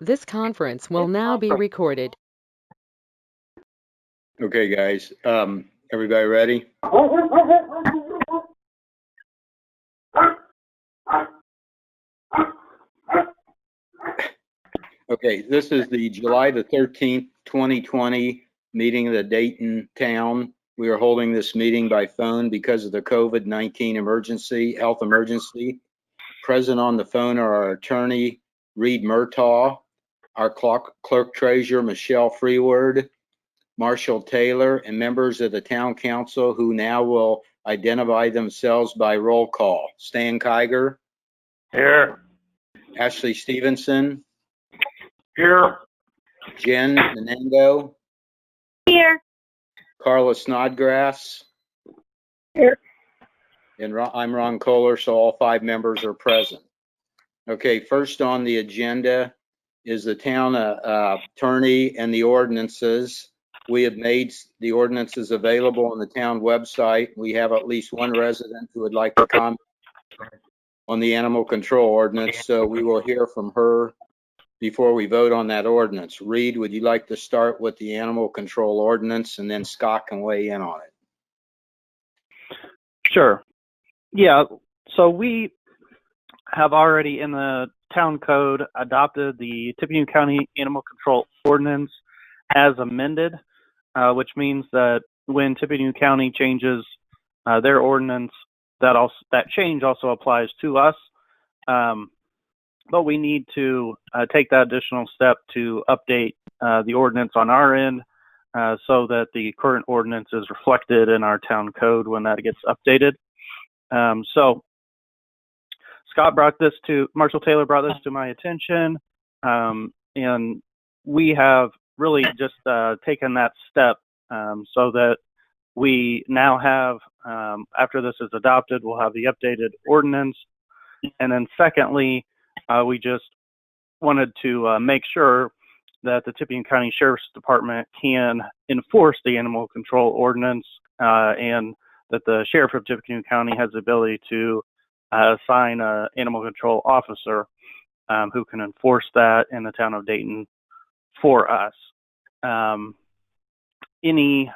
This conference will now be recorded. Okay, guys. Everybody ready? Okay, this is the July the 13th, 2020 meeting of the Dayton town. We are holding this meeting by phone because of the COVID-19 health emergency. Present on the phone are our attorney, Reed Murtaugh, our clerk treasurer, Michelle Freeward, Marshall Taylor, and members of the town council who now will identify themselves by roll call. Stan Kiger. Here. Ashley Stevenson. Here. Jen Menengo. Here. Carla Snodgrass. Here. And I'm Ron Kohler, so all 5 members are present. Okay, first on the agenda is the town attorney and the ordinances. We have made the ordinances available on the town website. We have at least one resident who would like to comment on the animal control ordinance, so we will hear from her before we vote on that ordinance. Reed, would you like to start with the animal control ordinance, and then Scott can weigh in on it? Sure. Yeah, so we have already in the town code adopted the Tippecanoe County Animal Control Ordinance as amended, which means that when Tippecanoe County changes their ordinance, that change also applies to us. But we need to take that additional step to update the ordinance on our end so that the current ordinance is reflected in our town code when that gets updated. So Marshall Taylor brought this to my attention, and we have really just taken that step so that we now have, after this is adopted, we'll have the updated ordinance. And then secondly, we just wanted to make sure that the Tippecanoe County Sheriff's Department can enforce the animal control ordinance and that the Sheriff of Tippecanoe County has the ability to assign an animal control officer who can enforce that in the town of Dayton for us. Any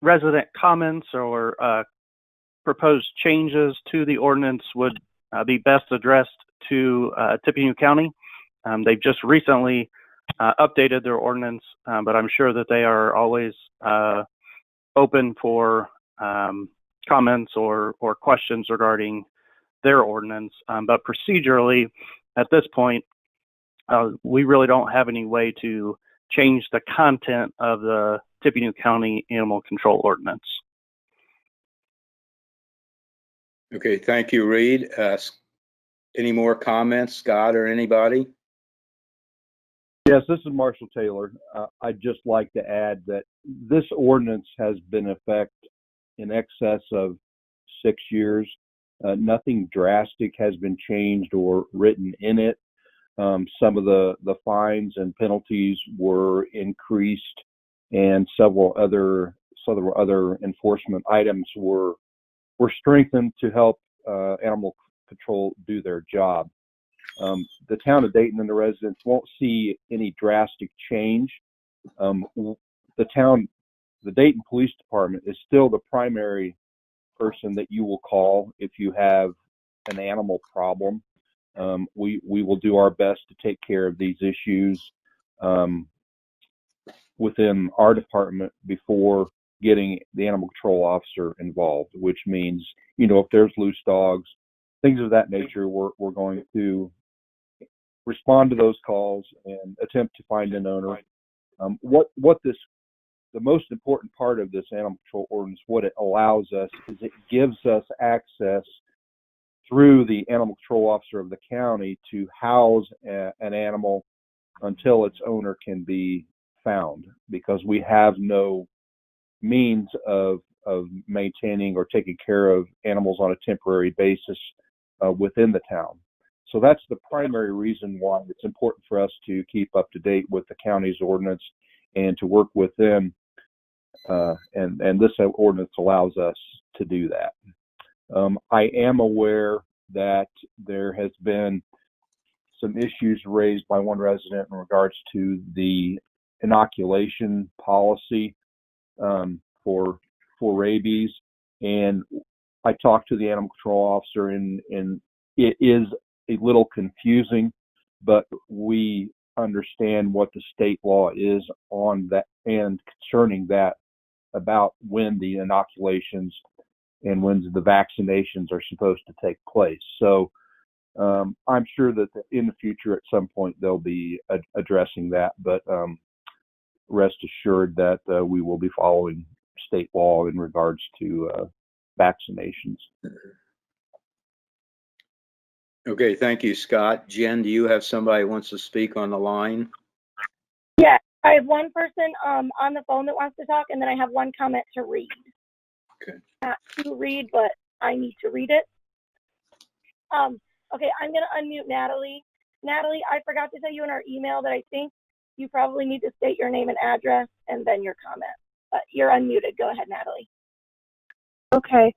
resident comments or proposed changes to the ordinance would be best addressed to Tippecanoe County. They've just recently updated their ordinance, but I'm sure that they are always open for comments or questions regarding their ordinance. But procedurally, at this point, we really don't have any way to change the content of the Tippecanoe County Animal Control Ordinance. Okay, thank you, Reed. Any more comments, Scott or anybody? Yes, this is Marshall Taylor. I'd just like to add that this ordinance has been in effect in excess of 6 years. Nothing drastic has been changed or written in it. Some of the fines and penalties were increased, and several other enforcement items were strengthened to help animal control do their job. The town of Dayton and the residents won't see any drastic change. The Dayton Police Department is still the primary person that you will call if you have an animal problem. We will do our best to take care of these issues within our department before getting the animal control officer involved, which means, if there's loose dogs, things of that nature, we're going to respond to those calls and attempt to find an owner. The most important part of this animal control ordinance, what it allows us is it gives us access through the animal control officer of the county to house an animal until its owner can be found, because we have no means of maintaining or taking care of animals on a temporary basis within the town. So that's the primary reason why it's important for us to keep up to date with the county's ordinance and to work with them. And this ordinance allows us to do that. I am aware that there has been some issues raised by one resident in regards to the inoculation policy for rabies, and I talked to the animal control officer, and it is a little confusing, but we understand what the state law is on that and concerning that, about when the inoculations and when the vaccinations are supposed to take place. So I'm sure that in the future, at some point, they'll be addressing that, but rest assured that we will be following state law in regards to vaccinations. Okay, thank you, Scott. Jen, do you have somebody who wants to speak on the line? Yeah, I have one person on the phone that wants to talk, and then I have one comment to read. Okay. Not to read, but I need to read it. Okay, I'm going to unmute Natalie. Natalie, I forgot to tell you in our email that I think you probably need to state your name and address and then your comment. But you're unmuted. Go ahead, Natalie. Okay.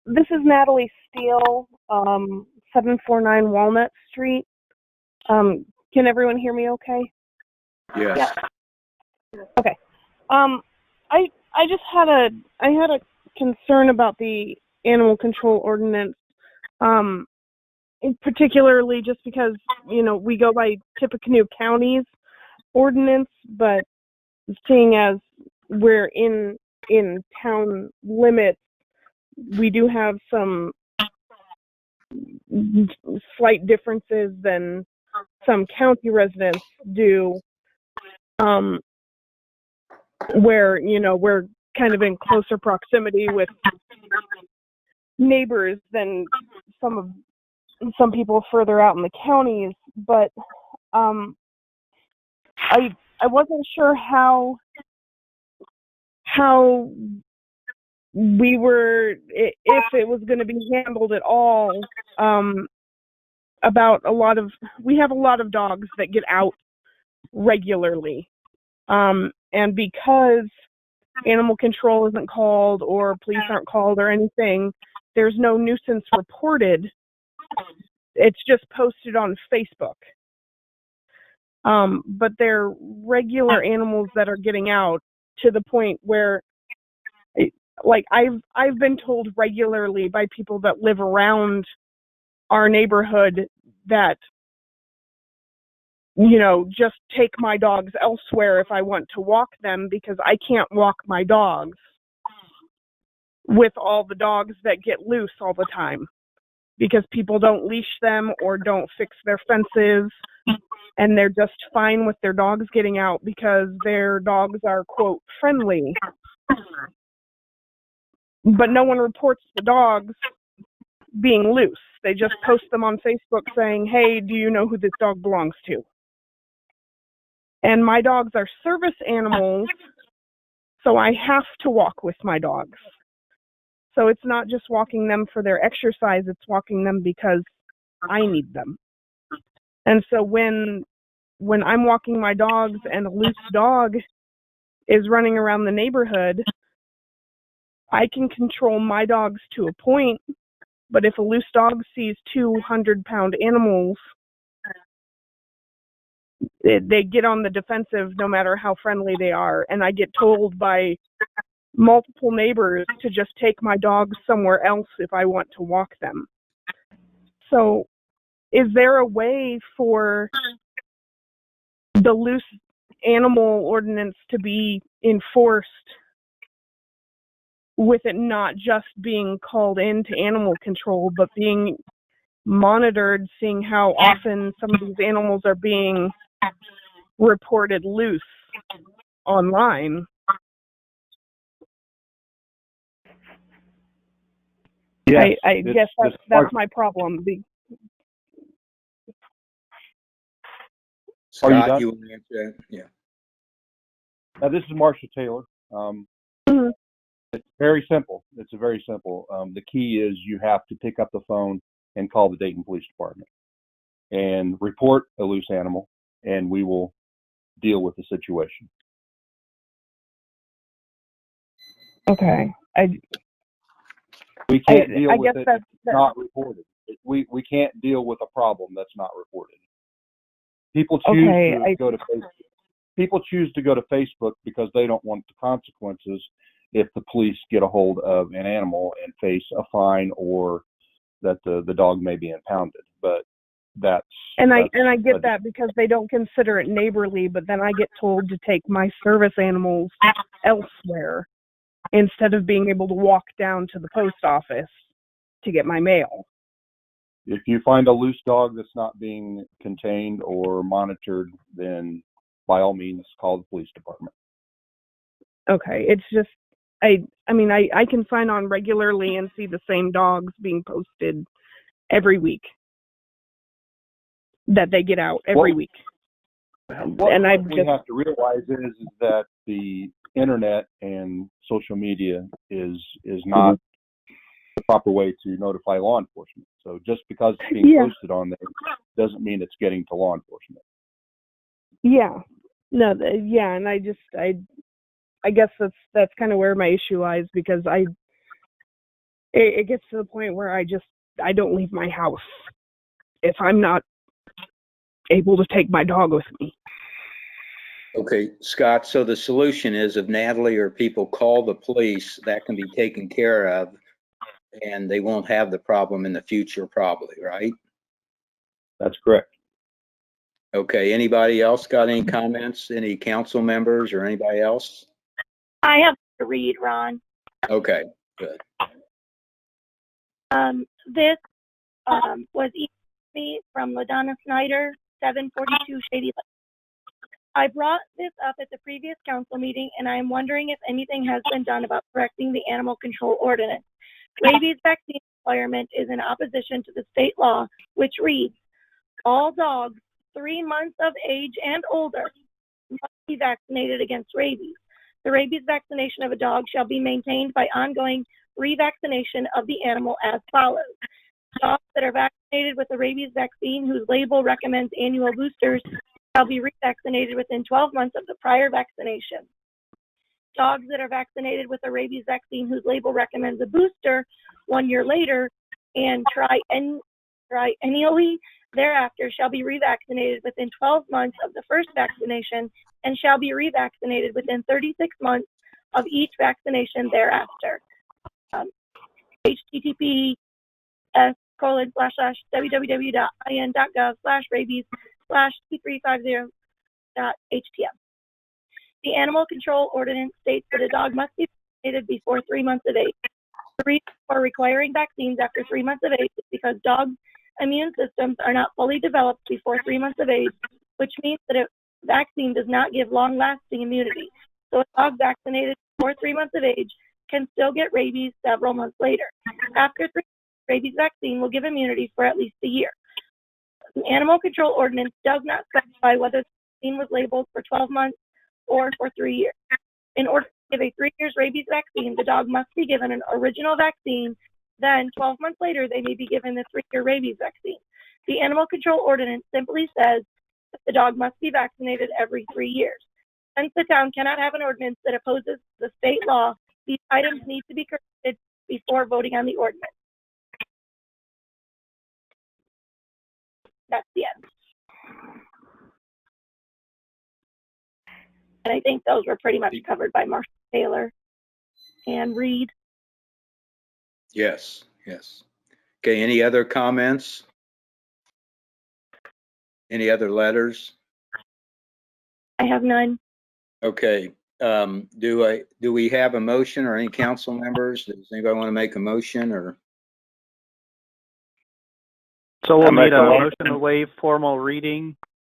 This is Natalie Steele, 749 Walnut Street. Can everyone hear me okay? Yes. Yeah. Okay. I just had a concern about the animal control ordinance, particularly just because, you know, we go by Tippecanoe County's ordinance, but seeing as we're in town limits, we do have some slight differences than some county residents do, where, you know, we're kind of in closer proximity with neighbors than some people further out in the counties. But I wasn't sure how we were, if it was going to be handled at all, about we have a lot of dogs that get out regularly, and because animal control isn't called or police aren't called or anything, there's no nuisance reported. It's just posted on Facebook. But they're regular animals that are getting out, to the point where, like, I've been told regularly by people that live around our neighborhood that, you know, just take my dogs elsewhere if I want to walk them, because I can't walk my dogs with all the dogs that get loose all the time, because people don't leash them or don't fix their fences, and they're just fine with their dogs getting out because their dogs are, quote, friendly. But no one reports the dogs being loose. They just post them on Facebook saying, hey, do you know who this dog belongs to? And my dogs are service animals, so I have to walk with my dogs. So it's not just walking them for their exercise, it's walking them because I need them. And so when I'm walking my dogs and a loose dog is running around the neighborhood, I can control my dogs to a point, but if a loose dog sees 200-pound animals, they get on the defensive no matter how friendly they are. And I get told by multiple neighbors to just take my dogs somewhere else if I want to walk them. So is there a way for the loose animal ordinance to be enforced with it not just being called into animal control, but being monitored, seeing how often some of these animals are being reported loose online? Yes, I guess that's my problem. Are you Scott, done? you want to answer that? Yeah. This is Marshall Taylor. Mhm. It's very simple. It's very simple. The key is you have to pick up the phone and call the Dayton Police Department and report a loose animal, and we will deal with the situation. Okay. We can't deal I with guess it that's if it's not reported. We can't deal with a problem that's not reported. People choose Okay, to go to Facebook. People choose to go to Facebook because they don't want the consequences if the police get a hold of an animal and face a fine or that the dog may be impounded. But that's I get that because they don't consider it neighborly, but then I get told to take my service animals elsewhere instead of being able to walk down to the post office to get my mail. If you find a loose dog that's not being contained or monitored, then by all means call the police department. Okay, it's just I mean I can sign on regularly and see the same dogs being posted every week that they get out every week. What And we have to realize is that the internet and social media is not the proper way to notify law enforcement. So just because it's being posted on there doesn't mean it's getting to law enforcement. Yeah. No, and I guess that's kind of where my issue lies because it gets to the point where I don't leave my house if I'm not able to take my dog with me. Okay, Scott, so the solution is if Natalie or people call the police, that can be taken care of and they won't have the problem in the future probably, right? That's correct. Okay, anybody else got any comments? Any council members or anybody else? I have to read, Ron. Okay, good. This was emailed to me from LaDonna Snyder, 742 Shady Lake. I brought this up at the previous council meeting, and I am wondering if anything has been done about correcting the animal control ordinance. Rabies vaccine requirement is in opposition to the state law, which reads, all dogs 3 months of age and older must be vaccinated against rabies. The rabies vaccination of a dog shall be maintained by ongoing revaccination of the animal as follows. Dogs that are vaccinated with the rabies vaccine whose label recommends annual boosters shall be revaccinated within 12 months of the prior vaccination. Dogs that are vaccinated with a rabies vaccine whose label recommends a booster 1 year later and triennially thereafter shall be revaccinated within 12 months of the first vaccination and shall be revaccinated within 36 months of each vaccination thereafter. https://www.in.gov/rabies/p350.htm. The animal control ordinance states that a dog must be vaccinated before 3 months of age. The reason for requiring vaccines after 3 months of age is because dogs' immune systems are not fully developed before 3 months of age, which means that a vaccine does not give long-lasting immunity. So a dog vaccinated before 3 months of age can still get rabies several months later. After 3 months, rabies vaccine will give immunity for at least a year. The animal control ordinance does not specify whether the vaccine was labeled for 12 months or for 3 years. In order to give a 3 years rabies vaccine, the dog must be given an original vaccine. Then 12 months later, they may be given the 3-year rabies vaccine. The animal control ordinance simply says that the dog must be vaccinated every 3 years. Since the town cannot have an ordinance that opposes the state law, these items need to be corrected before voting on the ordinance. That's the end. And I think those were pretty much covered by Marshall Taylor and Reed. Yes, yes. Okay, any other comments? Any other letters? I have none. Okay, do we have a motion or any council members? Does anybody want to make a motion or? So we'll I make need a a motion. motion to waive formal reading.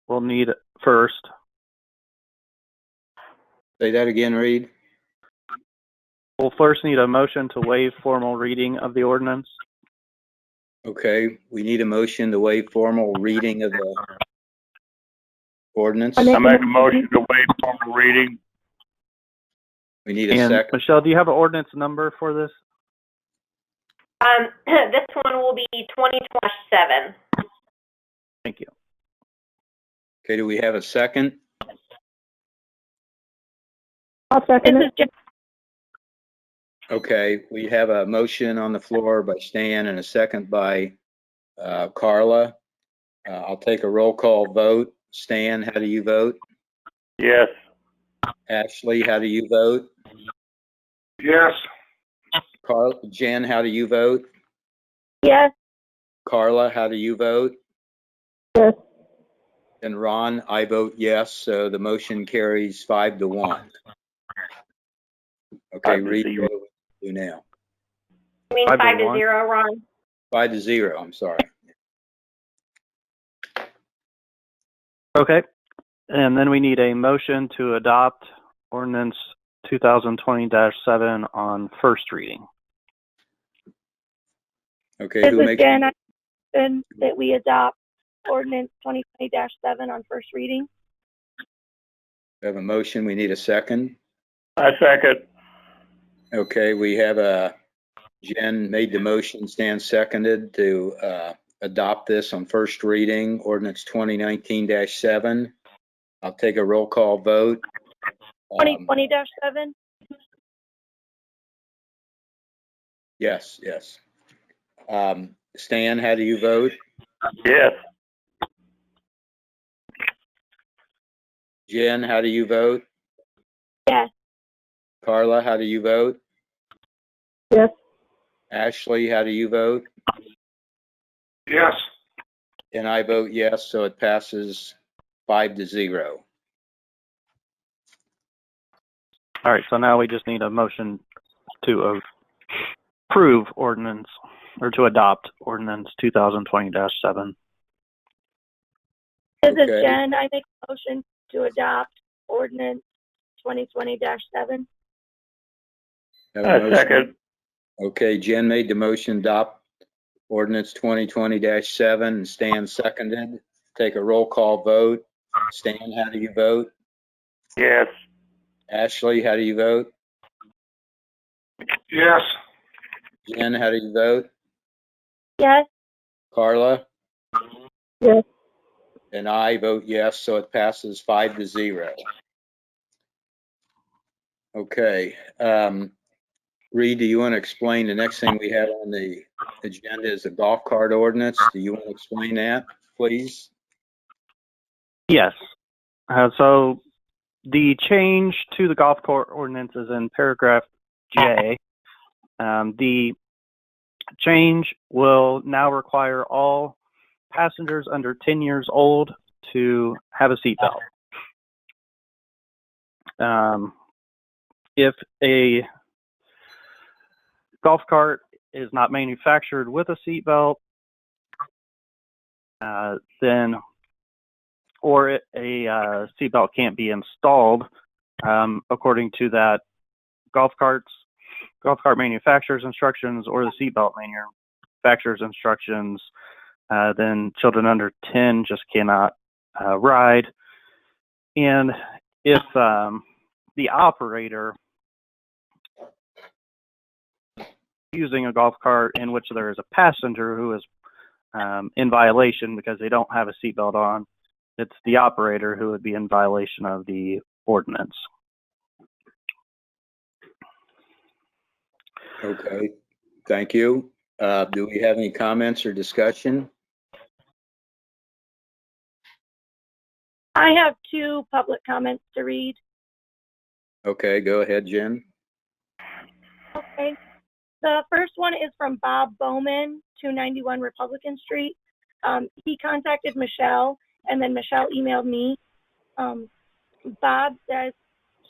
We'll need it first. Say that again, Reed. We'll first need a motion to waive formal reading of the ordinance. Okay, we need a motion to waive formal reading of the ordinance. I make a motion to waive formal reading. We need a And second. Michelle, do you have an ordinance number for this? This one will be 20/7. Thank you. Okay, do we have a second? I'll second This it. is just Okay, we have a motion on the floor by Stan and a second by Carla. I'll take a roll call vote. Stan, how do you vote? Yes. Ashley, how do you vote? Yes. Jen, how do you vote? Yes. Carla, how do you vote? Yes. And Ron, I vote yes, so the motion carries 5-1. Okay, 5-0. Reed, what do we do now? You mean 5-0, Ron? 5-0, I'm sorry. Okay. And then we need a motion to adopt ordinance 2020-7 on first reading. Okay, This who is makes, Jen. I motion that we adopt ordinance 2020-7 on first reading. we have a motion, we need a second. I second. Okay, we have Jen made the motion, Stan seconded to adopt this on first reading, ordinance 2019-7. I'll take a roll call vote. 2020-7. Yes, yes. Stan, how do you vote? Yes. Jen, how do you vote? Yes. Carla, how do you vote? Yes. Ashley, how do you vote? Yes. And I vote yes, so it passes 5-0. All right, so now we just need a motion to approve ordinance, or to adopt ordinance 2020-7. This is Okay. Jen. I make a motion to adopt ordinance 2020-7. Have a I motion. second. Okay, Jen made the motion, adopt ordinance 2020-7, and Stan seconded. Take a roll call vote. Stan, how do you vote? Yes. Ashley, how do you vote? Yes. Jen, how do you vote? Yes. Carla? Yes. And I vote yes, so it passes 5-0. Okay. Reed, do you want to explain the next thing we have on the agenda is the golf cart ordinance? Do you want to explain that, please? Yes. So the change to the golf cart ordinance is in paragraph J. The change will now require all passengers under 10 years old to have a seatbelt. If a golf cart is not manufactured with a seatbelt, then, or a seatbelt can't be installed, according to that golf cart manufacturer's instructions or the seatbelt manufacturer's instructions, then children under 10 just cannot ride. And if the operator using a golf cart in which there is a passenger who is in violation because they don't have a seatbelt on, it's the operator who would be in violation of the ordinance. Okay, thank you. Do we have any comments or discussion? I have two public comments to read. Okay, go ahead, Jen. Okay. The first one is from Bob Bowman, 291 Republican Street. He contacted Michelle, and then Michelle emailed me. Bob says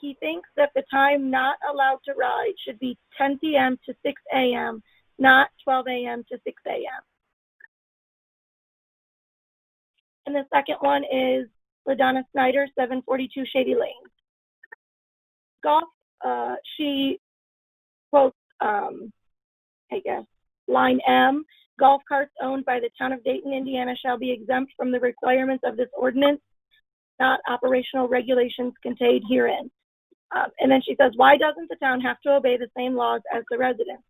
he thinks that the time not allowed to ride should be 10 p.m. to 6 a.m., not 12 a.m. to 6 a.m. And the second one is LaDonna Snyder, 742 Shady Lane. Golf, she quotes, I guess, line M, golf carts owned by the town of Dayton, Indiana shall be exempt from the requirements of this ordinance, not operational regulations contained herein. And then she says, why doesn't the town have to obey the same laws as the residents?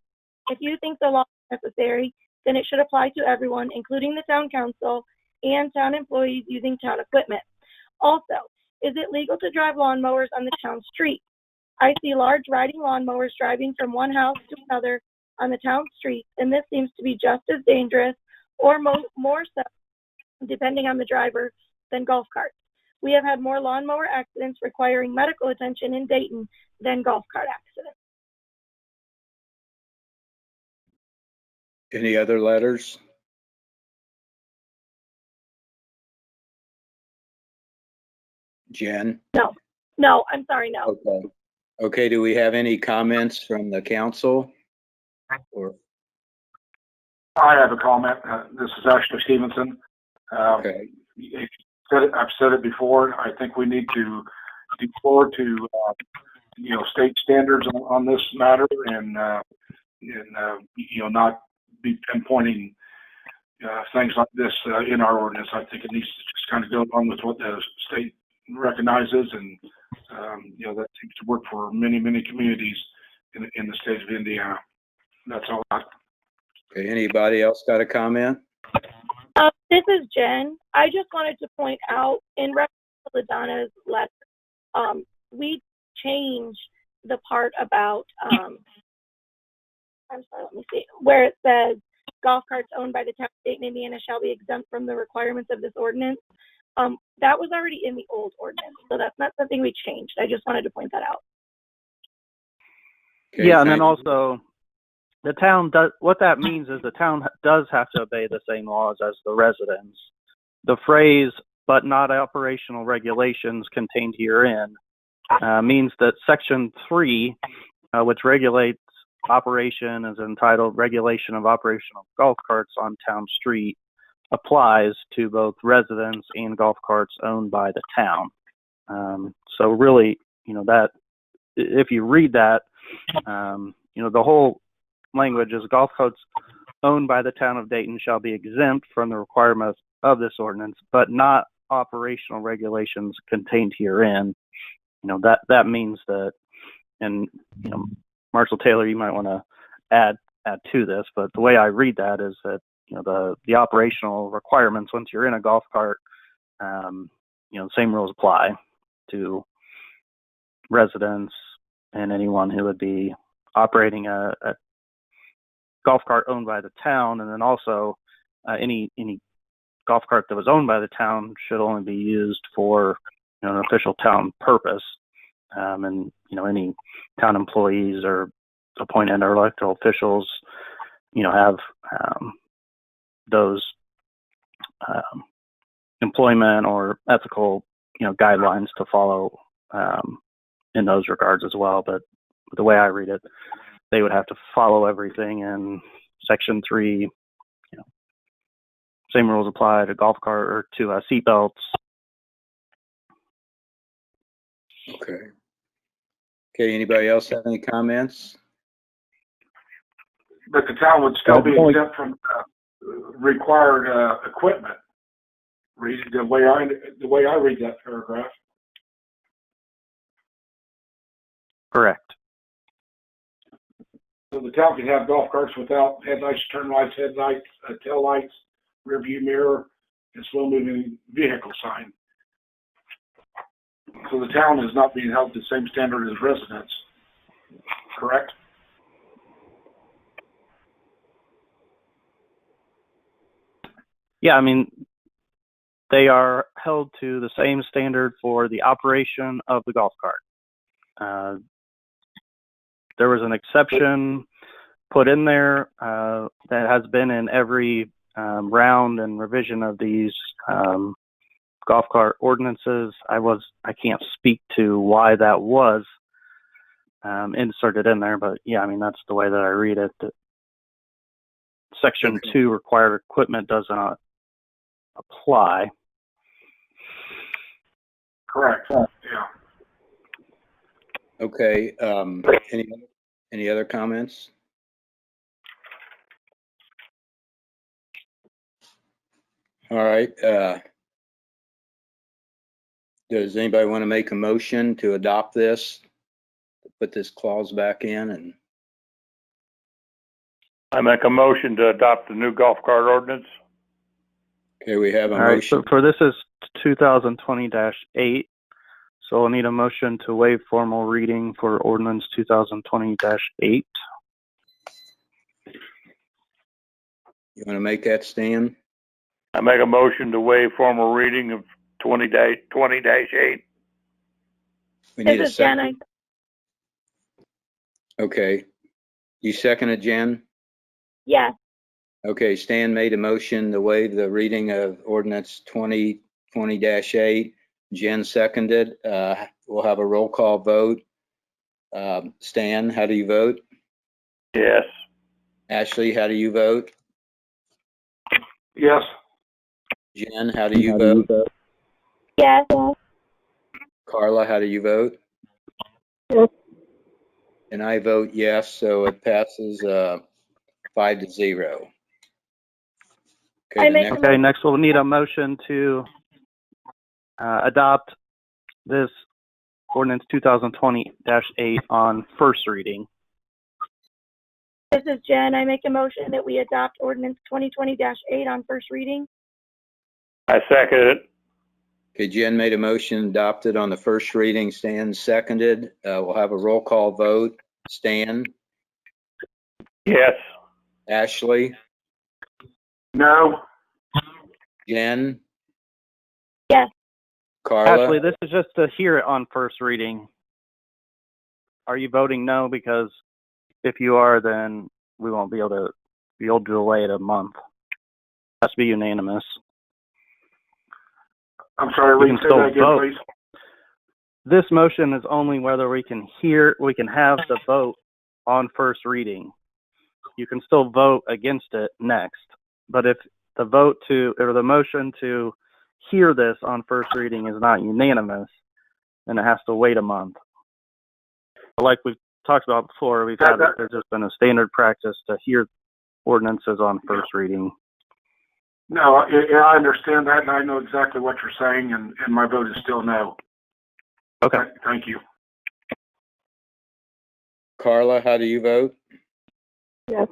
If you think the law is necessary, then it should apply to everyone, including the town council and town employees using town equipment. Also, is it legal to drive lawnmowers on the town street? I see large riding lawnmowers driving from one house to another on the town street, and this seems to be just as dangerous or more so, depending on the driver, than golf carts. We have had more lawnmower accidents requiring medical attention in Dayton than golf cart accidents. Any other letters? Jen? No, I'm sorry, no. Okay. Okay, do we have any comments from the council? Or, I have a comment. This is Ashley Stevenson. okay, I've said it before. I think we need to defer to, state standards on this matter and not be pinpointing things like this in our ordinance. I think it needs to just kind of go along with what the state recognizes, and that seems to work for many, many communities in the state of Indiana. That's all. okay, anybody else got a comment? This is Jen. I just wanted to point out in reference to LaDonna's letter, we changed the part about, I'm sorry, let me see, where it says golf carts owned by the town of Dayton, Indiana shall be exempt from the requirements of this ordinance. That was already in the old ordinance, so that's not something we changed. I just wanted to point that out. Okay, Yeah, and then thank you. also, the town does, what that means is the town does have to obey the same laws as the residents. The phrase, but not operational regulations contained herein, means that Section 3, which regulates operation, is entitled Regulation of Operation of Golf Carts on Town Street, applies to both residents and golf carts owned by the town. So really, that, if you read that, the whole language is golf carts owned by the town of Dayton shall be exempt from the requirements of this ordinance, but not operational regulations contained herein. That means that, and Marshall Taylor, you might want to add to this, but the way I read that is that the operational requirements, once you're in a golf cart, the same rules apply to residents and anyone who would be operating a golf cart owned by the town. And then also any golf cart that was owned by the town should only be used for an official town purpose. And any town employees or appointed or elected officials have those employment or ethical guidelines to follow in those regards as well. But the way I read it, they would have to follow everything in Section 3. Same rules apply to golf cart or to seat belts. Okay. Okay, anybody else have any comments? But the town would still be exempt from required equipment. The way I read that paragraph. Correct. So the town can have golf carts without headlights, turn lights, tail lights, rear view mirror, and slow moving vehicle sign. So the town is not being held to the same standard as residents, correct? Yeah, I mean, they are held to the same standard for the operation of the golf cart. There was an exception put in there that has been in every round and revision of these golf cart ordinances. I can't speak to why that was inserted in there, but yeah, I mean, that's the way that I read it. That Section 2 required equipment does not apply. Correct. Yeah. Okay, any other comments? All right, does anybody want to make a motion to adopt this, put this clause back in? And I make a motion to adopt the new golf cart ordinance. okay, we have a All right, motion. so for this is 2020-8. So I'll need a motion to waive formal reading for ordinance 2020-8. You want to make that, Stan? I make a motion to waive formal reading of 20-8. We need a This is Jen. second. Okay. You seconded, Jen? Yes. Okay, Stan made a motion to waive the reading of ordinance 2020-8. Jen seconded. We'll have a roll call vote. Stan, how do you vote? Yes. Ashley, how do you vote? Yes. Jen, how do you vote? Yes. Carla, how do you vote? Yes. And I vote yes, so it passes 5-0. Okay, Next we'll need a motion to adopt this ordinance 2020-8 on first reading. This is Jen. I make a motion that we adopt ordinance 2020-8 on first reading. I second it. Okay, Jen made a motion, adopted on the first reading. Stan seconded. We'll have a roll call vote. Stan? Yes. Ashley? No. Jen? Yes. Carla? Ashley, this is just to hear it on first reading. Are you voting no? Because if you are, then we won't be able to delay it a month. It has to be unanimous. I'm sorry, We Lee, can say still that again, vote. please. This motion is only whether we can have the vote on first reading. You can still vote against it next, but if the the motion to hear this on first reading is not unanimous, then it has to wait a month. But like we've talked about before, there's just been a standard practice to hear ordinances on first reading. No, I understand that, and I know exactly what you're saying, and my vote is still no. Okay. Thank you. Carla, how do you vote? Yes.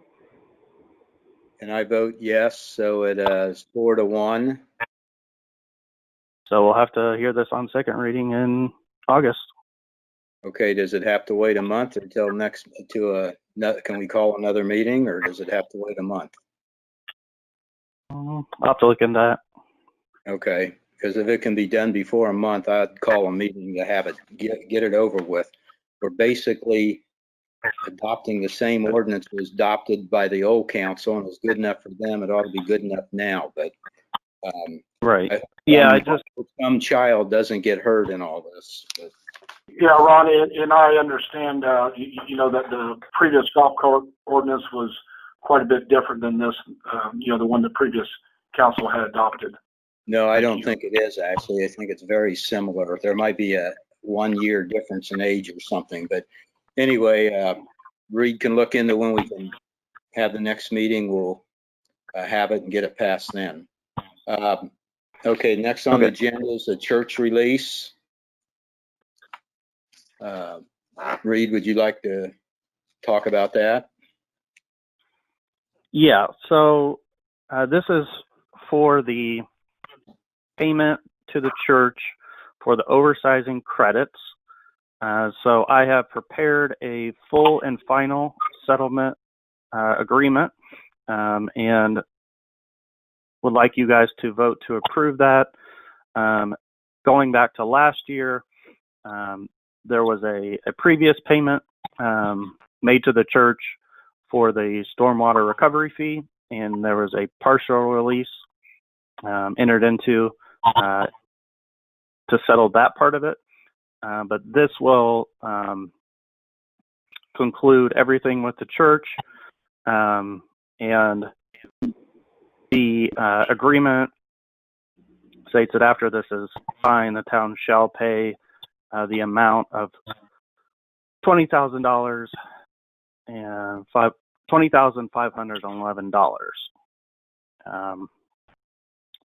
And I vote yes, so it is 4-1. So we'll have to hear this on second reading in August. Okay, does it have to wait a month until can we call another meeting, or does it have to wait a month? I'll have to look into that. Okay, because if it can be done before a month, I'd call a meeting to have it, get it over with. We're basically adopting the same ordinance that was adopted by the old council, and it was good enough for them. It ought to be good enough now, but right. Some child doesn't get hurt in all this. But. Yeah, Ron, and I understand, you know, that the previous golf cart ordinance was quite a bit different than this, you know, the one the previous council had adopted. No, I don't think it is, actually. I think it's very similar. There might be a 1 year difference in age or something, but anyway, Reed can look into when we can have the next meeting. We'll have it and get it passed then. Okay, next on the agenda is the church release. Reed, would you like to talk about that? Yeah, so this is for the payment to the church for the oversizing credits. So I have prepared a full and final settlement agreement and would like you guys to vote to approve that. Going back to last year, there was a previous payment made to the church for the stormwater recovery fee, and there was a partial release entered into to settle that part of it. But this will conclude everything with the church, and the agreement states that after this is signed, the town shall pay the amount of $20,000 and $20,511.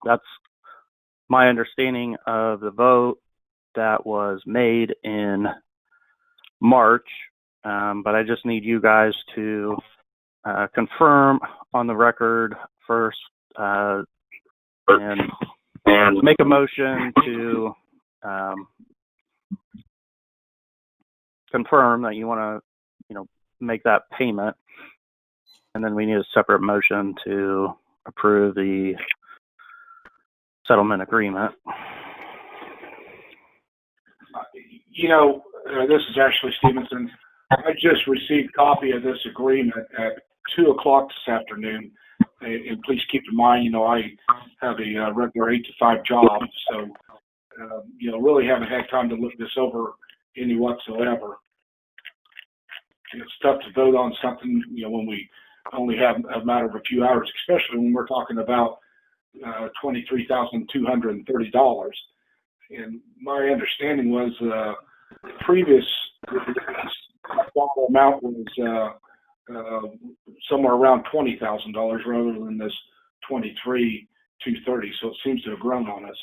That's my understanding of the vote that was made in March, but I just need you guys to confirm on the record first and make a motion to confirm that you want to, make that payment, and then we need a separate motion to approve the settlement agreement. This is Ashley Stevenson. I just received a copy of this agreement at 2 o'clock this afternoon. And please keep in mind, I have a regular 8 to 5 job, so really haven't had time to look this over any whatsoever. It's tough to vote on something, when we only have a matter of a few hours, especially when we're talking about $23,230. And my understanding was the previous amount was somewhere around $20,000 rather than this $23,230. So it seems to have grown on us.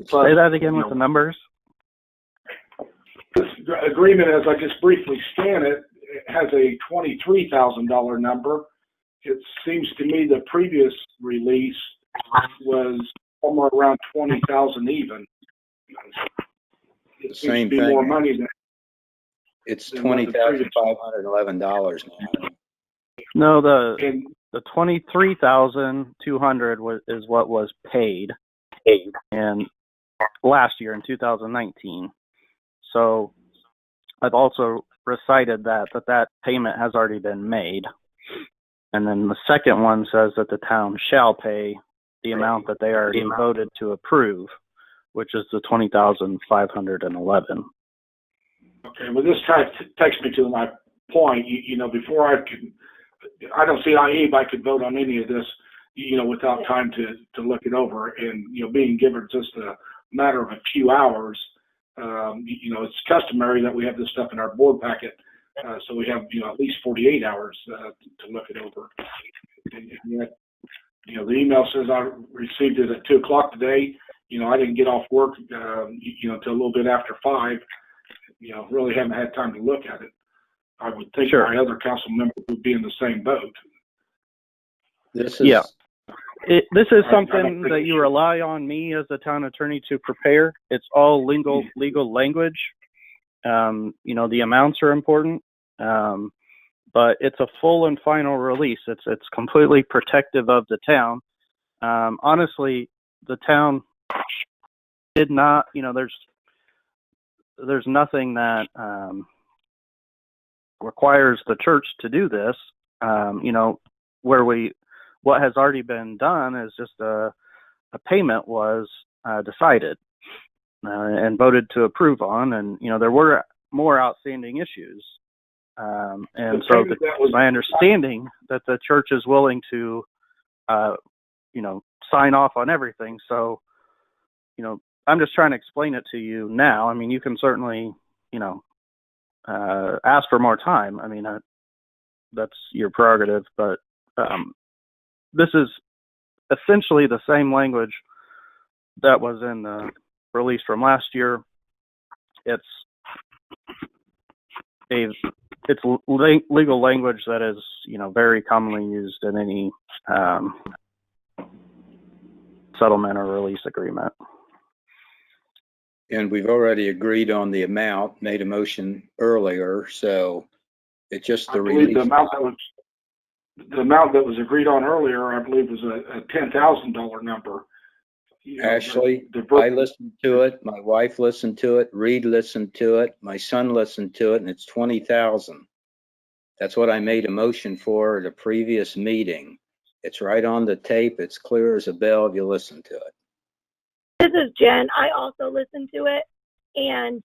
Say that again with the numbers. This agreement, as I just briefly scanned it, has a $23,000 number. It seems to me the previous release was somewhere around 20,000 even. It seems Same to be thing. more money than It's than what the previous- $20,511 now. No, the And 23,200 is what was paid and last year in 2019. So I've also recited that payment has already been made. And then the second one says that the town shall pay the amount that they already voted to approve, which is the 20,511. okay, well, this kind of takes me to my point. Before I don't see how anybody could vote on any of this, without time to look it over. And being given just a matter of a few hours, it's customary that we have this stuff in our board packet, so we have at least 48 hours to look it over. And yet, the email says I received it at 2 o'clock today. I didn't get off work, until a little bit after 5. Really haven't had time to look at it. I would think Sure. my other council members would be in the same boat. This is Yeah. This is I don't something think that you rely on me as the town attorney to prepare. It's all legal language. The amounts are important, but it's a full and final release. It's completely protective of the town. Honestly, the town did not. There's nothing that requires the church to do this. What has already been done is just a payment was decided and voted to approve on, and there were more outstanding issues, and so my understanding that the church is willing to sign off on everything. So I'm just trying to explain it to you now. I mean, you can certainly ask for more time. I mean, that's your prerogative, but this is essentially the same language that was in the release from last year. It's legal language that is, very commonly used in any settlement or release agreement. And we've already agreed on the amount, made a motion earlier, so it's just I the believe release. the amount that was agreed on earlier, I believe, was a $10,000 number. Ashley, I listened to it, my wife listened to it, Reed listened to it, my son listened to it, and it's 20,000. That's what I made a motion for at a previous meeting. It's right on the tape. It's clear as a bell if you listen to it. This is Jen. I also listened to it, and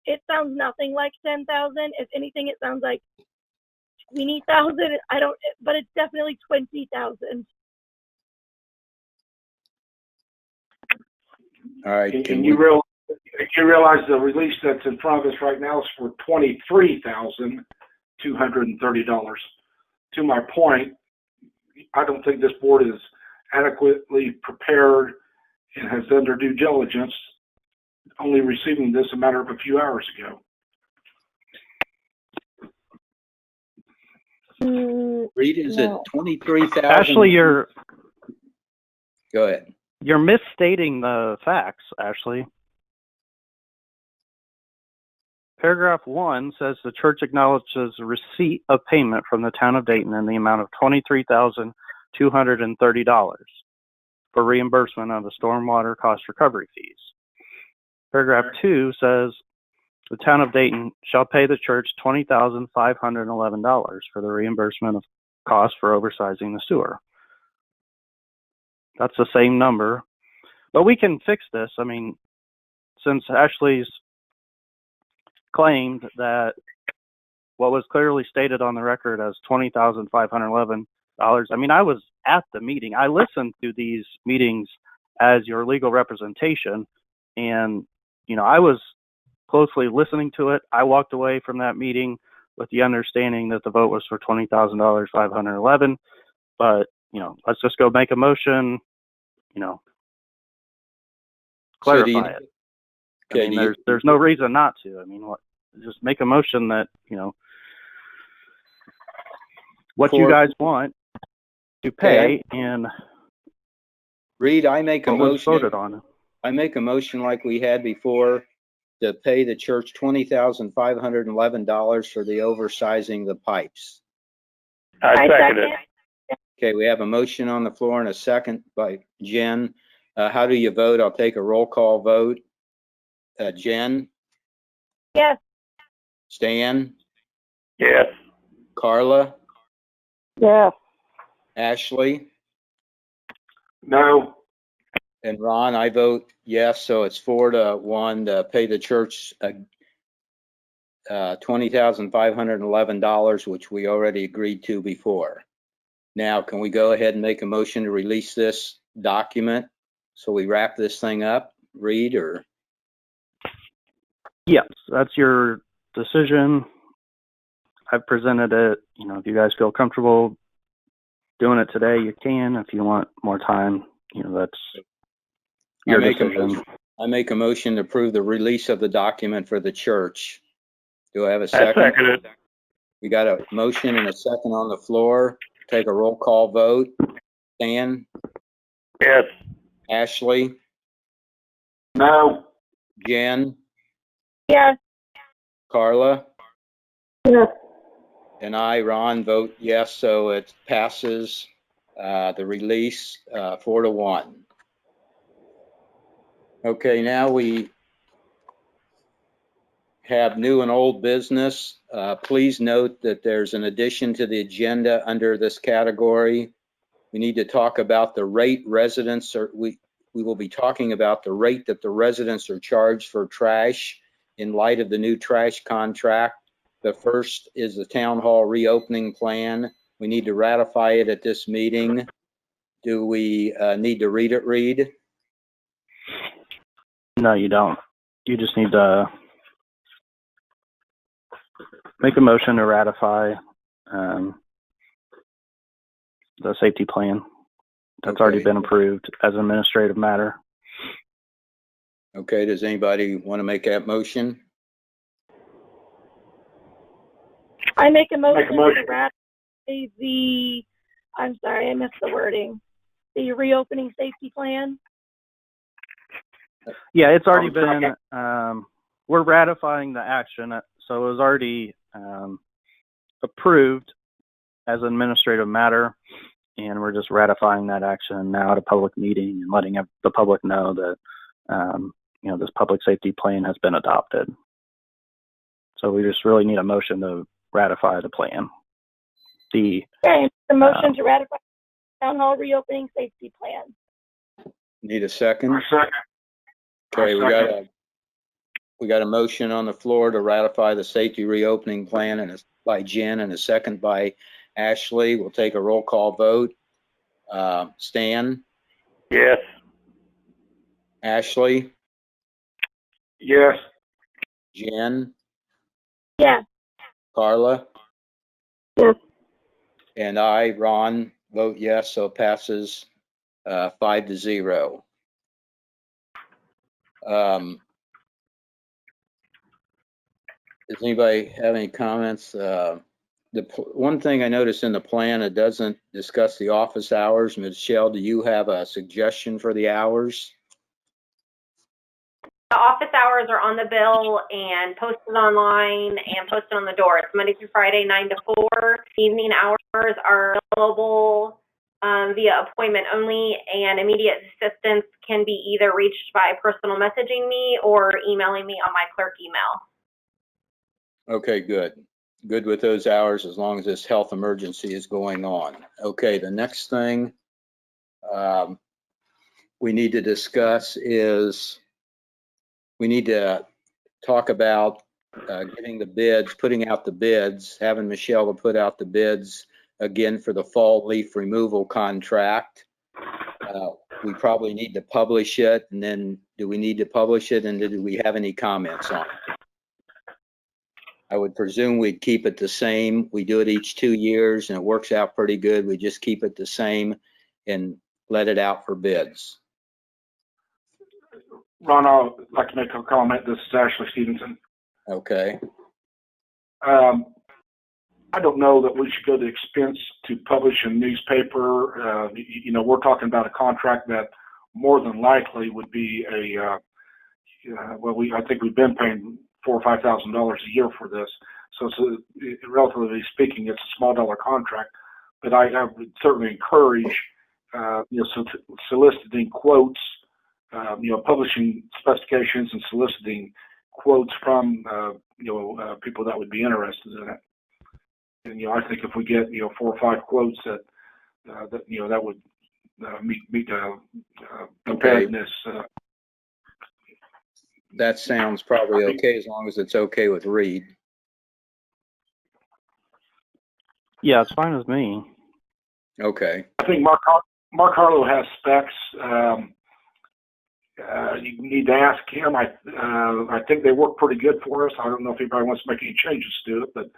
it sounds nothing like 10,000. If anything, it sounds like 20,000. But it's definitely 20,000. All right. And you realize the release that's in front of us right now is for $23,230. To my point, I don't think this board is adequately prepared and has done their due diligence, only receiving this a matter of a few hours ago. Reed, is it 23,000? Ashley, Go ahead. You're misstating the facts, Ashley. Paragraph 1 says the church acknowledges receipt of payment from the town of Dayton in the amount of $23,230 for reimbursement of the stormwater cost recovery fees. paragraph 2 says, the town of Dayton shall pay the church $20,511 for the reimbursement of costs for oversizing the sewer. That's the same number, but we can fix this. I mean, since Ashley's claimed that what was clearly stated on the record as $20,511, I mean, I was at the meeting. I listened to these meetings as your legal representation, and, you know, I was closely listening to it. I walked away from that meeting with the understanding that the vote was for $20,511, but, you know, let's just go make a motion, you know, clarify it. I mean, there's no reason not to. I mean, just make a motion that, you know, what you guys want to pay, and Reed, I make a motion. Voted on. I make a motion like we had before to pay the church $20,511 for the oversizing the pipes. I second it. Okay, we have a motion on the floor and a second by Jen. How do you vote? I'll take a roll call vote. Jen? Yes. Stan? Yes. Carla? Yes. Ashley? No. And Ron, I vote yes, so it's 4-1 to pay the church $20,511, which we already agreed to before. Now, can we go ahead and make a motion to release this document so we wrap this thing up? Reed, or? Yes, that's your decision. I've presented it. You know, if you guys feel comfortable doing it today, you can. If you want more time, you know, that's your decision. I make a motion to approve the release of the document for the church. Do I have a second? I second it. We got a motion and a second on the floor. Take a roll call vote. Stan? Yes. Ashley? No. Jen? Yes. Carla? Yes. And I, Ron, vote yes, so it passes the release 4-1. Okay, now we have new and old business. Please note that there's an addition to the agenda under this category. We need to talk about the rate residents, or we will be talking about the rate that the residents are charged for trash in light of the new trash contract. The first is the town hall reopening plan. We need to ratify it at this meeting. Do we need to read it, Reed? No, you don't. You just need to make a motion to ratify the safety plan. That's already been approved as an administrative matter. Okay, does anybody want to make that motion? I make a motion to ratify I'm sorry, I missed the wording. The reopening safety plan. Yeah, it's already been, we're ratifying the action, so it was already approved as an administrative matter, and we're just ratifying that action now at a public meeting and letting the public know that, you know, this public safety plan has been adopted. So we just really need a motion to ratify the plan. The motion to ratify town hall reopening safety plan. Need a second? A second. Okay, we got a motion on the floor to ratify the safety reopening plan, and it's by Jen, and a second by Ashley. We'll take a roll call vote. Stan? Yes. Ashley? Yes. Jen? Yes. Carla? Yes. And I, Ron, vote yes, so it passes 5-0. Does anybody have any comments? One thing I noticed in the plan, it doesn't discuss the office hours. Michelle, do you have a suggestion for the hours? The office hours are on the bill and posted online and posted on the door. It's Monday through Friday, 9 to 4. Evening hours are available via appointment only, and immediate assistance can be either reached by personal messaging me or emailing me on my clerk email. Okay, good. Good with those hours as long as this health emergency is going on. Okay, the next thing we need to discuss is we need to talk about getting the bids, putting out the bids, having Michelle to put out the bids again for the fall leaf removal contract. We probably need to publish it, and then do we need to publish it, and do we have any comments on it? I would presume we'd keep it the same. We do it each 2 years and it works out pretty good. We just keep it the same and let it out for bids. Ron, I'd like to make a comment. This is Ashley Stevenson. Okay. I don't know that we should go to the expense to publish a newspaper. You know, we're talking about a contract that more than likely would be a, I think we've been paying $4,000 or $5,000 a year for this. So relatively speaking, it's a small dollar contract, but I would certainly encourage, soliciting quotes, publishing specifications and soliciting quotes from, people that would be interested in it. And, I think if we get, 4 or 5 quotes that would meet preparedness. That sounds probably okay as long as it's okay with Reed. Yeah, it's fine with me. Okay. I think Mark Harlow has specs. You need to ask him. I think they work pretty good for us. I don't know if anybody wants to make any changes to it, but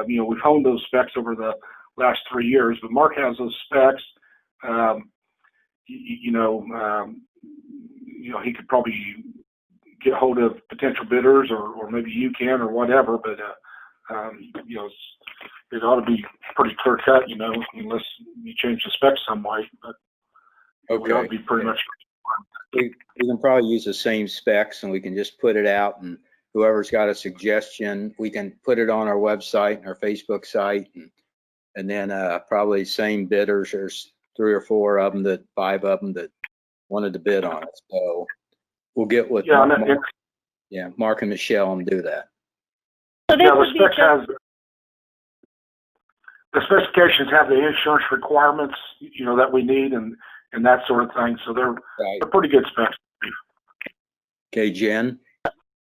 we've honed those specs over the last 3 years. But Mark has those specs. He could probably get hold of potential bidders, or maybe you can, or whatever. But it ought to be pretty clear cut, unless you change the specs some way. But okay. It ought to be pretty much. We can probably use the same specs, and we can just put it out, and whoever's got a suggestion, we can put it on our website and our Facebook site, and then probably same bidders. There's 3 or 4 of them, 5 of them that wanted to bid on it. So we'll get with Mark and Michelle and do that. So this would be the specifications have the insurance requirements, that we need and that sort of thing. So they're pretty good specs. Okay, Jen?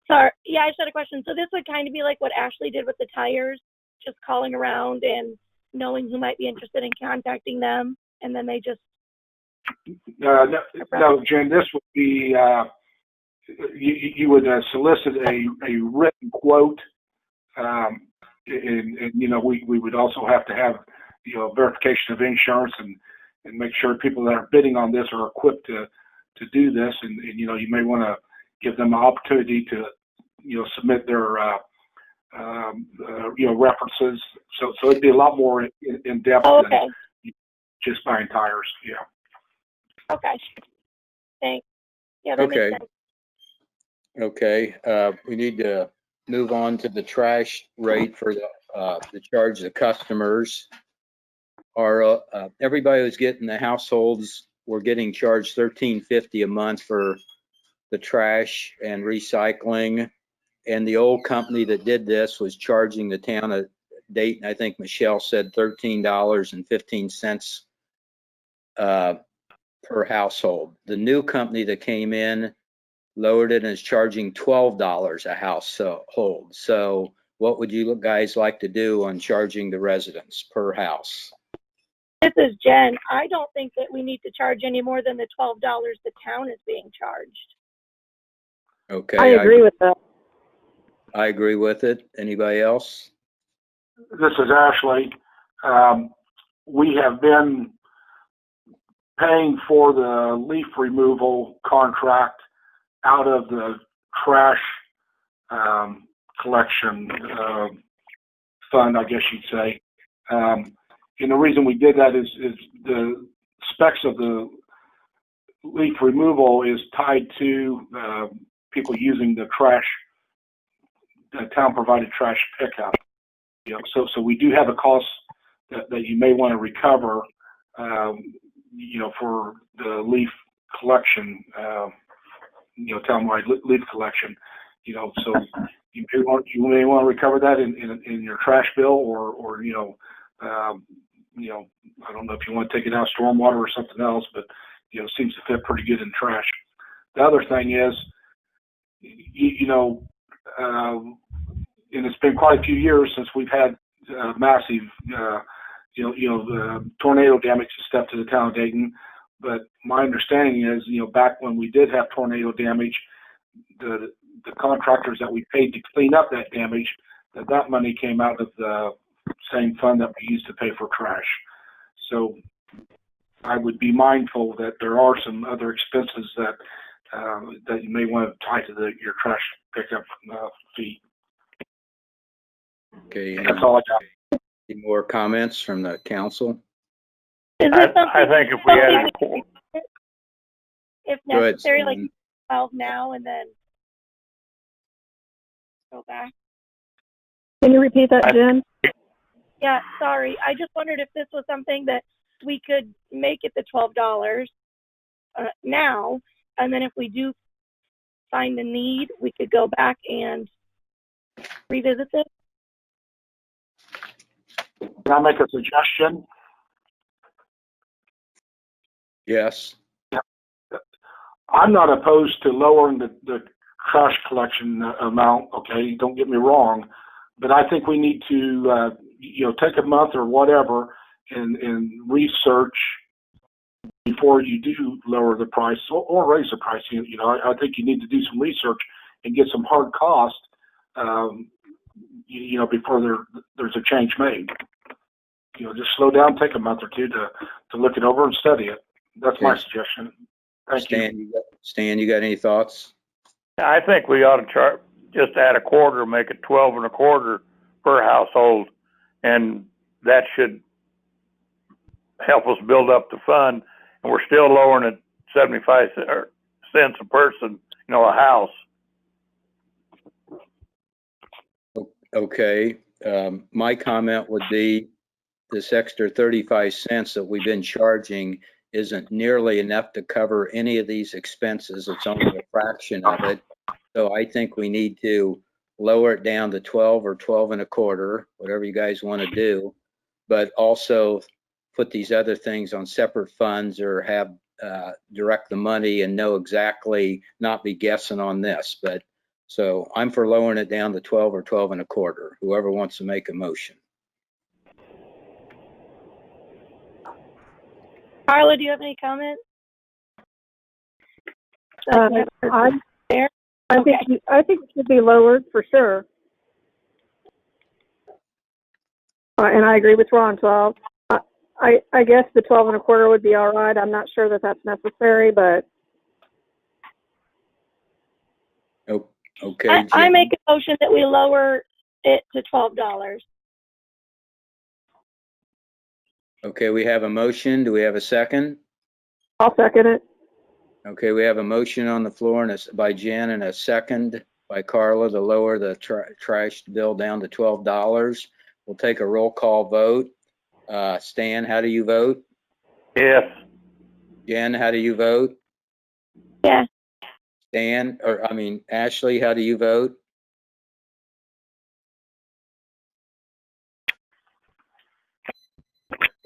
Sorry. Yeah, I just had a question. So this would kind of be like what Ashley did with the tires, just calling around and knowing who might be interested in contacting them, and then they just... No, Jen, this would be, you would solicit a written quote, and we would also have to have, verification of insurance and make sure people that are bidding on this are equipped to do this. And you may want to give them an opportunity to, submit their, references. So it'd be a lot more in depth than just buying tires. Yeah. Okay. Thanks. Yeah, that makes sense. Okay. We need to move on to the trash rate for the charge the customers. Our everybody who's getting the households, we're getting charged $13.50 a month for the trash and recycling. And the old company that did this was charging the town of Dayton, I think Michelle said $13.15 per household. The new company that came in lowered it and is charging $12 a household. So what would you guys like to do on charging the residents per house? This is Jen. I don't think that we need to charge any more than the $12 the town is being charged. Okay. I agree with that. I agree with it. Anybody else? This is Ashley. We have been paying for the leaf removal contract out of the trash collection fund, I guess you'd say. And the reason we did that is the specs of the leaf removal is tied to people using the trash, the town provided trash pickup. So we do have a cost that you may want to recover for the leaf collection, townwide leaf collection, so you may want to recover that in your trash bill or I don't know if you want to take it out stormwater or something else, but, it seems to fit pretty good in trash. The other thing is, and it's been quite a few years since we've had massive, tornado damage and stuff to the town of Dayton. But my understanding is, back when we did have tornado damage, the contractors that we paid to clean up that damage, that money came out of the same fund that we used to pay for trash. So I would be mindful that there are some other expenses that you may want to tie to your trash pickup fee. Okay. That's all I got. Any more comments from the council? Is there something? I think if we had a If Go ahead, necessary, like Stan. 12 now and then go back. Can you repeat that, Jen? Yeah, sorry. I just wondered if this was something that we could make it the $12 now, and then if we do find the need, we could go back and revisit this. Can I make a suggestion? Yes. I'm not opposed to lowering the trash collection amount, okay? Don't get me wrong. But I think we need to, take a month or whatever and research before you do lower the price or raise the price. I think you need to do some research and get some hard cost, before there's a change made. Just slow down, take a month or two to look it over and study it. That's my suggestion. Thank you. Stan, you got any thoughts? I think we ought to just add a quarter, make it 12 and a quarter per household, and that should help us build up the fund. And we're still lowering it 75 cents a person, a house. Okay. My comment would be this extra 35 cents that we've been charging isn't nearly enough to cover any of these expenses. It's only a fraction of it. So I think we need to lower it down to 12 or 12 and a quarter, whatever you guys want to do, but also put these other things on separate funds or have direct the money and know exactly, not be guessing on this. But so I'm for lowering it down to 12 or 12 and a quarter, whoever wants to make a motion. Carla, do you have any comments? I think it should be lowered for sure. And I agree with Ron, 12. I guess the 12 and a quarter would be all right. I'm not sure that that's necessary, but. Okay. I make a motion that we lower it to $12. Okay, we have a motion. Do we have a second? I'll second it. Okay, we have a motion on the floor by Jen and a second by Carla to lower the trash bill down to $12. We'll take a roll call vote. Stan, how do you vote? Yes. Jen, how do you vote? Yes. Ashley, how do you vote?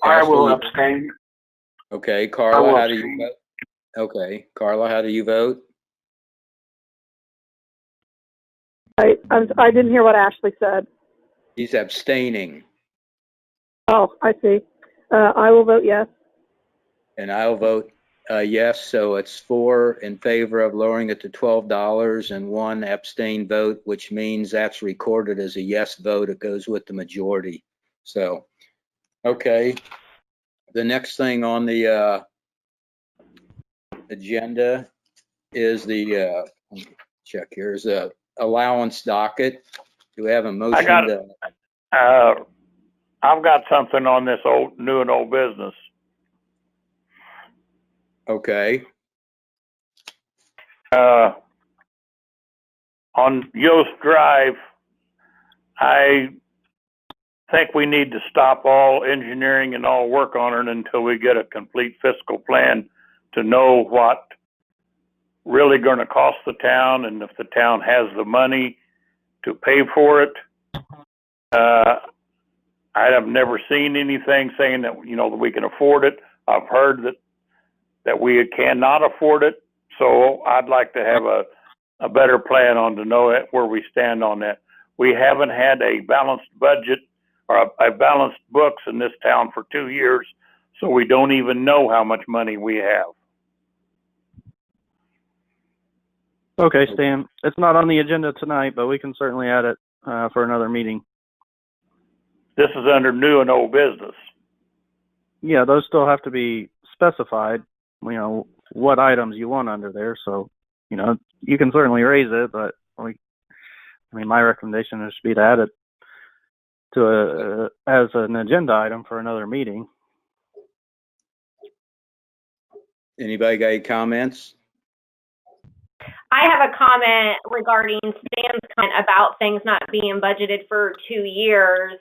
I will Ashley? abstain. Okay, Carla, how do you vote? Okay, Carla, how do you vote? I didn't hear what Ashley said. He's abstaining. Oh, I see. I will vote yes. And I'll vote yes, so it's 4 in favor of lowering it to $12 and 1 abstain vote, which means that's recorded as a yes vote. It goes with the majority. So, okay. The next thing on the agenda is the, let me check here, is the allowance docket. Do we have a motion? I've got something on this new and old business. Okay. On Yost Drive, I think we need to stop all engineering and all work on it until we get a complete fiscal plan to know what really going to cost the town and if the town has the money to pay for it. I have never seen anything saying that, that we can afford it. I've heard that we cannot afford it. So I'd like to have a better plan on to know where we stand on that. We haven't had a balanced budget or a balanced books in this town for 2 years, so we don't even know how much money we have. Okay, Stan. It's not on the agenda tonight, but we can certainly add it for another meeting. This is under new and old business. Yeah, those still have to be specified, what items you want under there. So, you can certainly raise it, but my recommendation is to add it to as an agenda item for another meeting. Anybody got any comments? I have a comment regarding Stan's comment about things not being budgeted for 2 years.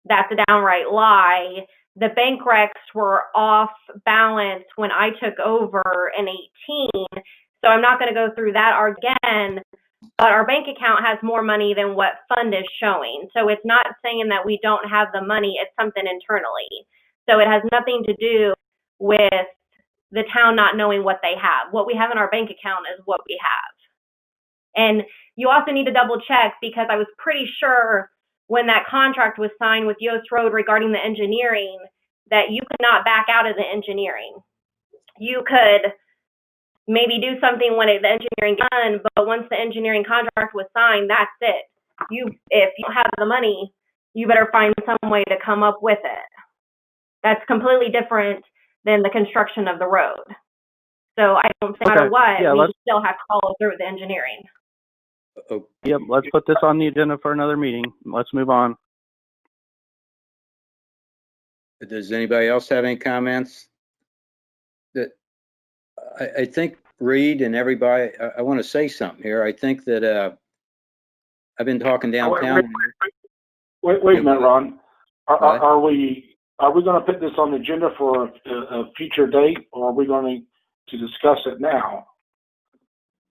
That's a downright lie. The bank recs were off balance when I took over in 18, so I'm not going to go through that again, but our bank account has more money than what fund is showing. So it's not saying that we don't have the money, it's something internally. So it has nothing to do with the town not knowing what they have. What we have in our bank account is what we have. And you also need to double check, because I was pretty sure when that contract was signed with Yost Road regarding the engineering that you could not back out of the engineering. You could maybe do something when the engineering is done, but once the engineering contract was signed, that's it. If you don't have the money, you better find some way to come up with it. That's completely different than the construction of the road. So I don't think no matter what, we still have to follow through with the engineering. Oh. Yep, let's put this on the agenda for another meeting. Let's move on. Does anybody else have any comments? I think Reed and everybody, I want to say something here. I think that I've been talking downtown. Wait a minute, Ron. Are we going to put this on the agenda for a future date, or are we going to discuss it now?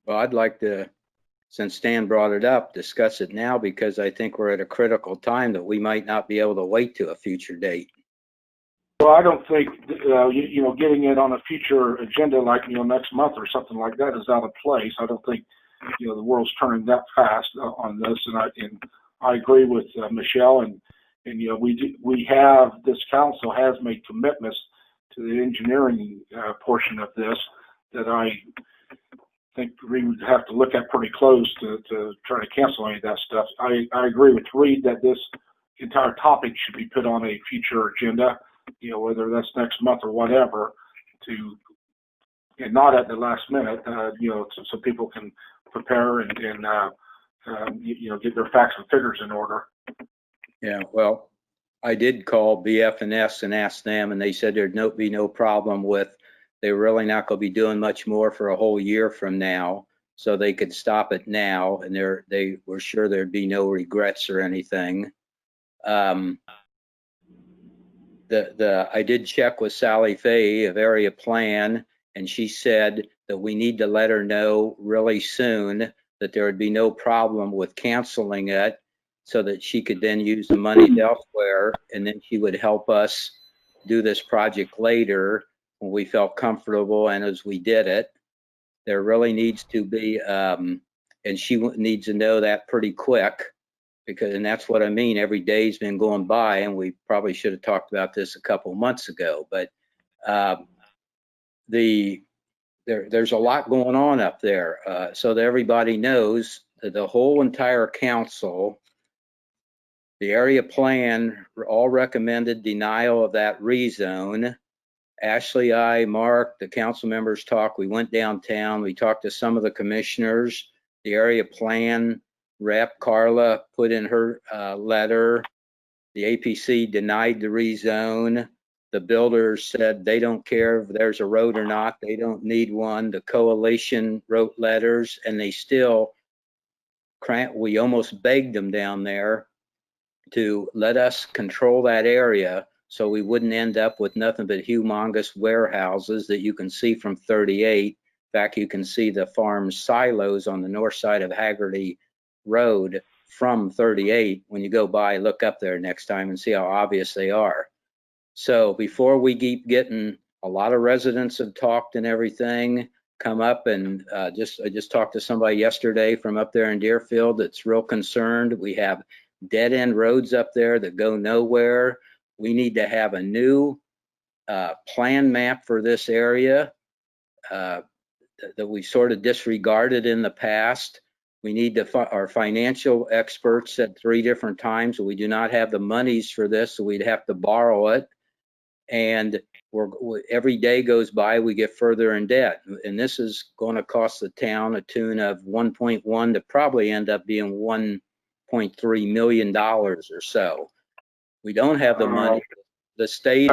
Well, I'd like to, since Stan brought it up, discuss it now, because I think we're at a critical time that we might not be able to wait to a future date. Well, I don't think, getting it on a future agenda like, next month or something like that is out of place. I don't think, the world's turning that fast on this. And I agree with Michelle, and we have, this council has made commitments to the engineering portion of this that I think we would have to look at pretty close to try to cancel any of that stuff. I agree with Reed that this entire topic should be put on a future agenda, whether that's next month or whatever, and not at the last minute, so people can prepare and get their facts and figures in order. Yeah, well, I did call BF&S and ask them, and they said there'd be no problem with, they're really not going to be doing much more for a whole year from now, so they could stop it now, and they were sure there'd be no regrets or anything. I did check with Sally Fay of Area Plan, and she said that we need to let her know really soon that there would be no problem with canceling it, so that she could then use the money elsewhere, and then she would help us do this project later when we felt comfortable and as we did it. There really needs to be, and she needs to know that pretty quick, and that's what I mean. Every day's been going by, and we probably should have talked about this a couple months ago, but there's a lot going on up there, so that everybody knows that the whole entire council, the area plan, all recommended denial of that rezone. Ashley, Mark, the council members talked. We went downtown. We talked to some of the commissioners. The area plan rep, Carla, put in her letter. The APC denied the rezone. The builders said they don't care if there's a road or not. They don't need one. The coalition wrote letters, and they still, we almost begged them down there to let us control that area so we wouldn't end up with nothing but humongous warehouses that you can see from 38. In fact, you can see the farm silos on the north side of Haggerty Road from 38. When you go by, look up there next time and see how obvious they are. So before we keep getting, a lot of residents have talked and everything, come up and I just talked to somebody yesterday from up there in Deerfield that's real concerned. We have dead end roads up there that go nowhere. We need to have a new plan map for this area that we sort of disregarded in the past. We need our financial experts said 3 different times we do not have the monies for this, so we'd have to borrow it. And every day goes by, we get further in debt. And this is going to cost the town a tune of 1.1 to probably end up being $1.3 million or so. We don't have the money. The state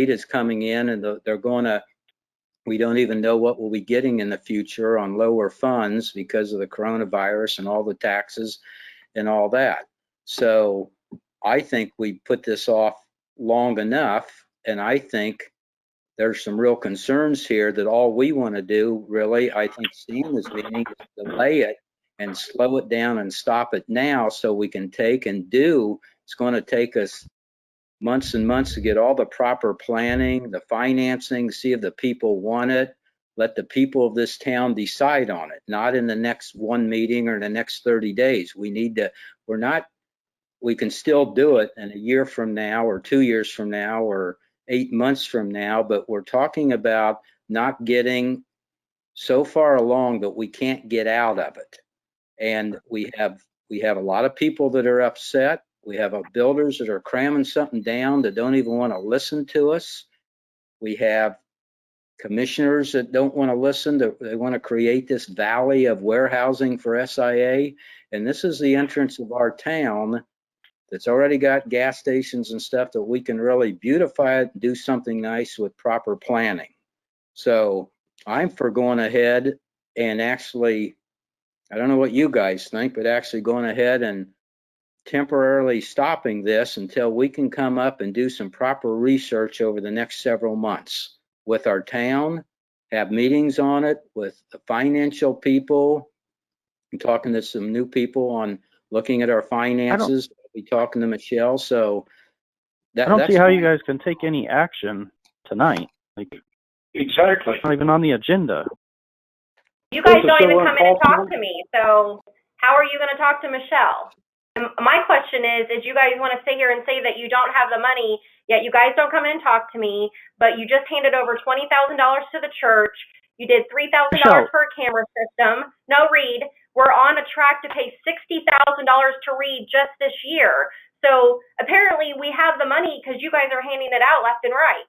is coming in, and they're going to. We don't even know what we'll be getting in the future on lower funds because of the coronavirus and all the taxes and all that. So I think we put this off long enough, and I think there's some real concerns here that all we want to do, really, I think Stan is meaning, is delay it and slow it down and stop it now so we can take and do. It's going to take us months and months to get all the proper planning, the financing, see if the people want it. Let the people of this town decide on it, not in the next one meeting or the next 30 days. We need to, we can still do it in a year from now or 2 years from now or 8 months from now, but we're talking about not getting so far along that we can't get out of it. And we have a lot of people that are upset. We have builders that are cramming something down that don't even want to listen to us. We have commissioners that don't want to listen. They want to create this valley of warehousing for SIA. And this is the entrance of our town that's already got gas stations and stuff that we can really beautify it and do something nice with proper planning. So I'm for going ahead and actually, I don't know what you guys think, but actually going ahead and temporarily stopping this until we can come up and do some proper research over the next several months with our town, have meetings on it with the financial people. I'm talking to some new people on looking at our finances. I'll be talking to Michelle. So I don't see how you guys can take any action tonight. Like, Exactly. it's not even on the agenda. You guys don't even come in and talk to me. So how are you going to talk to Michelle? And my question is you guys want to sit here and say that you don't have the money, yet you guys don't come in and talk to me, but you just handed over $20,000 to the church. You did $3,000 for a camera system. No, Reed, we're on a track to pay $60,000 to Reed just this year. So apparently we have the money because you guys are handing it out left and right.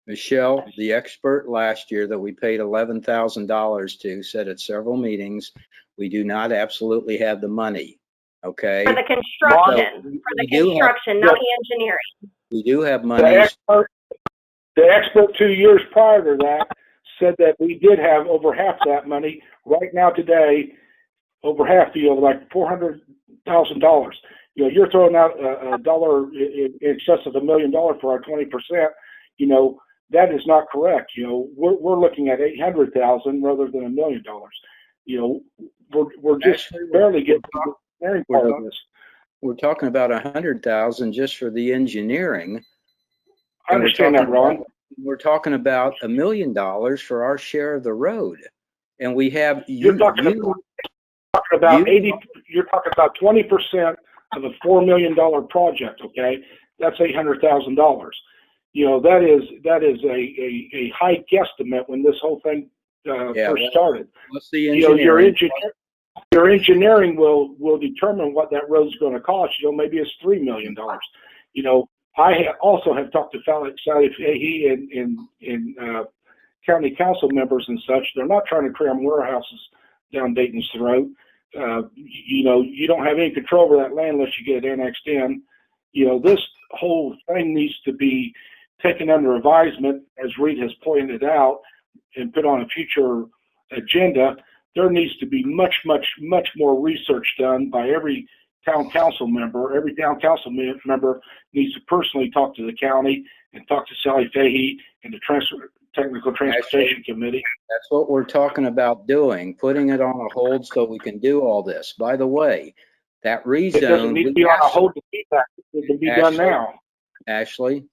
Michelle, the expert last year that we paid $11,000 to, said at several meetings, we do not absolutely have the money. Okay. For the construction, not the engineering. We do have money. The expert 2 years prior to that said that we did have over half that money. Right now, today, over half, like $400,000. You're throwing out a dollar in excess of $1 million for our 20%. That is not correct. We're looking at $800,000 rather than $1 million. We're just barely getting to the engineering part of this. We're talking about $100,000 just for the engineering. I understand that, Ron. We're talking about $1 million for our share of the road, and we have you're talking about 20% of a $4 million project. Okay, that's $800,000. That is a high guesstimate when this whole thing first started. What's the engineering? Your engineering will determine what that road's going to cost. Maybe it's $3 million. I also have talked to Sally Fahey and county council members and such. They're not trying to cram warehouses down Dayton's throat. You don't have any control over that land unless you get it annexed in. This whole thing needs to be taken under advisement, as Reed has pointed out, and put on a future agenda. There needs to be much, much, much more research done by every town council member, every town council member needs to personally talk to the county and talk to Sally Fahey and the Technical Transportation Committee. That's what we're talking about doing, putting it on a hold so we can do all this. By the way, that rezone. It doesn't need to be on a hold to be back. It can be done now. Ashley,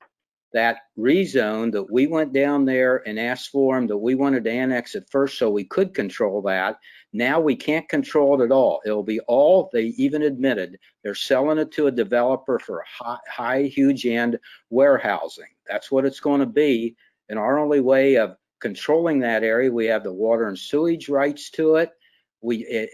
that rezone that we went down there and asked for them, that we wanted to annex it first so we could control that. Now we can't control it at all. It'll be all, they even admitted, they're selling it to a developer for high, huge end warehousing. That's what it's going to be. And our only way of controlling that area, we have the water and sewage rights to it.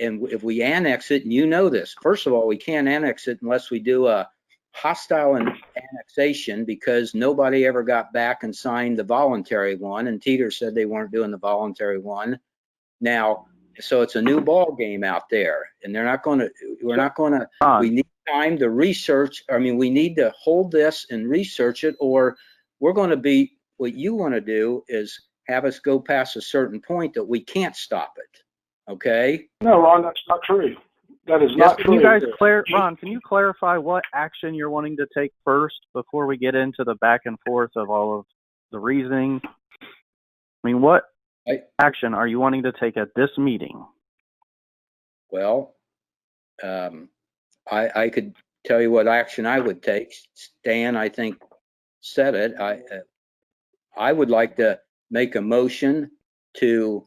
And if we annex it, and you know this, first of all, we can't annex it unless we do a hostile annexation, because nobody ever got back and signed the voluntary one, and Teeter said they weren't doing the voluntary one. Now, so it's a new ball game out there, and we're not going to, we need time to research. I mean, we need to hold this and research it, or we're going to be, what you want to do is have us go past a certain point that we can't stop it. Okay? No, Ron, that's not true. That is not true. Can you guys Ron, can you clarify what action you're wanting to take first before we get into the back and forth of all of the reasoning? I mean, what action are you wanting to take at this meeting? Well, I could tell you what action I would take. Stan, I think, said it. I would like to make a motion to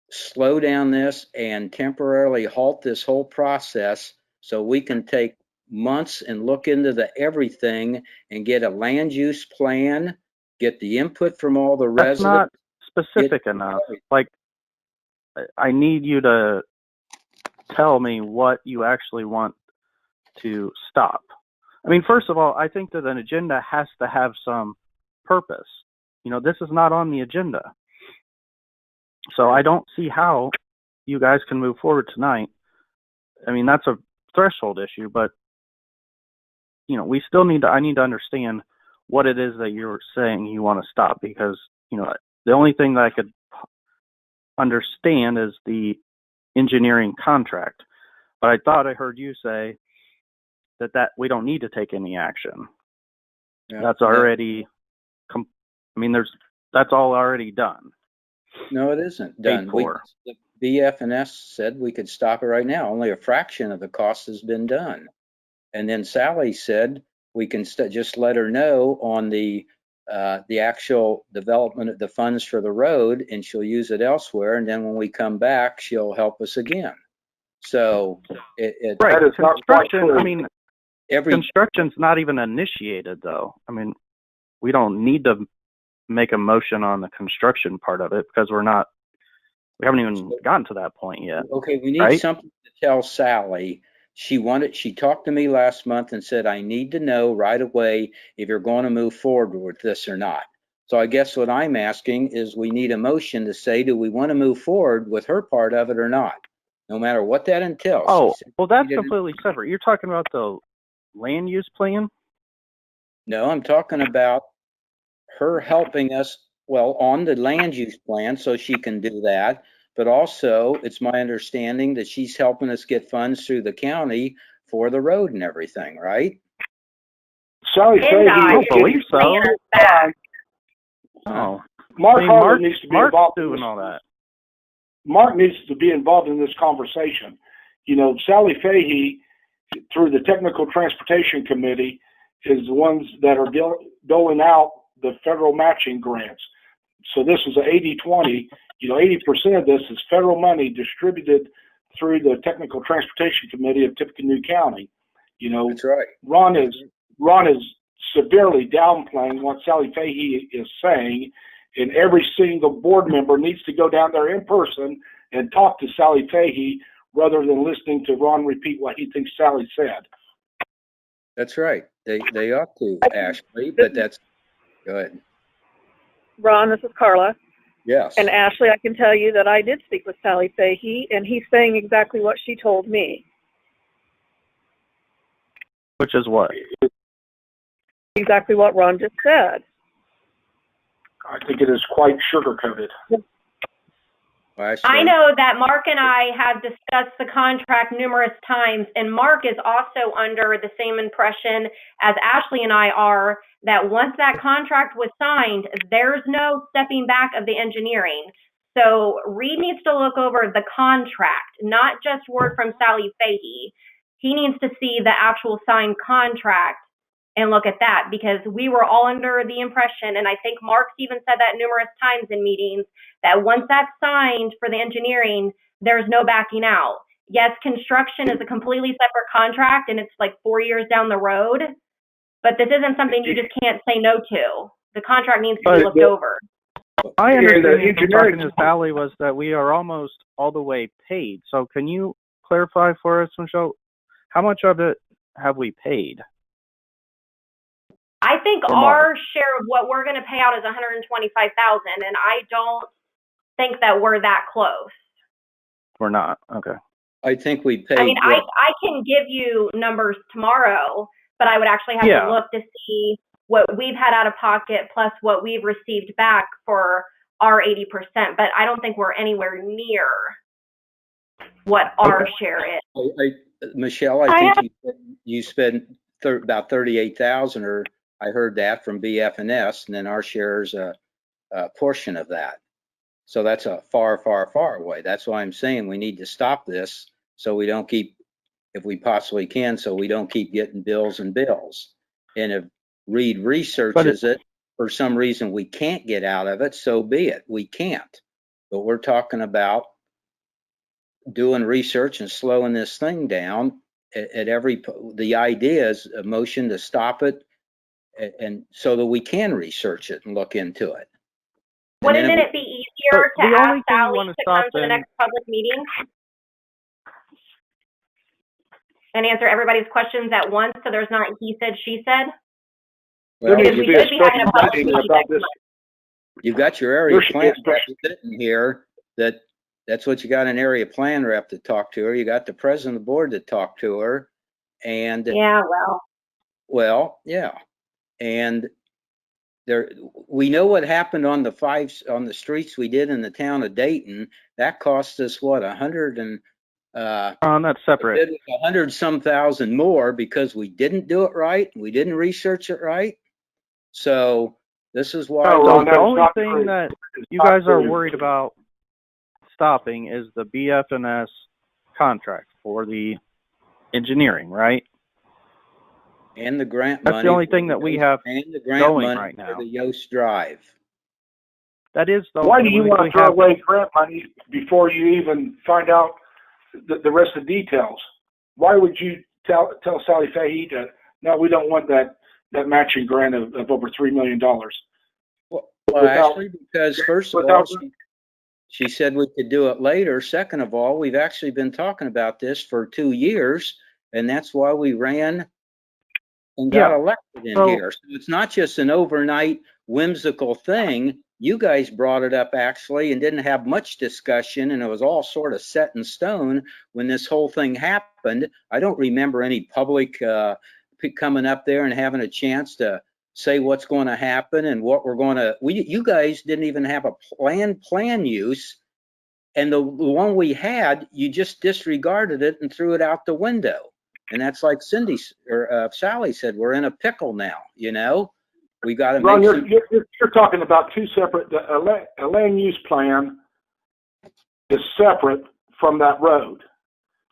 slow down this and temporarily halt this whole process so we can take months and look into the everything and get a land use plan, get the input from all the residents. That's not specific enough. Like, I need you to tell me what you actually want to stop. I mean, first of all, I think that an agenda has to have some purpose. You know, this is not on the agenda. So I don't see how you guys can move forward tonight. I mean, that's a threshold issue, but, you know, we still need to, I need to understand what it is that you're saying you want to stop, because, you know, the only thing that I could understand is the engineering contract. But I thought I heard you say that we don't need to take any action. Yeah, that's already, that's all already done. No, it isn't done. The BF&S said we could stop it right now. Only a fraction of the cost has been done. And then Sally said we can just let her know on the actual development of the funds for the road, and she'll use it elsewhere. And then when we come back, she'll help us again. So right. Construction, I mean, construction's not even initiated, though. I mean, we don't need to make a motion on the construction part of it, because we haven't even gotten to that point yet. Okay, we need something to tell Sally. She talked to me last month and said, I need to know right away if you're going to move forward with this or not. So I guess what I'm asking is, we need a motion to say, do we want to move forward with her part of it or not? No matter what that entails. Oh, well, that's completely separate. You're talking about the land use plan? No, I'm talking about her helping us, well, on the land use plan, so she can do that. But also, it's my understanding that she's helping us get funds through the county for the road and everything, right? Sally Fahey, I don't believe so. Oh, Mark needs to be involved doing all that. Mark needs to be involved in this conversation. You know, Sally Fahey, through the Technical Transportation Committee, is the ones that are doling out the federal matching grants. So this is an 80-20. You know, 80% of this is federal money distributed through the Technical Transportation Committee of Tippecanoe County. You know, that's right. Ron is severely downplaying what Sally Fahey is saying, and every single board member needs to go down there in person and talk to Sally Fahey rather than listening to Ron repeat what he thinks Sally said. That's right. They ought to, Ashley, but that's good. Ron, this is Carla. Yes. And Ashley, I can tell you that I did speak with Sally Fahey, and he's saying exactly what she told me. Which is what? Exactly what Ron just said. I think it is quite sugar-coated. Ashley? I know that Mark and I have discussed the contract numerous times, and Mark is also under the same impression as Ashley and I are, that once that contract was signed, there's no stepping back of the engineering. So Reed needs to look over the contract, not just word from Sally Fahey. He needs to see the actual signed contract and look at that, because we were all under the impression, and I think Mark's even said that numerous times in meetings, that once that's signed for the engineering, there's no backing out. Yes, construction is a completely separate contract and it's like 4 years down the road, but this isn't something you just can't say no to. The contract needs to be looked over. My understanding from engineering- talking to Sally was that we are almost all the way paid. So can you clarify for us, Michelle, how much of it have we paid? I think For our share of what we're going to pay out is $125,000, and I don't think that we're that close. We're not. Okay. I think we paid. I mean, I can give you numbers tomorrow, but I would actually have to look to see what we've had out of pocket plus what we've received back for our 80%. But I don't think we're anywhere near what our share is. Michelle, I think you spent about 38,000, or I heard that from BF&S, and then our share is a portion of that. So that's a far, far, far away. That's why I'm saying we need to stop this so we don't keep, if we possibly can, so we don't keep getting bills and bills. And if Reed researches it, for some reason we can't get out of it, so be it. We can't. But we're talking about doing research and slowing this thing down at the idea is a motion to stop it, and so that we can research it and look into it. Wouldn't it be easier to ask Sally to come to the next public meeting and answer everybody's questions at once, so there's not he said, she said? Well, because we should be having a public meeting about this. You've got your area plan rep sitting here. That's what you got, an area plan rep to talk to her. You got the president of the board to talk to her, and and we know what happened on the streets we did in the town of Dayton. That cost us what, 100 and that's separate. 100 some thousand more because we didn't do it right. We didn't research it right. So this is why. So the only thing that you guys are worried about stopping is the BF&S contract for the engineering, right? And the grant money. That's the only thing that we have and the grant going money right now. for the Yost Drive. That is the. Why do you want to throw away grant money before you even find out the rest of the details? Why would you tell Sally Fahey that no, we don't want that matching grant of over $3 million? Well, actually, because first of all, she said we could do it later. Second of all, we've actually been talking about this for 2 years, and that's why we ran and got elected in here. So it's not just an overnight whimsical thing. You guys brought it up actually and didn't have much discussion, and it was all sort of set in stone when this whole thing happened. I don't remember any public coming up there and having a chance to say what's going to happen and what we're going to. You guys didn't even have a plan use, and the one we had, you just disregarded it and threw it out the window. And that's like Cindy or Sally said, we're in a pickle now. You know, we got to make. You're talking about two separate. A land use plan is separate from that road.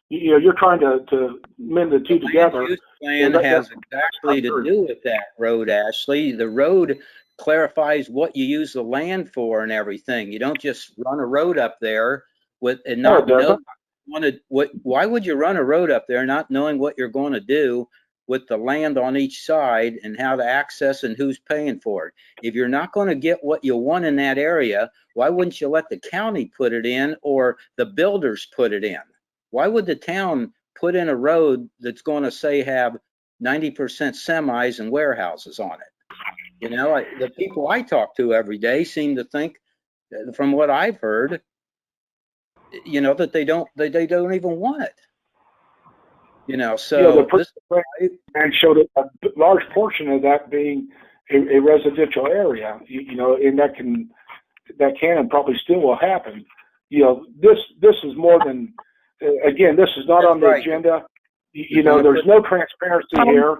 You know, you're trying to mend the two together. The plan has exactly to do with that road, Ashley. The road clarifies what you use the land for and everything. You don't just run a road up there and not know. Why would you run a road up there not knowing what you're going to do with the land on each side and how to access and who's paying for it? If you're not going to get what you want in that area, why wouldn't you let the county put it in or the builders put it in? Why would the town put in a road that's going to say have 90% semis and warehouses on it? You know, the people I talk to every day seem to think, from what I've heard, you know, that they don't even want it. You know, so and showed a large portion of that being a residential area. You know, and that can and probably still will happen. this is more than, again, this is not That's on the right. agenda. You're gonna There's put- no transparency here.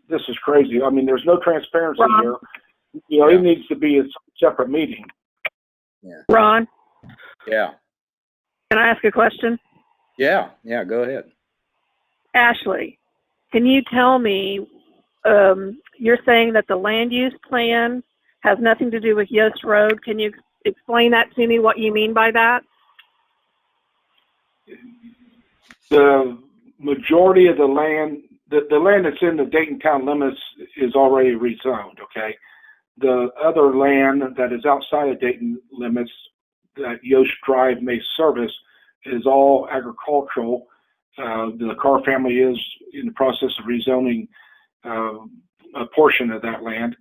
This is crazy. I mean, there's no transparency here. Yeah. It needs to be a separate meeting. Ron, Yeah. can I ask a question? Yeah. Go ahead. Ashley, can you tell me, you're saying that the land use plan has nothing to do with Yost Road. Can you explain that to me, what you mean by that? The majority of the land, the land that's in the Dayton town limits is already rezoned, okay? The other land that is outside of Dayton limits that Yost Drive may service is all agricultural. The Carr family is in the process of rezoning a portion of that land.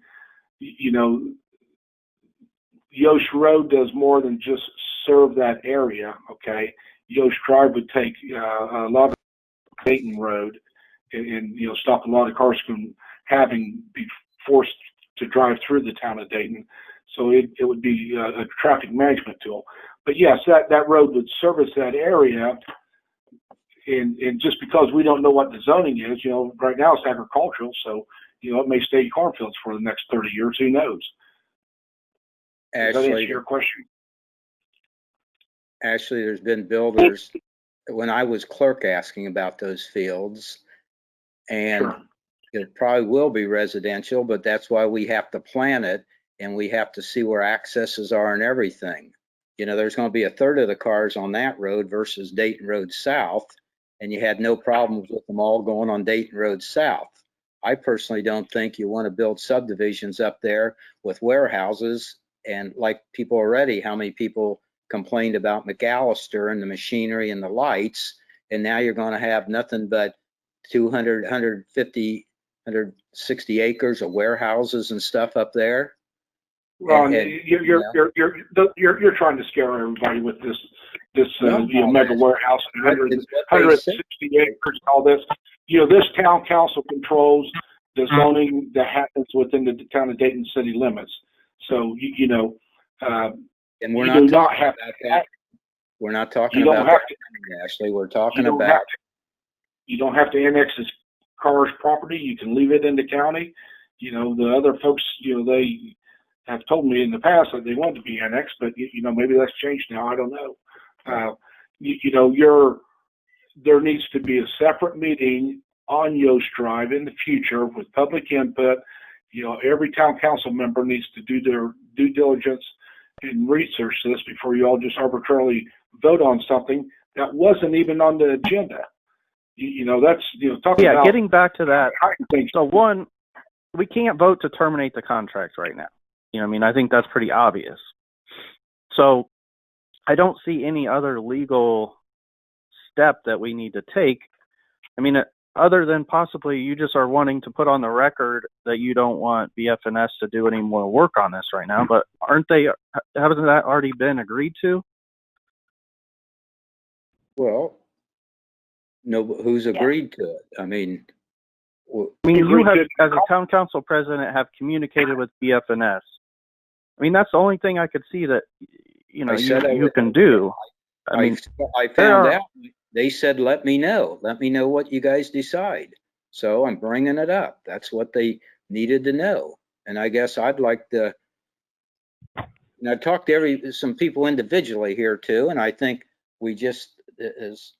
Yost Road does more than just serve that area, okay? Yost Drive would take a lot of Dayton Road and stop a lot of cars from be forced to drive through the town of Dayton. So it would be a traffic management tool. But yes, that road would service that area. And just because we don't know what the zoning is, right now it's agricultural, so it may stay cornfields for the next 30 years. Who knows? Does that answer your question? Actually, there's been builders when I was clerk asking about those fields, and Sure. it probably will be residential, but that's why we have to plan it and we have to see where accesses are and everything. There's going to be a third of the cars on that road versus Dayton Road South, and you had no problems with them all going on Dayton Road South. I personally don't think you want to build subdivisions up there with warehouses and like people already, how many people complained about McAllister and the machinery and the lights, and now you're going to have nothing but 200, 150, 160 acres of warehouses and stuff up there. Ron, you're trying to scare everybody with this mega warehouse and 160 acres and all this. This town council controls the zoning that happens within the town of Dayton city limits. So and we're not talking about that. We're not talking about that, Ashley. We're talking about. You don't have to annex this Carr's property. You can leave it in the county. The other folks, they have told me in the past that they want to be annexed, but maybe that's changed now. I don't know. There needs to be a separate meeting on Yost Drive in the future with public input. Every town council member needs to do their due diligence and research this before you all just arbitrarily vote on something that wasn't even on the agenda. That's talking about. Yeah, getting back to that. So one, we can't vote to terminate the contract right now. I think that's pretty obvious. So I don't see any other legal step that we need to take. Other than possibly you just are wanting to put on the record that you don't want BF&S to do any more work on this right now, but haven't that already been agreed to? Well, no, who's agreed to it? You have, as a town council president, have communicated with BF&S. That's the only thing I could see that you can do. I found out. They said, let me know what you guys decide. So I'm bringing it up. That's what they needed to know. And I guess I'd like to, and I talked to some people individually here too. And I think we just, is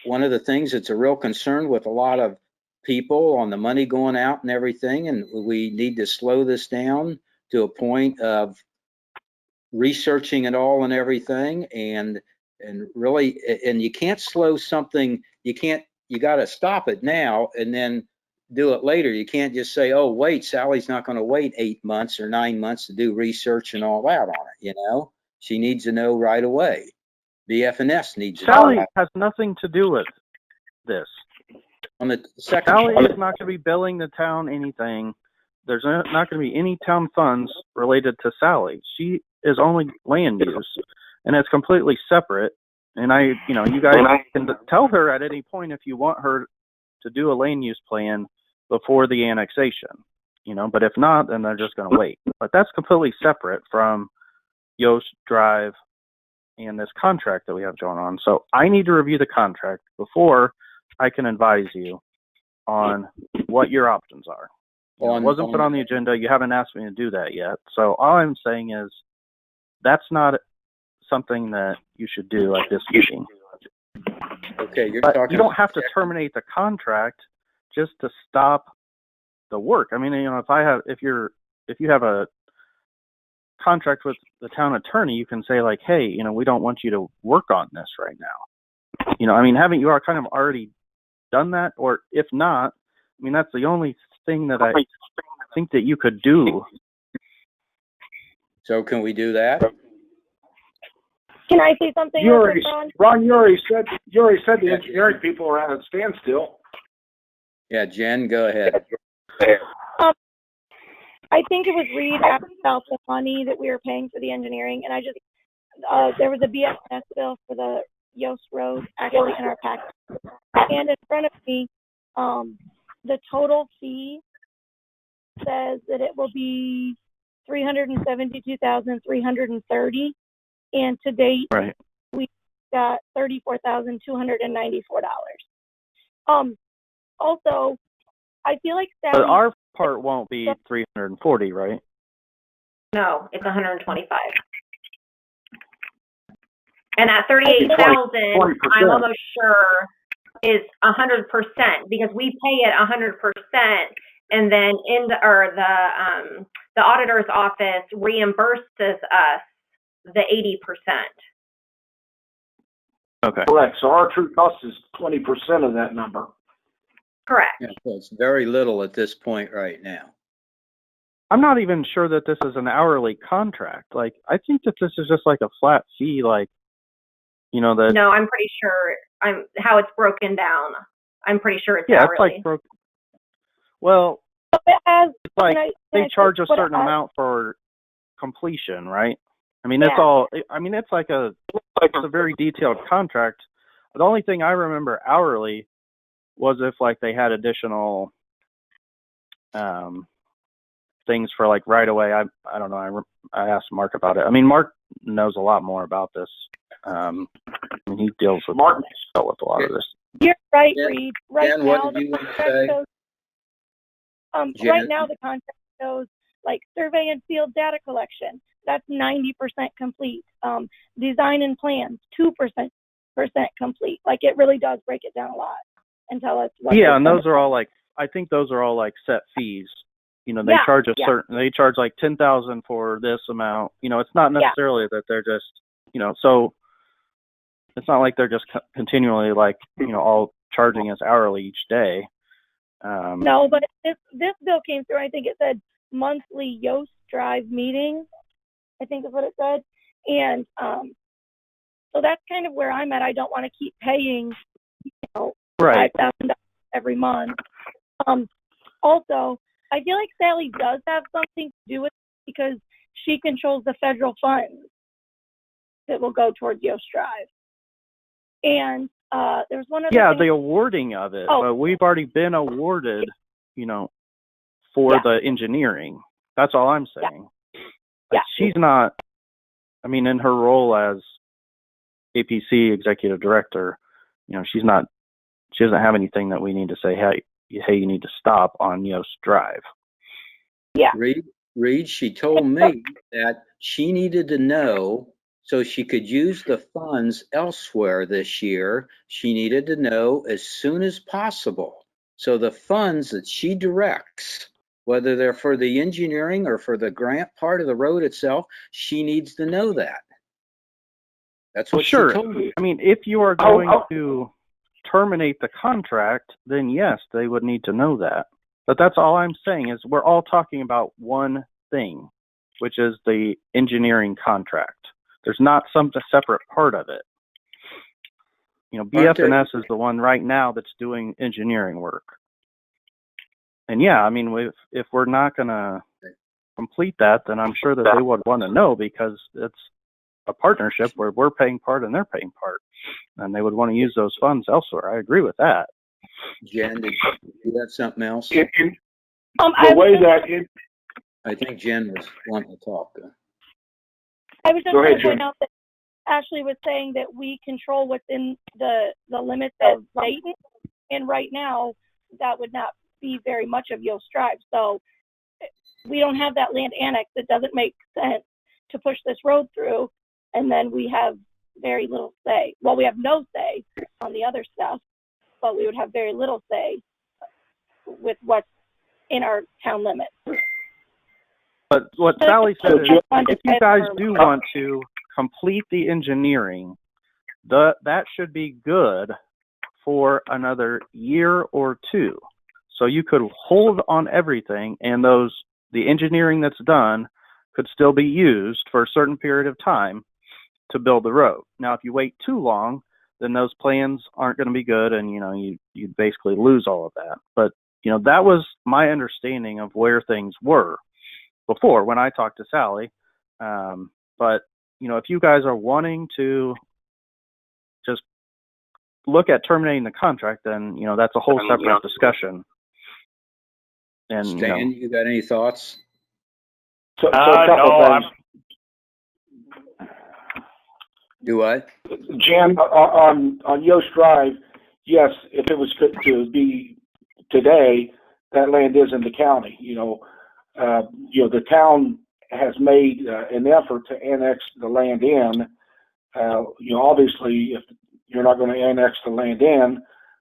one of the things that's a real concern with a lot of people on the money going out and everything. And we need to slow this down to a point of researching it all and everything. And really, and you can't slow something. You got to stop it now and then do it later. You can't just say, oh, wait, Sally's not going to wait 8 months or 9 months to do research and all that on it. She needs to know right away. BF&S needs to know. Sally has nothing to do with this. On the second, Sally is not going to be billing the town anything. There's not going to be any town funds related to Sally. She is only land use, and it's completely separate. And you guys can tell her at any point if you want her to do a land use plan before the annexation, but if not, then they're just going to wait. But that's completely separate from Yoast Drive and this contract that we have going on. So I need to review the contract before I can advise you on what your options are. It wasn't put on the agenda. You haven't asked me to do that yet. So all I'm saying is that's not something that you should do at this meeting. Okay, you're But talking. you don't have to terminate the contract just to stop the work. I mean, if you have a contract with the town attorney, you can say like, hey, we don't want you to work on this right now. Haven't you kind of already done that? Or if not, that's the only thing that I think that you could do. So can we do that? Can I say something? Ron, you already said the engineering people are at a standstill. Yeah, Jen, go ahead. I think it was Reed asked about the money that we were paying for the engineering, and I just there was a BSS bill for the Yost Road actually in our packet, and in front of me, the total fee says that it will be $372,330, and to date, right, we got $34,294. Also, I feel like Sally. But our part won't be 340, right? No, it's 125. And that 38,000, I'm almost sure is 100% because we pay it 100%, and then the auditor's office reimburses us the 80%. Okay. Correct. So our true cost is 20% of that number. Correct. Yeah, so it's very little at this point right now. I'm not even sure that this is an hourly contract. Like, I think that this is just like a flat fee, like, that. No, I'm pretty sure how it's broken down. I'm pretty sure it's yeah, hourly. It's like broken. Well, it's like they charge a certain amount for completion, right? It's all. It's like it's a very detailed contract. The only thing I remember hourly was if like they had additional things for like right away. I don't know. I asked Mark about it. Mark knows a lot more about this. He dealt with a lot of this. You're right, Jen, Reed. Right Jen, now, what did the you want to contract say? shows, right now the contract shows like survey and field data collection. That's 90% complete. Design and plans, 2% complete. Like it really does break it down a lot and tell us what. Yeah, and those are all like, I think those are all like set fees. They charge they charge like $10,000 for this amount. It's not necessarily that they're just, so it's not like they're just continually like, all charging us hourly each day. No, but this bill came through. I think it said monthly Yoast Drive meeting. I think is what it said. And so that's kind of where I'm at. I don't want to keep paying, right, $5,000 every month. Also, I feel like Sally does have something to do with it because she controls the federal funds that will go towards Yoast Drive. And there's one other thing. the awarding of it, but we've already been awarded, for the engineering. That's all I'm saying. Like, she's not, in her role as APC executive director, she doesn't have anything that we need to say, hey, you need to stop on Yoast Drive. Yeah. Reed, she told me that she needed to know so she could use the funds elsewhere this year. She needed to know as soon as possible. So the funds that she directs, whether they're for the engineering or for the grant part of the road itself, she needs to know that. That's what she told me. If you are going to terminate the contract, then yes, they would need to know that. But that's all I'm saying is we're all talking about one thing, which is the engineering contract. There's not some separate part of it. BF&S is the one right now that's doing engineering work. And if we're not going to complete that, then I'm sure that they would want to know because it's a partnership where we're paying part and they're paying part. And they would want to use those funds elsewhere. I agree with that. Jen, did you have something else? The way that I think Jen was wanting to talk. I was just Go going ahead, to point Jim. out that Ashley was saying that we control within the limits of Dayton, and right now that would not be very much of Yost Drive. So we don't have that land annex. It doesn't make sense to push this road through, and then we have very little say. Well, we have no say on the other stuff, but we would have very little say with what's in our town limits. But what Sally said is, Jim- if you guys do want to complete the engineering, that should be good for another year or two. So you could hold on everything, and the engineering that's done could still be used for a certain period of time to build the road. Now, if you wait too long, then those plans aren't going to be good, and you basically lose all of that. But that was my understanding of where things were before when I talked to Sally. But if you guys are wanting to just look at terminating the contract, then that's a whole separate discussion. And Stan, you got any thoughts? So a couple no, things. Do what? Jan, on Yost Drive, yes, if it was to be today, that land is in the county. The town has made an effort to annex the land in. Obviously, if you're not going to annex the land in,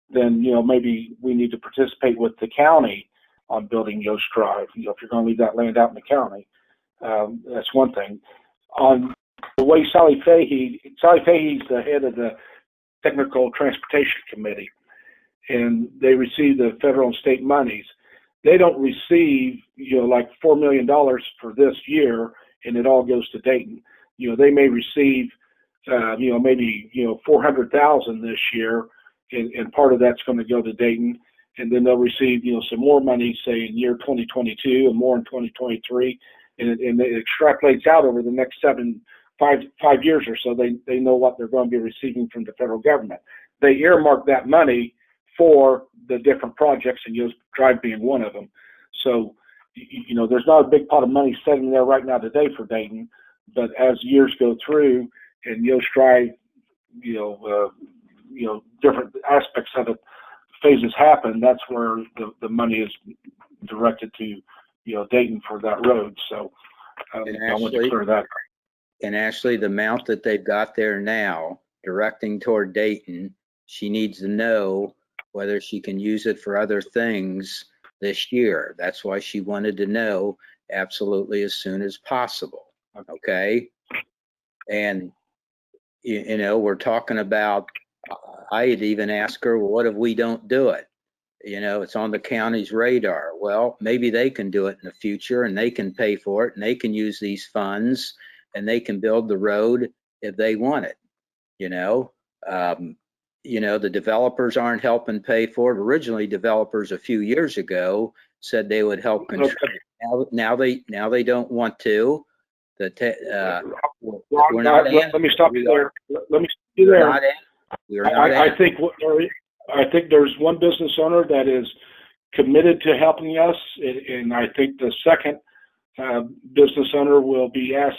then maybe we need to participate with the county on building Yost Drive. If you're going to leave that land out in the county, that's one thing. On the way Sally Fahey's the head of the Technical Transportation Committee, and they receive the federal and state monies. They don't receive, like $4 million for this year, and it all goes to Dayton. They may receive, maybe, 400,000 this year, and part of that's going to go to Dayton, and then they'll receive, some more money, say in year 2022 and more in 2023, and it extrapolates out over the next 5 years or so. They know what they're going to be receiving from the federal government. They earmark that money for the different projects, and Yost Drive being one of them. So, there's not a big pot of money sitting there right now today for Dayton, but as years go through and Yost Drive, different aspects of it, phases happen, that's where the money is directed to, Dayton for that road. So, I want to clear that. And Ashley, the amount that they've got there now directing toward Dayton, she needs to know whether she can use it for other things this year. That's why she wanted to know absolutely as soon as possible. Okay. And, we're talking about, I had even asked her, well, what if we don't do it? It's on the county's radar. Well, maybe they can do it in the future, and they can pay for it, and they can use these funds, and they can build the road if they want it. The developers aren't helping pay for it. Originally, developers a few years ago said they would help contribute. Now they don't want to. We're not. Let me stop you there. Let me stop you there. I think there's one business owner that is committed to helping us, and I think the second business owner will be asked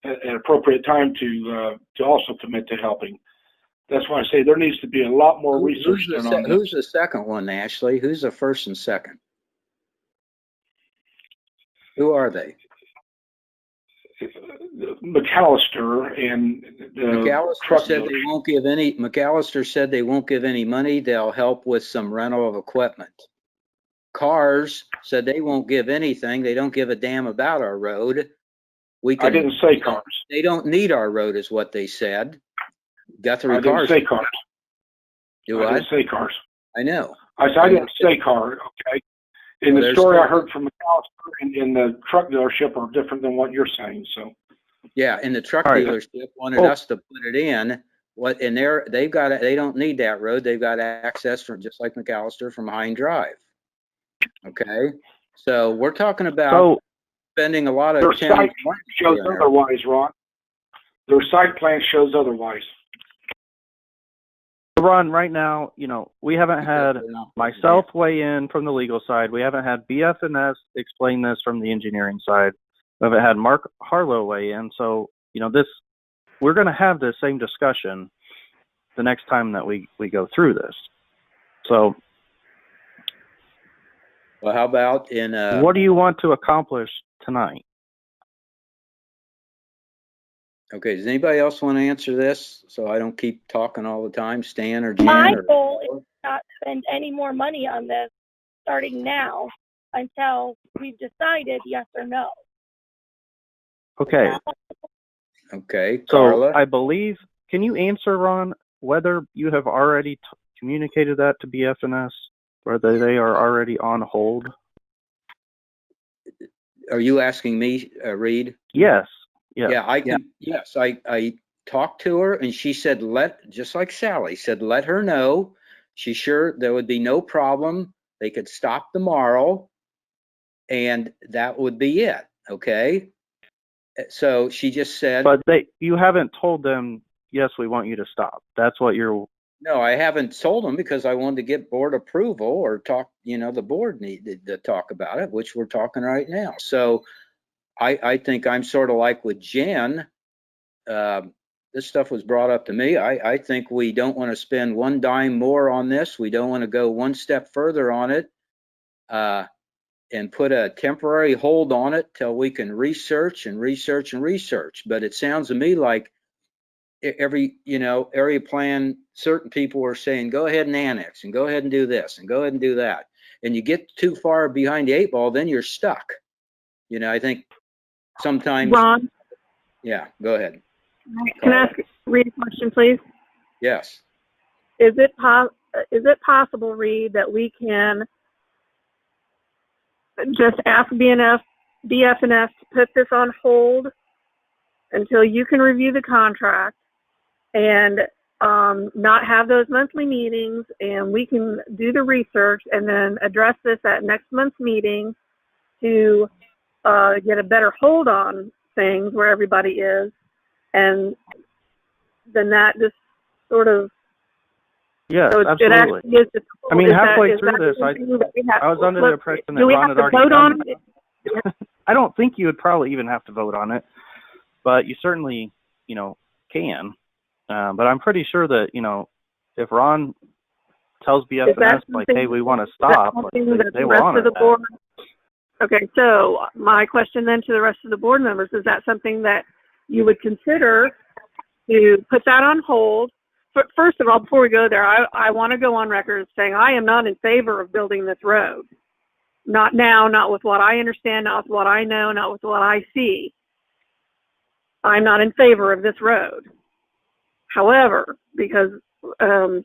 at an appropriate time to also commit to helping. That's why I say there needs to be a lot more research done on this. Who's the second one, Ashley? Who's the first and second? Who are they? McAllister and McAllister said they won't give any. McAllister said they won't give any money. They'll help with some rental of equipment. Cars said they won't give anything. They don't give a damn about our road. I didn't say cars. They don't need our road, is what they said. Guthrie I didn't say cars. Do I? didn't say cars. I know. I didn't say car. Okay. In the story I heard from McAllister in the truck dealership are different than what you're saying. So. Yeah, and the truck dealership wanted us to put it in. They don't need that road. They've got access from, just like McAllister, from Hind Drive. Okay, so we're talking about spending a lot of their site shows otherwise, Ron. Their site plan shows otherwise. Ron, right now, we haven't had myself weigh in from the legal side. We haven't had BF&S explain this from the engineering side. We haven't had Mark Harlow weigh in. So, we're going to have the same discussion the next time that we go through this. So, Well, how about what do you want to accomplish tonight? okay, does anybody else want to answer this so I don't keep talking all the time? Stan or Jan? My or goal is to not spend any more money on this starting now until we've decided yes or no. Okay. Okay, So Carla? I believe, can you answer, Ron, whether you have already communicated that to BFNS, whether they are already on hold? Are you asking me, Reed? Yes. Yeah, I can. Yes, I talked to her and she said, just like Sally said, let her know. She's sure there would be no problem. They could stop tomorrow and that would be it. Okay. So she just said, But you haven't told them, yes, we want you to stop. That's what you're. no, I haven't told them because I wanted to get board approval or talk, the board needed to talk about it, which we're talking right now. So I think I'm sort of like with Jen. This stuff was brought up to me. I think we don't want to spend one dime more on this. We don't want to go one step further on it and put a temporary hold on it till we can research and research and research. But it sounds to me like every, area plan, certain people are saying, go ahead and annex and go ahead and do this and go ahead and do that. And you get too far behind the 8 ball, then you're stuck. I think sometimes. Ron, Yeah, go ahead. can I ask Reed a question, please? Yes. Is it possible, Reed, that we can just ask BFNS to put this on hold until you can review the contract and not have those monthly meetings, and we can do the research and then address this at next month's meeting to get a better hold on things where everybody is, and then that just sort of. Yes, So absolutely. it actually is just, I mean, halfway is through that this, I was under the impression that do we Ron have had to already vote on done it? that. I don't think you would probably even have to vote on it, but you certainly, can. But I'm pretty sure that, if Ron tells BFNS, like, hey, we want to stop, like, they will honor that. Okay, so my question then to the rest of the board members, is that something that you would consider to put that on hold? But first of all, before we go there, I want to go on record saying I am not in favor of building this road. Not now, not with what I understand, not with what I know, not with what I see. I'm not in favor of this road. However, because it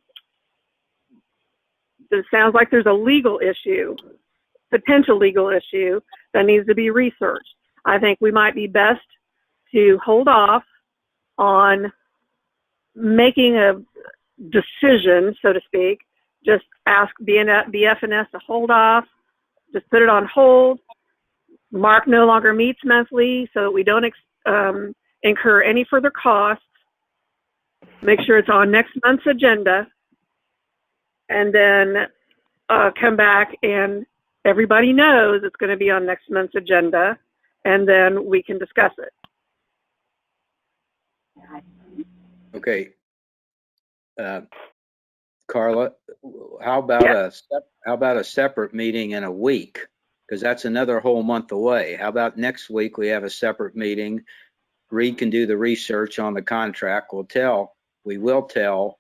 sounds like there's a legal issue, potential legal issue that needs to be researched. I think we might be best to hold off on making a decision, so to speak. Just ask BFNS to hold off, just put it on hold. Mark no longer meets monthly so that we don't incur any further costs. Make sure it's on next month's agenda, and then come back and everybody knows it's going to be on next month's agenda, and then we can discuss it. Okay. Carla, how about a separate meeting in a week? Because that's another whole month away. How about next week we have a separate meeting? Reed can do the research on the contract. We will tell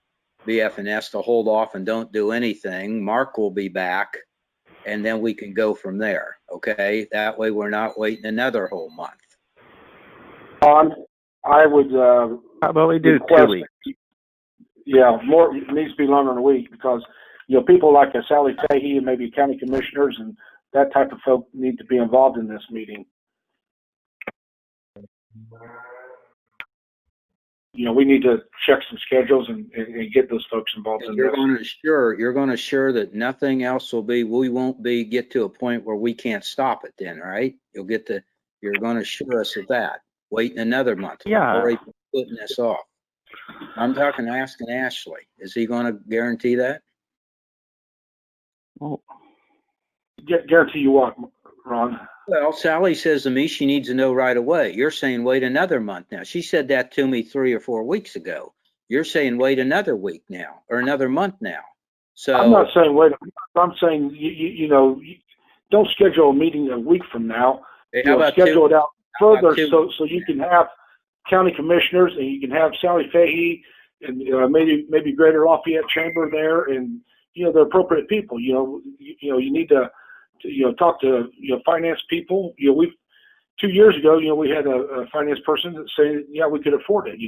BFNS to hold off and don't do anything. Mark will be back, and then we can go from there. Okay, that way we're not waiting another whole month. I would. How about we do 2 weeks? Yeah, more it needs to be longer than a week because people like Sally Fahey and maybe county commissioners and that type of folk need to be involved in this meeting. We need to check some schedules and get those folks involved in this. You're going to assure that nothing else we won't get to a point where we can't stop it then, right? You're going to assure us of that. Waiting another month. Yeah. Or putting this off. I'm asking Ashley. Is he going to guarantee that? Well, Guarantee you what, Ron? Well, Sally says to me she needs to know right away. You're saying wait another month now. She said that to me 3 or 4 weeks ago. You're saying wait another week now or another month now. I'm not So saying wait. I'm saying don't schedule a meeting a week from now. hey, how about Schedule it out how about further so you can have county commissioners and you can have Sally Fahey and maybe Greater Lafayette Chamber there and the appropriate people. You need to talk to finance people. 2 years ago we had a finance person that said we could afford it.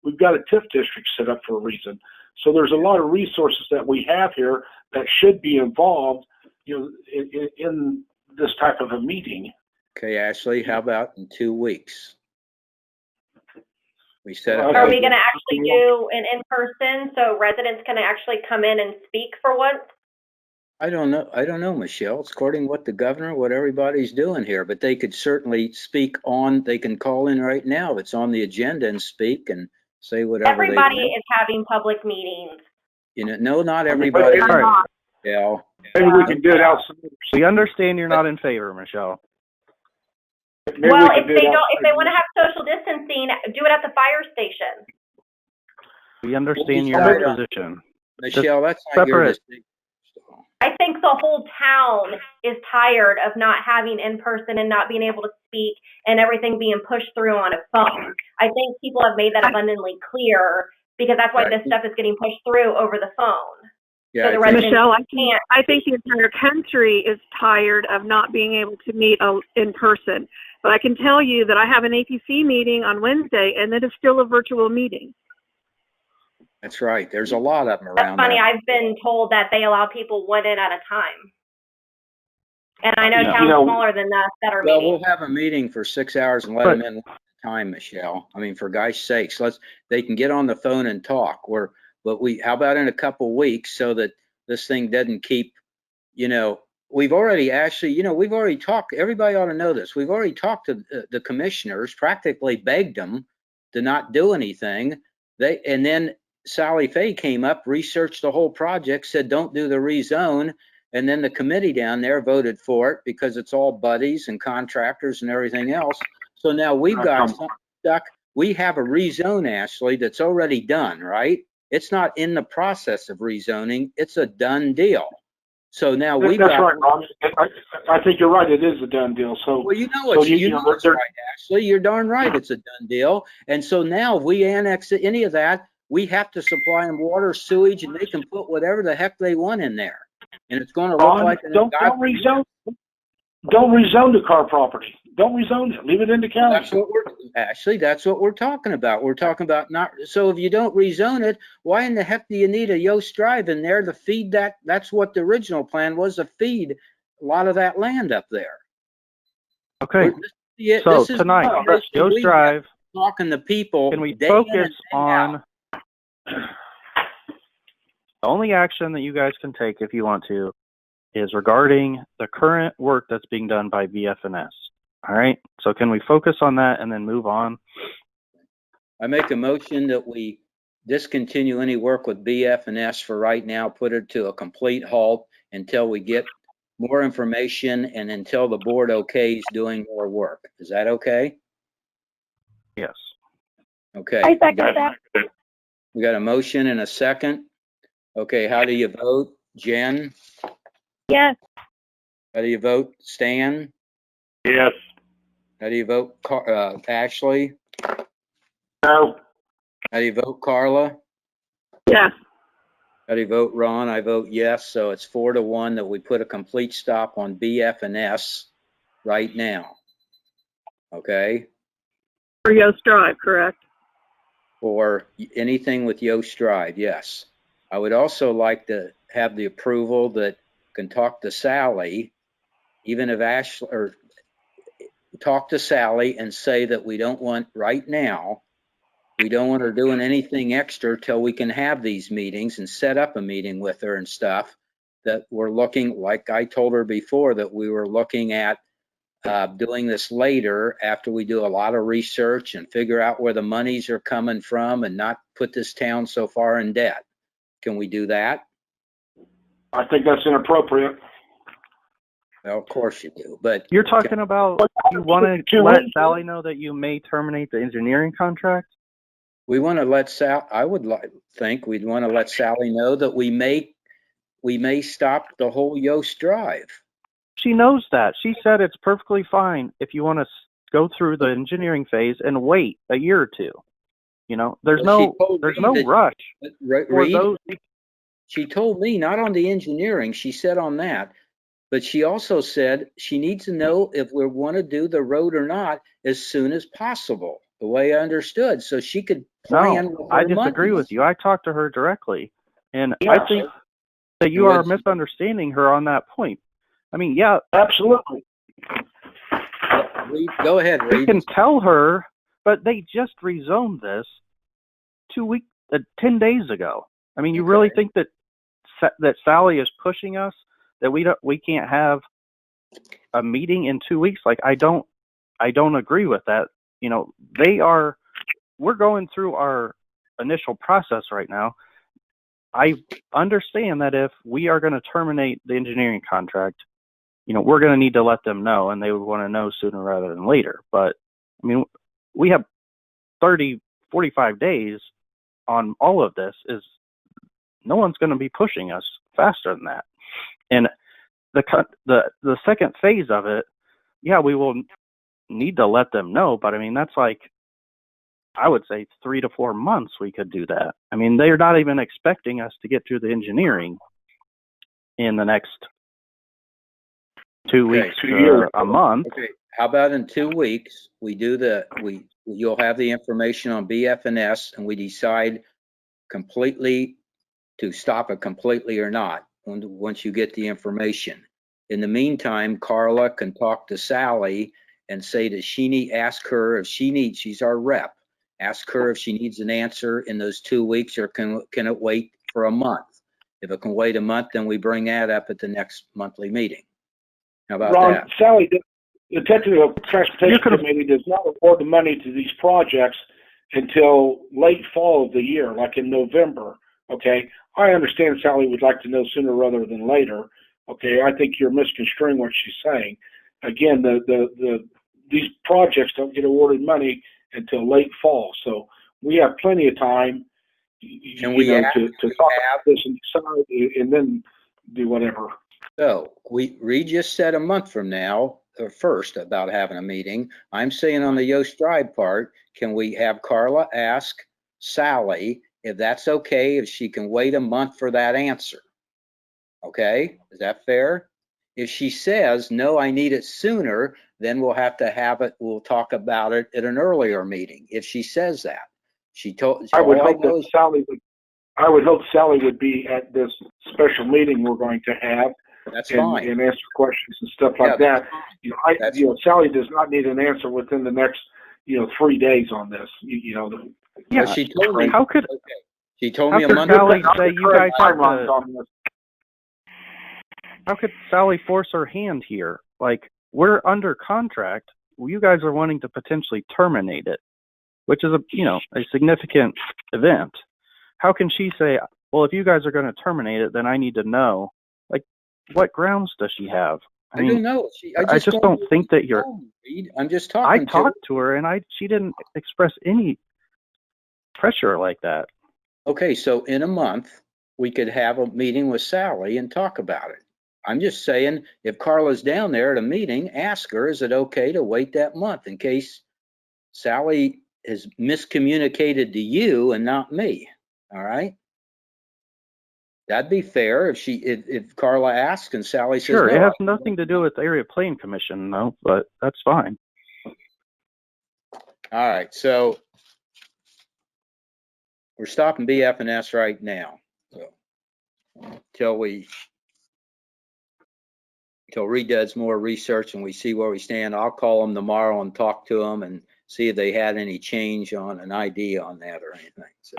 We've got a TIF district set up for a reason. So there's a lot of resources that we have here that should be involved in this type of a meeting. Okay, Ashley, how about in 2 weeks? We set up. Are we going to actually do an in-person so residents can actually come in and speak for once? I don't know, Michelle. It's according to what the governor, what everybody's doing here, but they could certainly speak they can call in right now. It's on the agenda and speak and say whatever Everybody they want. is having public meetings. No, not everybody. All right. Yeah. Maybe we can do it outside. We understand you're not in favor, Michelle. Maybe Well, we can if do they want to have social distancing, do it at the fire station. We understand your position. Michelle, that's not your separate. decision. I think the whole town is tired of not having in-person and not being able to speak and everything being pushed through on a phone. I think people have made that abundantly clear because that's why this stuff is getting pushed through over the phone. Yeah, So the residents Michelle, can't. I think the entire country is tired of not being able to meet in person. But I can tell you that I have an APC meeting on Wednesday, and it is still a virtual meeting. That's right. There's a lot of them That's around funny. there. I've been told that they allow people 1 in at a time. And I know Yeah. towns smaller than us that are Well, meeting. we'll have a meeting for 6 hours and let them in one at a time, Michelle. I mean, for guys' sakes, they can get on the phone and talk. How about in a couple weeks so that this thing doesn't keep, we've already talked, everybody ought to know this. We've already talked to the commissioners, practically begged them to not do anything. And then Sally Fahey came up, researched the whole project, said, don't do the rezone. And then the committee down there voted for it because it's all buddies and contractors and everything else. So now we've got something stuck. We have a rezone, Ashley, that's already done, right? It's not in the process of rezoning. It's a done deal. So now we've That's got. right, Ron. I think you're right. It is a done deal. So well, it's right, Ashley. You're darn right. It's a done deal. And so now if we annex any of that, we have to supply them water, sewage, and they can put whatever the heck they want in there. And it's going to look like don't rezone. Don't rezone the car property. Don't rezone it. Leave it in the county. That's what we're talking about. We're talking about not. So if you don't rezone it, why in the heck do you need a Yost Drive in there to feed that? That's what the original plan was, to feed a lot of that land up there. Okay. So tonight, Yost Drive. Talking to people. Can we focus on the only action that you guys can take if you want to is regarding the current work that's being done by VF&S. All right. So can we focus on that and then move on? I make a motion that we discontinue any work with BF&S for right now, put it to a complete halt until we get more information and until the board okays doing more work. Is that okay? Yes. Okay. I second that. We got a motion and a second. Okay, how do you vote? Jen? Yes. How do you vote? Stan? Yes. How do you vote? Ashley? No. How do you vote? Carla? Yes. How do you vote? Ron? I vote yes. So it's 4-1 that we put a complete stop on BF&S right now. Okay? For Yost Drive, correct? For anything with Yost Drive, yes. I would also like to have the approval that can talk to Sally, even if Ashley, or talk to Sally and say that we don't want right now, we don't want her doing anything extra till we can have these meetings and set up a meeting with her and stuff, that we're looking, like I told her before, that we were looking at doing this later after we do a lot of research and figure out where the monies are coming from and not put this town so far in debt. Can we do that? I think that's inappropriate. Well, of course you do, but You're talking about you want to let Sally know that you may terminate the engineering contract? we want to let I would think we'd want to let Sally know that we may stop the whole Yost Drive. She knows that. She said it's perfectly fine if you want to go through the engineering phase and wait a year or two. You know, there's Well, no rush for Reed, those. she told me not on the engineering, she said on that, but she also said she needs to know if we want to do the road or not as soon as possible, the way I understood, so she could plan No, with I her disagree with monies. you. I talked to her directly, and Yeah. I think that you And are what's- misunderstanding her on that point. I mean, yeah, Absolutely. Reed, go ahead, we Reed. can tell her, but they just rezoned this 10 days ago. I mean, you really think that that Sally is pushing us, that we can't have a meeting in 2 weeks? Like, I don't agree with that. You know, we're going through our initial process right now. I understand that if we are going to terminate the engineering contract, you know, we're going to need to let them know, and they would want to know sooner rather than later. But I mean, we have 30, 45 days on all of this. Is no one's going to be pushing us faster than that. And the second phase of it, yeah, we will need to let them know. But I mean, that's like, I would say 3 to 4 months we could do that. I mean, they're not even expecting us to get through the engineering in the next 2 weeks to a month. Okay, how about in 2 weeks, you'll have the information on BF&S and we decide completely to stop it completely or not once you get the information. In the meantime, Carla can talk to Sally and say that ask her if she's our rep, ask her if she needs an answer in those 2 weeks or can it wait for a month? If it can wait a month, then we bring that up at the next monthly meeting. How about Ron, that? Sally, the Technical Transportation Committee does not award the money to these projects until late fall of the year, like in November. Okay, I understand Sally would like to know sooner rather than later. Okay, I think you're misconstruing what she's saying. Again, these projects don't get awarded money until late fall, so we have plenty of time, to talk about this and decide, and then do whatever. So Reed just said a month from now, or first, about having a meeting. I'm saying on the Yost Drive part, can we have Carla ask Sally if that's okay, if she can wait a month for that answer? Okay, is that fair? If she says, no, I need it sooner, then we'll have to have it, we'll talk about it at an earlier meeting. If she says that, I would hope Sally would be at this special meeting we're going to have. That's fine. And answer questions and stuff like that. You know, Sally does not need an answer within the next, 3 days on this. Yeah, she told me. How could she told me a month Sally ago. say you guys have to? How could Sally force her hand here? Like, we're under contract. You guys are wanting to potentially terminate it, which is a significant event. How can she say, well, if you guys are going to terminate it, then I need to know? Like, what grounds does she have? I don't know. I just don't think that you're. I'm just talking. I talked to her, and she didn't express any pressure like that. Okay, so in a month we could have a meeting with Sally and talk about it. I'm just saying, if Carla's down there at a meeting, ask her, is it okay to wait that month in case Sally has miscommunicated to you and not me? All right. That'd be fair if Carla asks and Sally says Sure, no. it has nothing to do with the Area Plan Commission, though, but that's fine. All right, so we're stopping BF&S right now. So until Reed does more research and we see where we stand, I'll call them tomorrow and talk to them and see if they had any change on an ID on that or anything. So,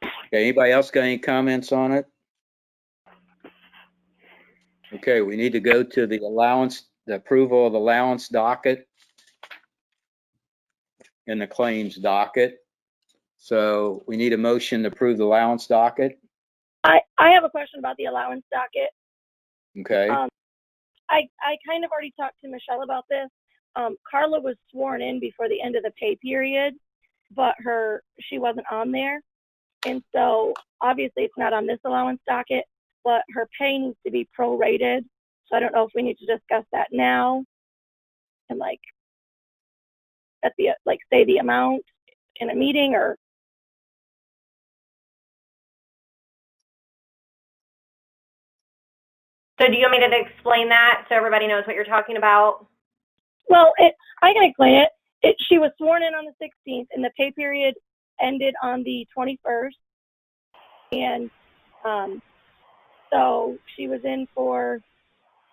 okay, anybody else got any comments on it? Okay, we need to go to the approval of the allowance docket and the claims docket. So we need a motion to approve the allowance docket. I have a question about the allowance docket. Okay. I kind of already talked to Michelle about this. Carla was sworn in before the end of the pay period, but she wasn't on there. And so obviously it's not on this allowance docket, but her pay needs to be prorated. So I don't know if we need to discuss that now and say the amount in a meeting or. So do you want me to explain that so everybody knows what you're talking about? Well, I can explain it. She was sworn in on the 16th, and the pay period ended on the 21st. And so she was in for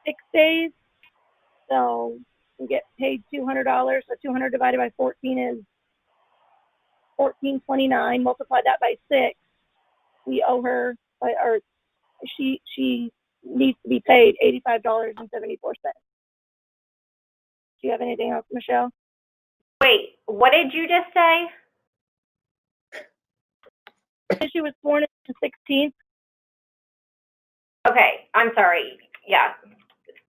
6 days. So we get paid $200. So 200 divided by 14 is $14.29. Multiply that by 6. We owe her, or she needs to be paid $85.74. Do you have anything else, Michelle? Wait, what did you just say? She was sworn in on the 16th. Okay, I'm sorry. Yeah,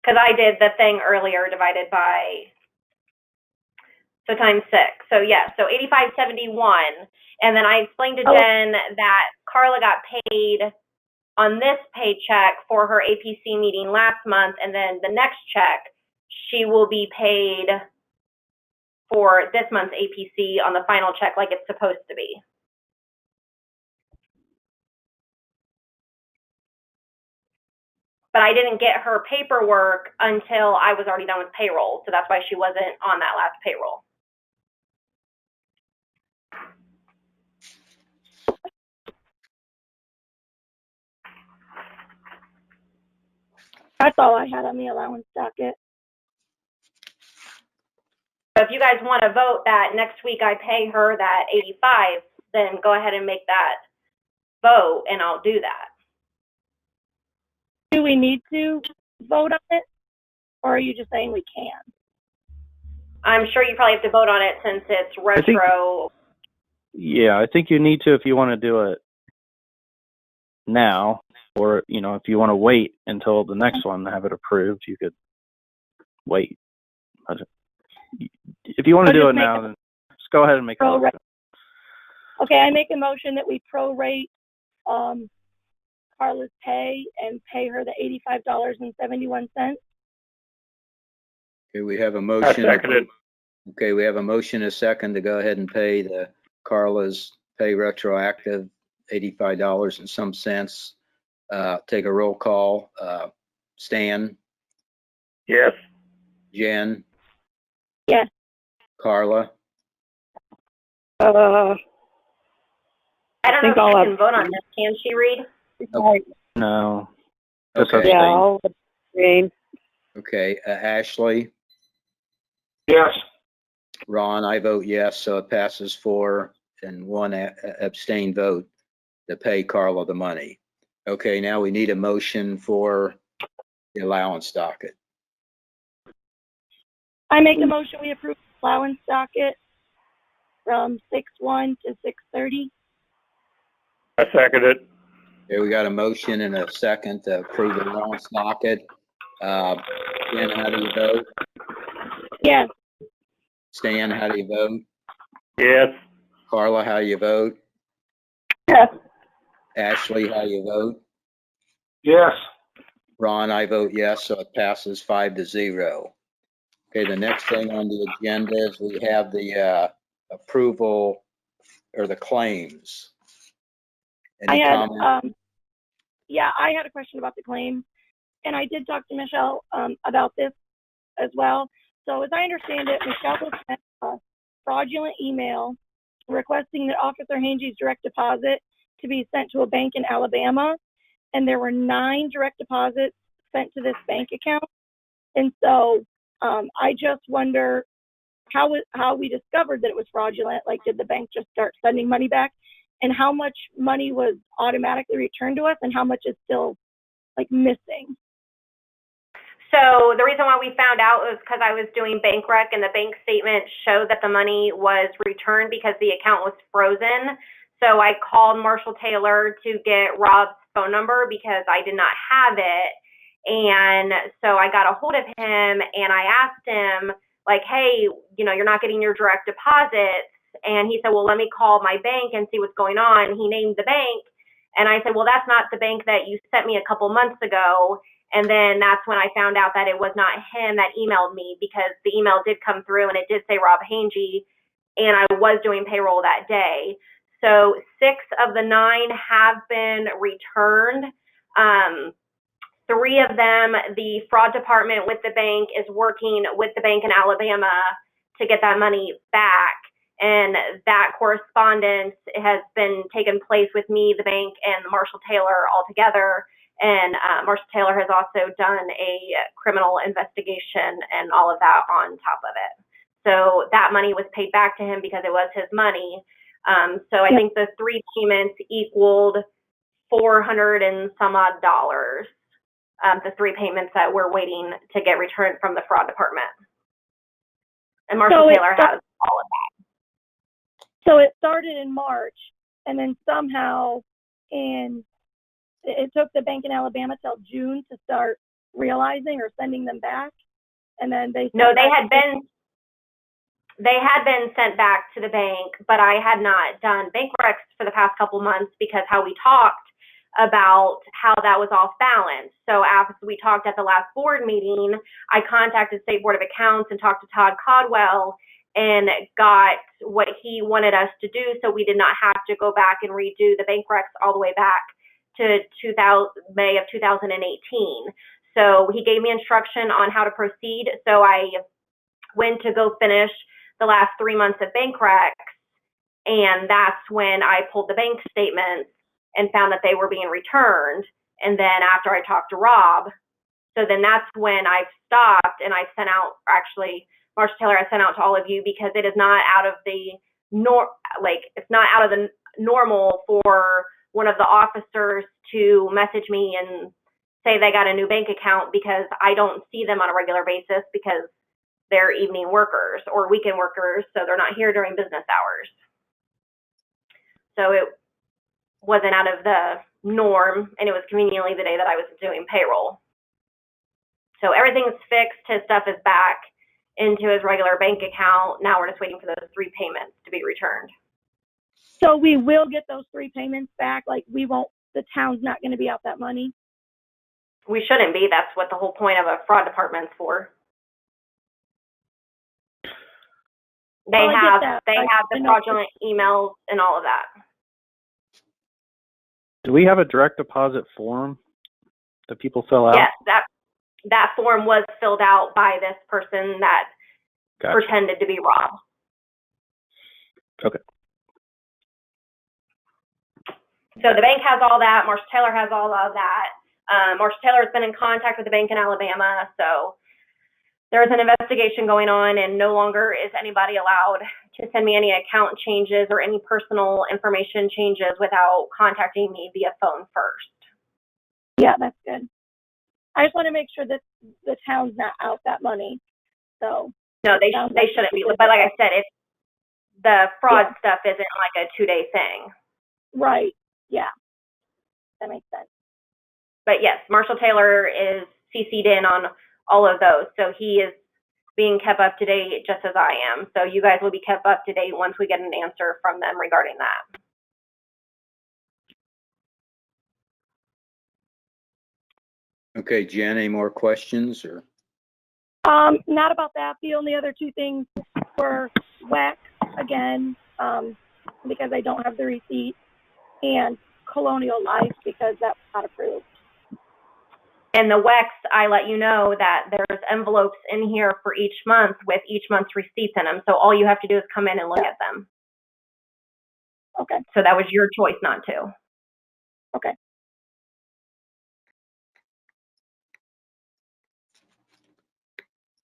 because I did the thing earlier divided by, so times 6. So yeah, so 85.71. And then I explained to Jen that Carla got paid on this paycheck for her APC meeting last month, and then the next check, she will be paid for this month's APC on the final check like it's supposed to be. But I didn't get her paperwork until I was already done with payroll, so that's why she wasn't on that last payroll. That's all I had on the allowance docket. So if you guys want to vote that next week I pay her that 85, then go ahead and make that vote, and I'll do that. Do we need to vote on it, or are you just saying we can? I'm sure you probably have to vote on it since it's retro. I think you need to if you want to do it now, or if you want to wait until the next one to have it approved, you could wait. If you want to do it now, then just go ahead and make a motion. Okay, I make a motion that we prorate Carla's pay and pay her the $85.71. Okay, we have a motion. I second it. Okay, we have a motion, a second to go ahead and pay the Carla's pay retroactive $85 and some cents. Take a roll call. Stan? Yes. Jen? Yes. Carla? I don't know if I'll she can vote on this. Can she, Reed? Okay. No. Okay. Yeah, I'll abstain. Okay, Ashley? Yes. Ron, I vote yes, so it passes 4 and 1 abstain vote to pay Carla the money. Okay, now we need a motion for the allowance docket. I make a motion we approve the allowance docket from 6/1 to 6/30. I second it. Okay, we got a motion and a second to approve the allowance docket. Jen, how do you vote? Yes. Stan, how do you vote? Yes. Carla, how do you vote? Yes. Ashley, how do you vote? Yes. Ron, I vote yes, so it passes 5-0. Okay, the next thing on the agenda is we have the approval or the claims. Any comment? I had a question about the claim, and I did talk to Michelle about this as well. So as I understand it, Michelle was sent a fraudulent email requesting that Officer Hangie's direct deposit to be sent to a bank in Alabama, and there were 9 direct deposits sent to this bank account. And so I just wonder how we discovered that it was fraudulent. Like, did the bank just start sending money back? And how much money was automatically returned to us, and how much is still missing? So the reason why we found out was because I was doing bank rec, and the bank statement showed that the money was returned because the account was frozen. So I called Marshall Taylor to get Rob's phone number because I did not have it. And so I got a hold of him and I asked him, like, hey, you're not getting your direct deposits. And he said, well, let me call my bank and see what's going on. He named the bank. And I said, well, that's not the bank that you sent me a couple months ago. And then that's when I found out that it was not him that emailed me, because the email did come through and it did say Rob Hangy, and I was doing payroll that day. So 6 of the 9 have been returned. 3 of them, the fraud department with the bank is working with the bank in Alabama to get that money back. And that correspondence has been taken place with me, the bank, and Marshall Taylor all together. And Marshall Taylor has also done a criminal investigation and all of that on top of it. So that money was paid back to him because it was his money. So I think the 3 payments equaled $400 and some odd. The 3 payments that we're waiting to get returned from the fraud department. And Marshall Taylor has all of that. So it started in March, and then somehow it took the bank in Alabama till June to start realizing or sending them back. And then they had been sent back to the bank, but I had not done bank recs for the past couple months because how we talked about how that was off balance. So after we talked at the last board meeting, I contacted State Board of Accounts and talked to Todd Codwell and got what he wanted us to do, so we did not have to go back and redo the bank recs all the way back to May of 2018. So he gave me instruction on how to proceed. So I went to go finish the last 3 months of bank recs, and that's when I pulled the bank statements and found that they were being returned. And then after I talked to Rob, so then that's when I stopped and I sent out, actually, Marshall Taylor, I sent out to all of you because it is not out of the it's not out of the normal for one of the officers to message me and say they got a new bank account, because I don't see them on a regular basis because they're evening workers or weekend workers, so they're not here during business hours. So it wasn't out of the norm, and it was conveniently the day that I was doing payroll. So everything's fixed. His stuff is back into his regular bank account. Now we're just waiting for those 3 payments to be returned. So we will get those 3 payments back. Like, the town's not going to be out that money. We shouldn't be. That's what the whole point of a fraud department's for. They have the fraudulent emails and all of that. Do we have a direct deposit form that people fill out? Yes, that form was filled out by this person that pretended to be Rob. Okay. So the bank has all that. Marshall Taylor has all of that. Marshall Taylor has been in contact with the bank in Alabama, so there's an investigation going on, and no longer is anybody allowed to send me any account changes or any personal information changes without contacting me via phone first. Yeah, that's good. I just want to make sure that the town's not out that money. So no, they shouldn't be. But like I said, the fraud stuff isn't like a 2-day thing. Right. Yeah. That makes sense. But yes, Marshall Taylor is CC'd in on all of those. So he is being kept up to date just as I am. So you guys will be kept up to date once we get an answer from them regarding that. Okay, Jen, any more questions or? Not about that. The only other 2 things were WEC again, because I don't have the receipt, and Colonial Life because that's not approved. And the WECs, I let you know that there's envelopes in here for each month with each month's receipts in them. So all you have to do is come in and look at them. Okay. So that was your choice not to. Okay.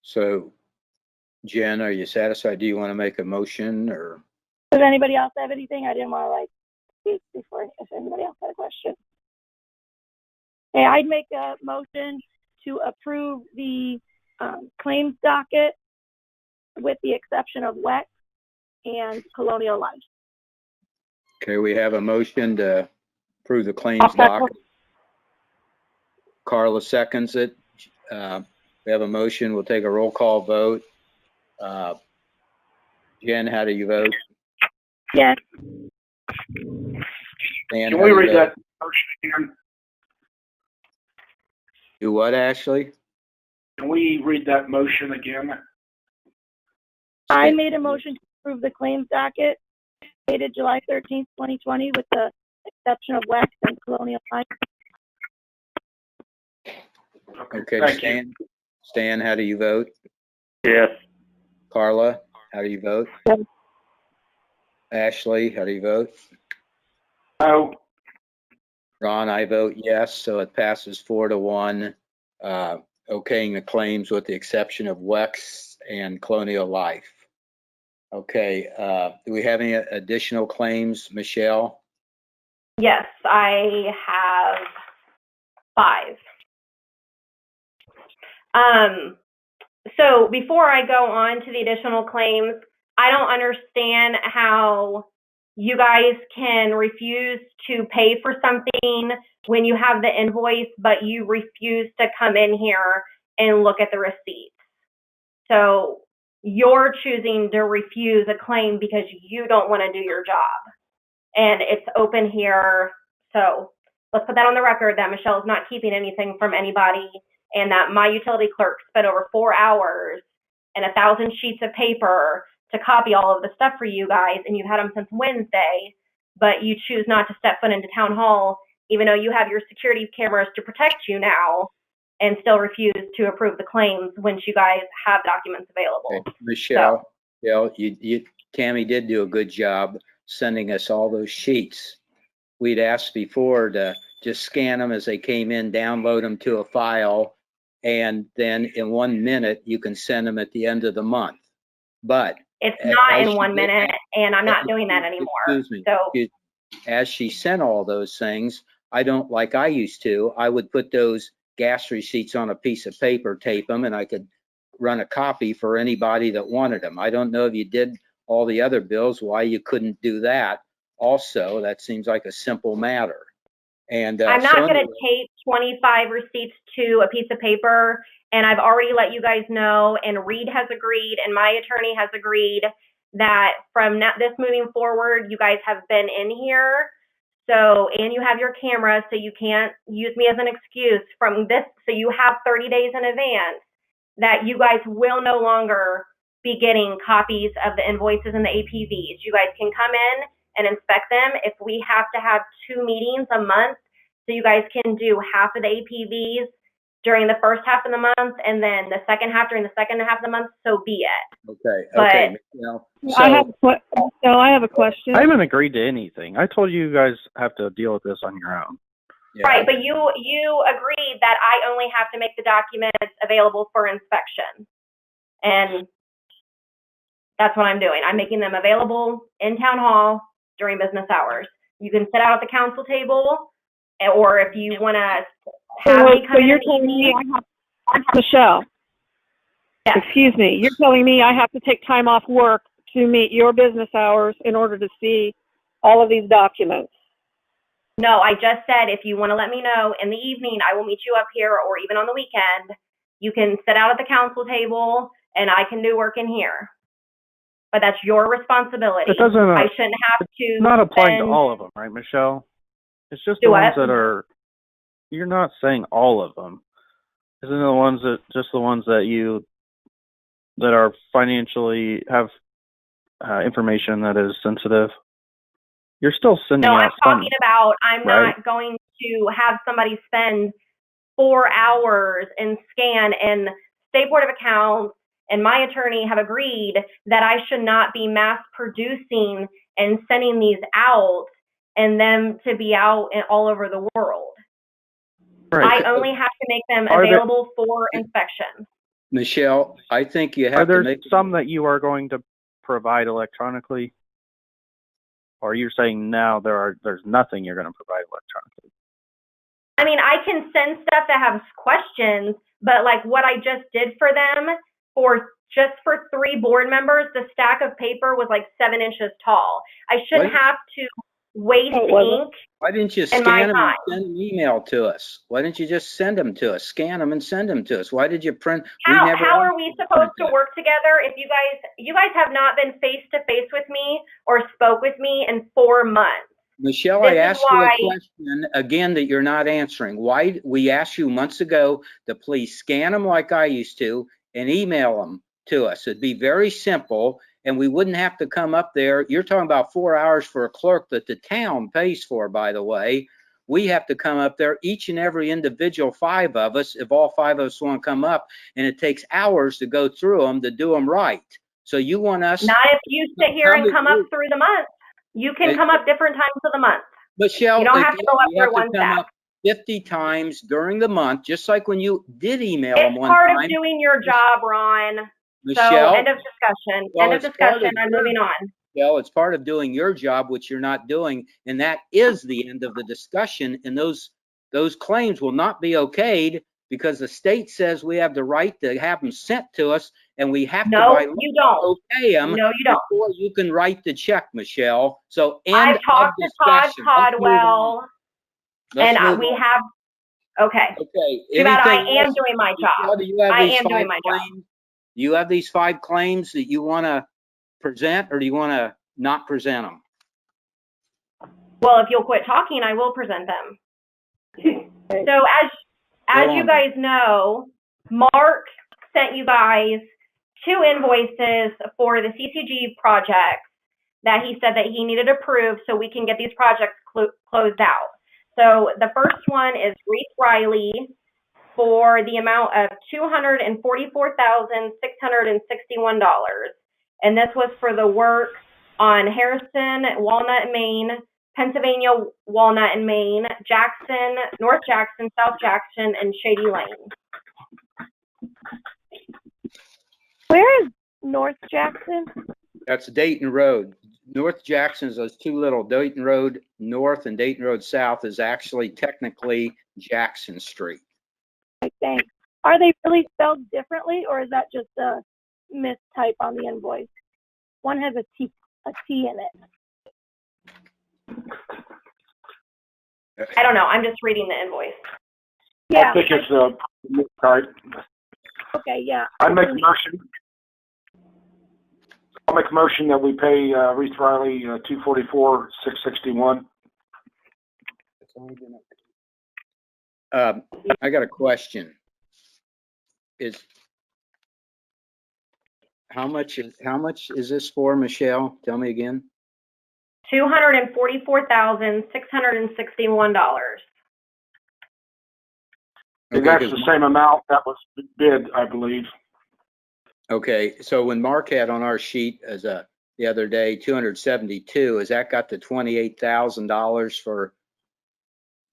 So, Jen, are you satisfied? Do you want to make a motion or? Does anybody else have anything? I didn't want to speak before if anybody else had a question. Okay, I'd make a motion to approve the claims docket with the exception of WEC and Colonial Life. Okay, we have a motion to approve the claims docket. Carla seconds it. We have a motion. We'll take a roll call vote. Jen, how do you vote? Yes. Dan, Can how we do you read vote? that motion again? Do what, Ashley? Can we read that motion again? I made a motion to approve the claims docket dated July 13th, 2020, with the exception of Wax and Colonial Life. Okay, Thank Stan. Stan, how do you vote? Yes. Carla, how do you vote? Yes. Ashley, how do you vote? No. Ron, I vote yes, so it passes 4-1, okaying the claims with the exception of Wex and Colonial Life. Okay, do we have any additional claims, Michelle? Yes, I have 5. So before I go on to the additional claims, I don't understand how you guys can refuse to pay for something when you have the invoice, but you refuse to come in here and look at the receipts. So you're choosing to refuse a claim because you don't want to do your job. And it's open here. So let's put that on the record that Michelle is not keeping anything from anybody, and that my utility clerk spent over 4 hours and 1,000 sheets of paper to copy all of the stuff for you guys, and you've had them since Wednesday, but you choose not to step foot into town hall, even though you have your security cameras to protect you now, and still refuse to approve the claims once you guys have documents available. Okay. Michelle, Tammy did do a good job sending us all those sheets. We'd asked before to just scan them as they came in, download them to a file, and then in 1 minute, you can send them at the end of the month. But it's not as in 1 minute, and I'm not doing that anymore. Excuse me. So As she sent all those things, I don't, like I used to, I would put those gas receipts on a piece of paper, tape them, and I could run a copy for anybody that wanted them. I don't know if you did all the other bills, why you couldn't do that. Also, that seems like a simple matter. And I'm not going to tape 25 receipts to a piece of paper, and I've already let you guys know, and Reed has agreed, and my attorney has agreed that from this moving forward, you guys have been in here. So, and you have your camera, so you can't use me as an excuse from this. So you have 30 days in advance that you guys will no longer be getting copies of the invoices and the APVs. You guys can come in and inspect them. If we have to have 2 meetings a month, so you guys can do half of the APVs during the first half of the month, and then the second half during the second half of the month, so be it. Okay, But okay. Now, I have a question. I haven't agreed to anything. I told you guys have to deal with this on your own. yeah, right, but you agreed that I only have to make the documents available for inspection. And that's what I'm doing. I'm making them available in town hall during business hours. You can sit out at the council table, or if you want to have me come So in you're the telling me evening. Michelle, Yes. excuse me, you're telling me I have to take time off work to meet your business hours in order to see all of these documents? No, I just said if you want to let me know in the evening, I will meet you up here, or even on the weekend. You can sit out at the council table, and I can do work in here. But that's your responsibility. It doesn't. I shouldn't have to. It's not applying to spend- all of them, right, Michelle? It's just Do the what? ones that are. You're not saying all of them. Isn't it the ones that are financially have information that is sensitive? You're still sending No, out I'm some. talking about I'm right? not going to have somebody spend 4 hours and scan, and State Board of Accounts and my attorney have agreed that I should not be mass producing and sending these out and them to be out all over the world. Right. I only have to make them Are there- available for inspection. Michelle, I think you Are have to there make. some that you are going to provide electronically? Or you're saying now there's nothing you're going to provide electronically? I mean, I can send stuff that has questions, but like what I just did for them, just for 3 board members, the stack of paper was like 7 inches tall. I shouldn't What? have to waste it wasn't. ink Why didn't you and my scan them time. and send an email to us? Why didn't you just send them to us? Scan them and send them to us. Why did you print? We How never are asked we you to supposed print to that. work together if you guys have not been face to face with me or spoke with me in 4 months? Michelle, This I is asked you a why- question again that you're not answering. Why, we asked you months ago to please scan them like I used to and email them to us. It'd be very simple and we wouldn't have to come up there. You're talking about 4 hours for a clerk that the town pays for, by the way. We have to come up there, each and every individual 5 of us, if all 5 of us want to come up, and it takes hours to go through them to do them right. So you want us? Not if you sit here and come up through the month. You can come up different times of the month. Michelle, You don't have to go up you there have to one come step. up 50 times during the month, just like when you did email It's them one part time. of doing your job, Ron. Michelle, So end of discussion. well, End of it's part discussion. of I'm your moving on. Michelle, it's part of doing your job, which you're not doing, and that is the end of the discussion. And those claims will not be okayed because the state says we have the right to have them sent to us, and we have to No, by you law don't. okay them No, you don't. before you can write the check, Michelle. So end I've of talked to Todd discussion. Let's move on. Toddwell, Let's and move we on. have. Okay. Okay. Too bad I Anything am else? doing my Michelle, job. do you have I these am doing 5 my job. claims? Do you have these 5 claims that you want to present, or do you want to not present them? Well, if you'll quit talking, I will present them. So as Go you on. guys know, Mark sent you guys 2 invoices for the CCG projects that he said that he needed approved so we can get these projects closed out. So the first one is Reese Riley for the amount of $244,661. And this was for the work on Harrison, Walnut, Maine, Pennsylvania, Walnut and Maine, Jackson, North Jackson, South Jackson, and Shady Lane. Where is North Jackson? That's Dayton Road. North Jackson is those 2 little Dayton Road North and Dayton Road South is actually technically Jackson Street. Thanks. Are they really spelled differently, or is that just a mistype on the invoice? One has a T in it. I don't know. I'm just reading the invoice. Yeah. I think it's a card. Okay. Yeah. I'll make a motion that we pay Reese Riley $244,661. I got a question. How much is this for, Michelle? Tell me again. $244,661. And that's the same amount that was bid, I believe. Okay, so when Mark had on our sheet as the other day, 272, has that got the $28,000 for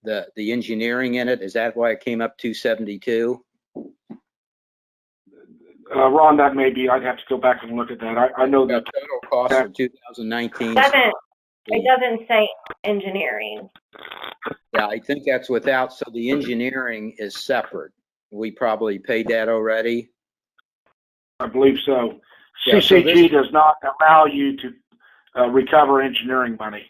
the engineering in it? Is that why it came up 272? Ron, that may be. I'd have to go back and look at that. I know that total cost for 2019. It doesn't say engineering. Yeah, I think that's without, so the engineering is separate. We probably paid that already. I believe so. Yeah, CCG does not allow you to recover engineering money.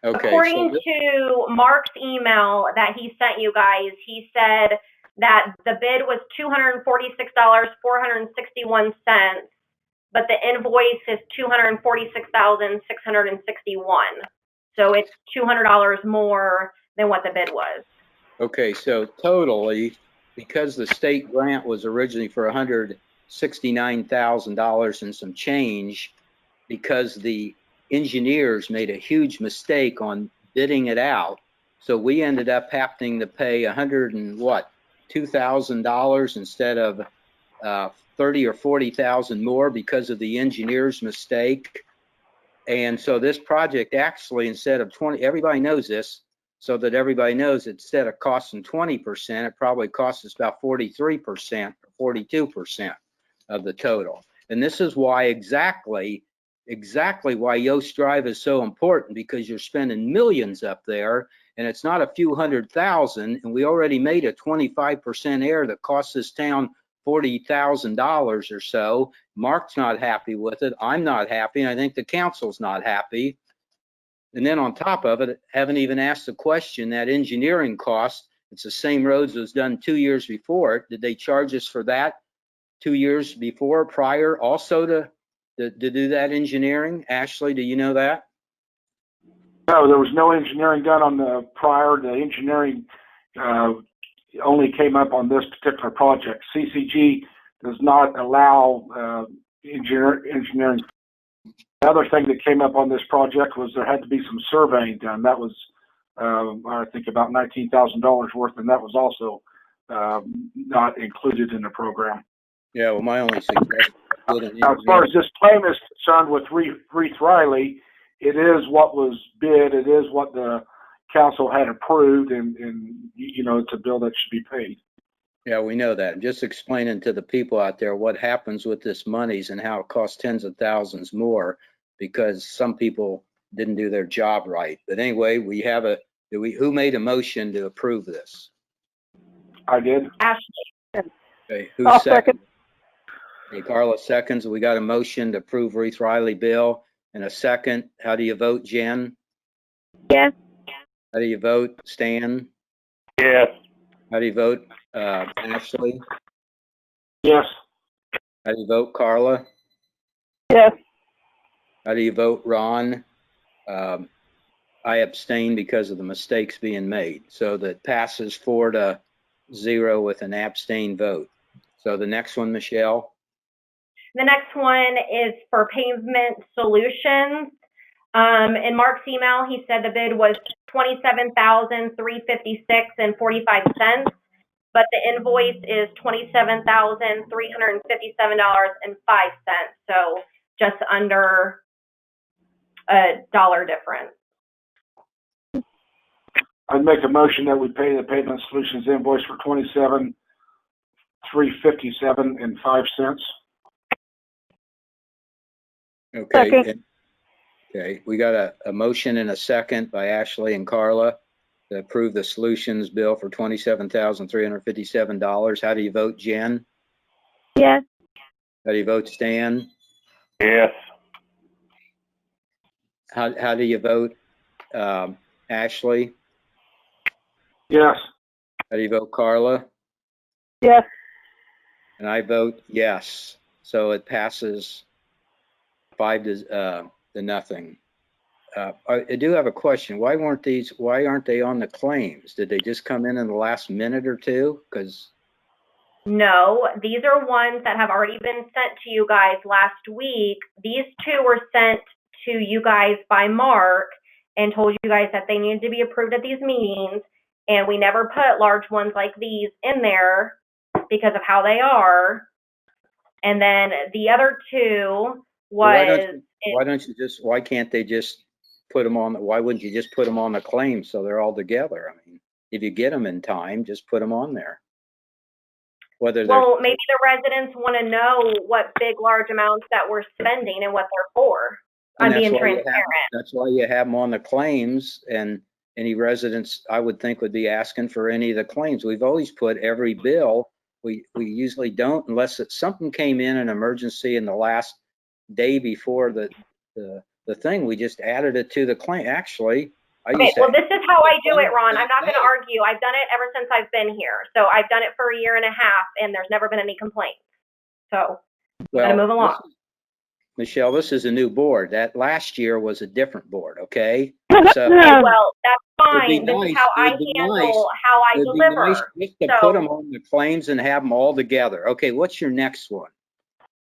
Okay. According to Mark's email that he sent you guys, he said that the bid was $246,461, but the invoice is $246,661. So it's $200 more than what the bid was. Okay, so totally, because the state grant was originally for $169,000 and some change, because the engineers made a huge mistake on bidding it out. So we ended up having to pay $2,000 instead of $30,000 or $40,000 more because of the engineer's mistake. And so this project actually, instead of 20, everybody knows this, so that everybody knows, instead of costing 20%, it probably costs us about 43% or 42% of the total. And this is why exactly why Yost Drive is so important, because you're spending millions up there and it's not a few $100,000, and we already made a 25% error that cost this town $40,000 or so. Mark's not happy with it. I'm not happy, and I think the council's not happy. And then on top of it, haven't even asked the question, that engineering cost, it's the same roads that was done 2 years before it. Did they charge us for that 2 years before, prior, also to do that engineering? Ashley, do you know that? No, there was no engineering done on the prior. The engineering only came up on this particular project. CCG does not allow engineering. The other thing that came up on this project was there had to be some surveying done. That was, I think, about $19,000 worth, and that was also not included in the program. Yeah, well, my only suggestion. Now, as far as this claim is concerned with Reith Riley, it is what was bid. It is what the council had approved, and you know, it's a bill that should be paid. Yeah, we know that. I'm just explaining to the people out there what happens with this monies and how it costs tens of thousands more because some people didn't do their job right. But anyway, we have who made a motion to approve this? I did. Ashley. Okay, who's second? Okay, Carla seconds. We got a motion to approve Reith Riley bill and a second. How do you vote, Jen? Yes. How do you vote, Stan? Yes. How do you vote, Ashley? Yes. How do you vote, Carla? Yes. How do you vote, Ron? I abstain because of the mistakes being made. So that passes 4-0 with an abstain vote. So the next one, Michelle. The next one is for Pavement Solutions. In Mark's email, he said the bid was $27,356.45, but the invoice is $27,357.05. So just under $1 difference. I'd make a motion that we pay the Pavement Solutions invoice for $27,357.05. Okay. Second. Okay, we got a motion and a second by Ashley and Carla to approve the solutions bill for $27,357. How do you vote, Jen? Yes. How do you vote, Stan? Yes. How do you vote, Ashley? Yes. How do you vote, Carla? Yes. And I vote yes. So it passes 5-0. I do have a question. Why aren't they on the claims? Did they just come in the last minute or two? Because No, these are ones that have already been sent to you guys last week. These two were sent to you guys by Mark and told you guys that they needed to be approved at these meetings. And we never put large ones like these in there because of how they are. And then the other two was. why can't they just put them on? Why wouldn't you just put them on the claim so they're all together? I mean, if you get them in time, just put them on there. Well, maybe the residents want to know what big, large amounts that we're spending and what they're for. I'm being transparent. That's why you have them on the claims, and any residents, I would think, would be asking for any of the claims. We've always put every bill. We usually don't unless something came in an emergency in the last day before the thing. We just added it to the claim. Actually, Okay, well, this is how I do it, Ron. I'm not going to argue. I've done it ever since I've been here. So I've done it for a year and a half, and there's never been any complaints. So I'm going to move along. Michelle, this is a new board. That last year was a different board, okay? So, well, that's fine. This is how I handle how I deliver. Nice just to put them on the claims and have them all together. Okay, what's your next one?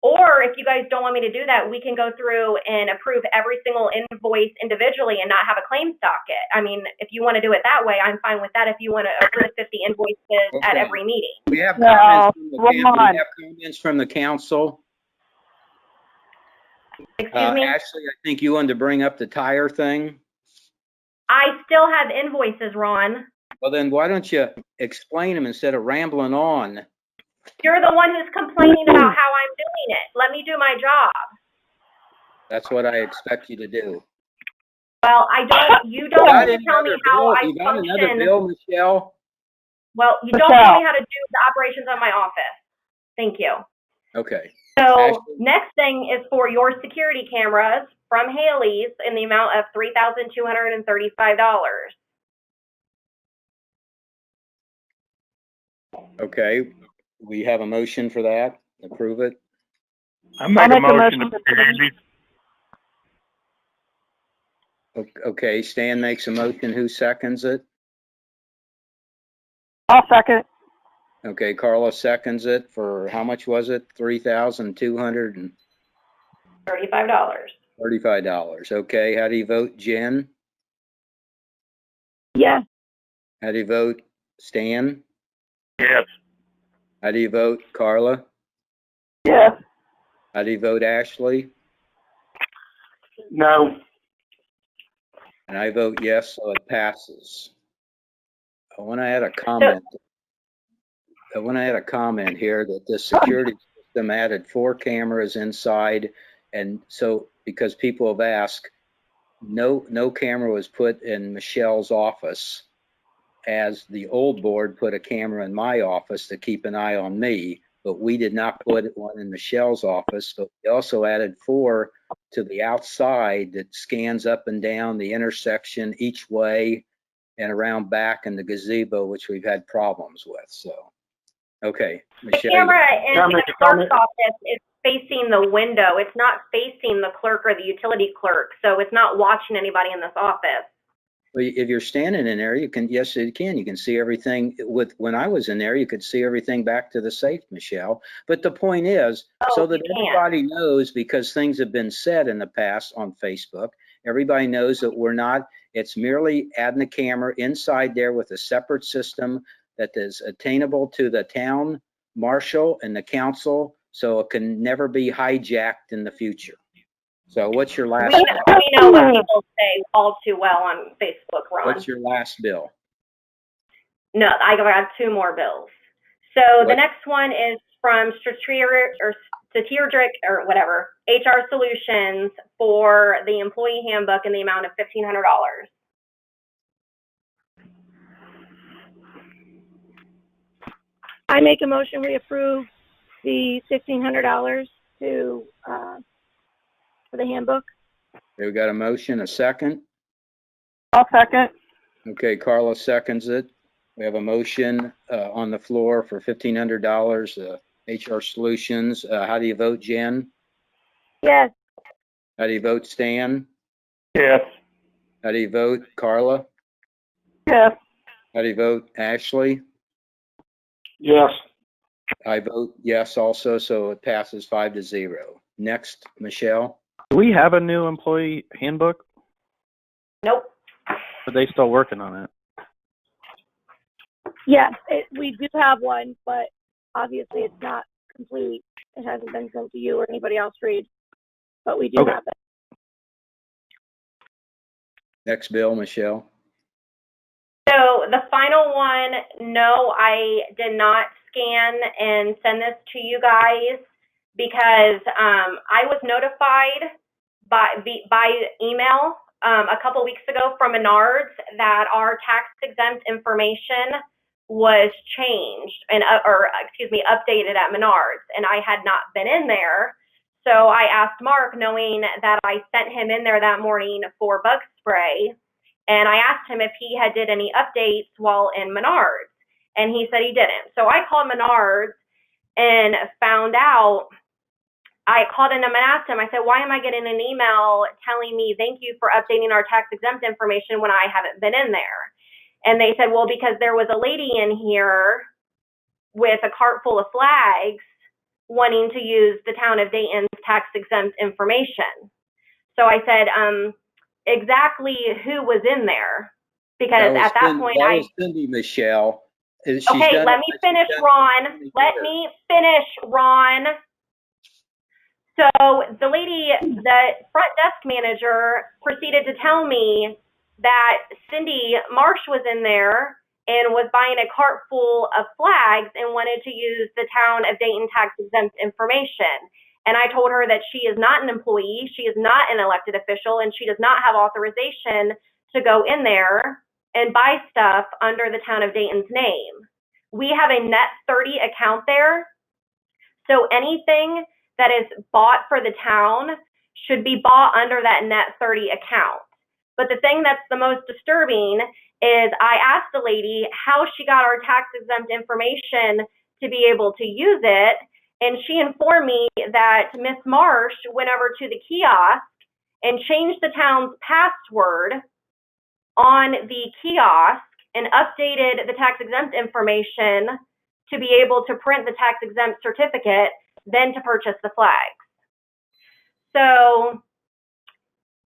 Or if you guys don't want me to do that, we can go through and approve every single invoice individually and not have a claims docket. I mean, if you want to do it that way, I'm fine with that. If you want to approve 50 invoices at every meeting. We have comments from the council. Excuse me? Ashley, I think you wanted to bring up the tire thing. I still have invoices, Ron. Well, then why don't you explain them instead of rambling on? You're the one who's complaining about how I'm doing it. Let me do my job. That's what I expect you to do. Well, you don't tell me how I function. You got another bill, Michelle? Well, you don't tell me how to do the operations of my office. Thank you. Okay. So Ashley? next thing is for your security cameras from Haley's in the amount of $3,235. Okay, we have a motion for that. Approve it. I make a motion to pay Andy. Okay, Stan makes a motion. Who seconds it? I'll second. Okay, Carla seconds it for how much was it? $3,235. $35. Okay, how do you vote, Jen? Yes. How do you vote, Stan? Yes. How do you vote, Carla? Yes. How do you vote, Ashley? No. And I vote yes, so it passes. I want to add a comment. Here that the security system added 4 cameras inside, and so because people have asked, no camera was put in Michelle's office, as the old board put a camera in my office to keep an eye on me, but we did not put one in Michelle's office. But we also added 4 to the outside that scans up and down the intersection each way and around back in the gazebo, which we've had problems with. So, okay, The Michelle. camera in Can I the make a clerk's comment? office is facing the window. It's not facing the clerk or the utility clerk, so it's not watching anybody in this office. If you're standing in there, you can, yes, you can see everything. When I was in there, you could see everything back to the safe, Michelle. But the point is, so that everybody knows, because things have been said in the past on Facebook, everybody knows that it's merely adding a camera inside there with a separate system that is attainable to the town marshal and the council, so it can never be hijacked in the future. So what's your last We bill? know what people say all too well on Facebook, Ron. What's your last bill? No, I got 2 more bills. So the What? next one is from Strategic or whatever, HR Solutions for the employee handbook in the amount of $1,500. I make a motion we approve the $1,500 to for the handbook. Okay, we got a motion, a second. I'll second. Okay, Carla seconds it. We have a motion on the floor for $1,500, HR Solutions. How do you vote, Jen? Yes. How do you vote, Stan? Yes. How do you vote, Carla? Yes. How do you vote, Ashley? Yes. I vote yes also, so it passes 5-0. Next, Michelle. Do we have a new employee handbook? Nope. Are they still working on it? Yes, we do have one, but obviously it's not complete. It hasn't been sent to you or anybody else to read, but we do Okay. have it. Next bill, Michelle. So the final one, no, I did not scan and send this to you guys because I was notified by email a couple weeks ago from Menards that our tax exempt information was changed and updated at Menards, and I had not been in there. So I asked Mark, knowing that I sent him in there that morning for bug spray, and I asked him if he had did any updates while in Menards, and he said he didn't. So I called Menards and found out. I called in him and asked him, I said, why am I getting an email telling me thank you for updating our tax exempt information when I haven't been in there? And they said, well, because there was a lady in here with a cart full of flags wanting to use the town of Dayton's tax exempt information. So I said, exactly who was in there? Because at that point, that was Cindy, Michelle. Okay, let me finish, Ron. Let me finish, Ron. So the lady, the front desk manager, proceeded to tell me that Cindy Marsh was in there and was buying a cart full of flags and wanted to use the town of Dayton tax exempt information. And I told her that she is not an employee, she is not an elected official, and she does not have authorization to go in there and buy stuff under the town of Dayton's name. We have a net 30 account there. So anything that is bought for the town should be bought under that net 30 account. But the thing that's the most disturbing is I asked the lady how she got our tax exempt information to be able to use it. And she informed me that Miss Marsh went over to the kiosk and changed the town's password on the kiosk and updated the tax exempt information to be able to print the tax exempt certificate, then to purchase the flags. So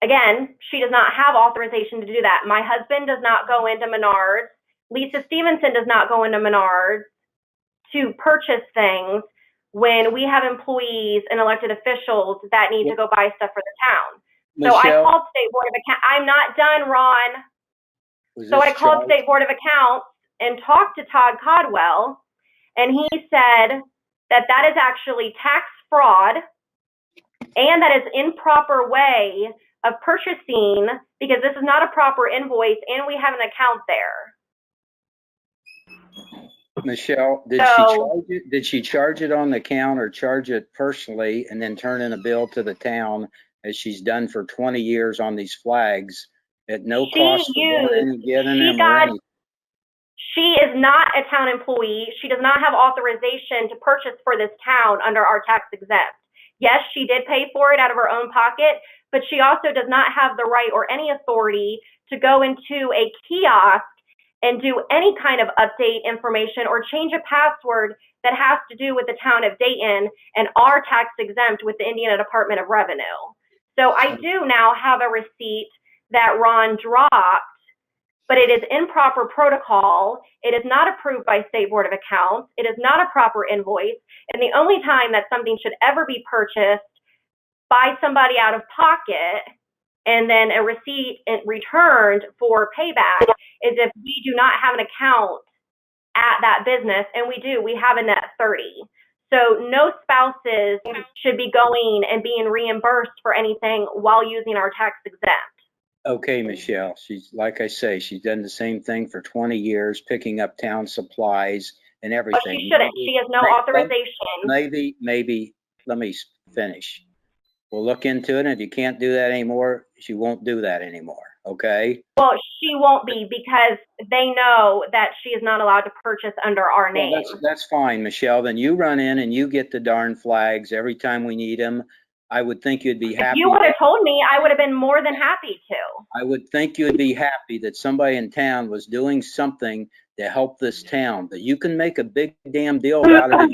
again, she does not have authorization to do that. My husband does not go into Menards. Lisa Stevenson does not go into Menards to purchase things when we have employees and elected officials that need to go buy stuff for the town. So I Michelle, called State Board of Accounts. I'm not done, Ron. was So I this called charged? State Board of Accounts and talked to Todd Codwell, and he said that that is actually tax fraud and that is improper way of purchasing because this is not a proper invoice and we have an account there. Michelle, did she charge it on the account or charge it personally and then turn in a bill to the town as she's done for 20 years on these flags at no cost for going in and getting them or anything? She is not a town employee. She does not have authorization to purchase for this town under our tax exempt. Yes, she did pay for it out of her own pocket, but she also does not have the right or any authority to go into a kiosk and do any kind of update information or change a password that has to do with the town of Dayton and our tax exempt with the Indiana Department of Revenue. So I do now have a receipt that Ron dropped, but it is improper protocol. It is not approved by State Board of Accounts. It is not a proper invoice. And the only time that something should ever be purchased by somebody out of pocket and then a receipt returned for payback is if we do not have an account at that business, and we do. We have a net 30. So no spouses should be going and being reimbursed for anything while using our tax exempt. Okay, Michelle, she's, like I say, she's done the same thing for 20 years, picking up town supplies and everything. But she shouldn't. She has no authorization. Maybe, let me finish. We'll look into it, and if you can't do that anymore, she won't do that anymore, okay? Well, she won't be because they know that she is not allowed to purchase under our name. Well, that's fine, Michelle. Then you run in and you get the darn flags every time we need them. I would think you'd be happy. If you would have told me, I would have been more than happy to. I would think you'd be happy that somebody in town was doing something to help this town. But you can make a big damn deal out of it.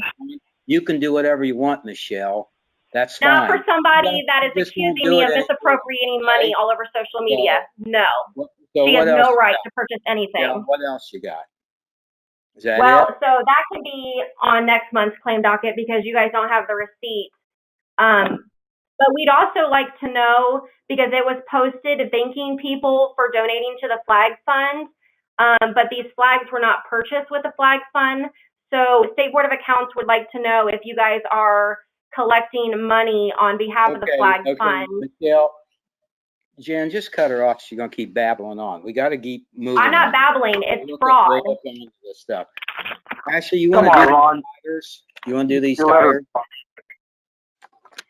You can do whatever you want, Michelle. That's fine. Not for somebody that is accusing me of misappropriating money all over social media. No. So she has no right to purchase anything. Yeah, what else you got? Is that well, it? So that could be on next month's claim docket because you guys don't have the receipt. But we'd also like to know, because it was posted thanking people for donating to the flag fund, but these flags were not purchased with the flag fund. So State Board of Accounts would like to know if you guys are collecting money on behalf of the flag fund. Michelle, Jen, just cut her off. She's going to keep babbling on. We got to keep moving. I'm not babbling. It's fraud. This stuff. Actually, you want to do these tires? You want to do these tires?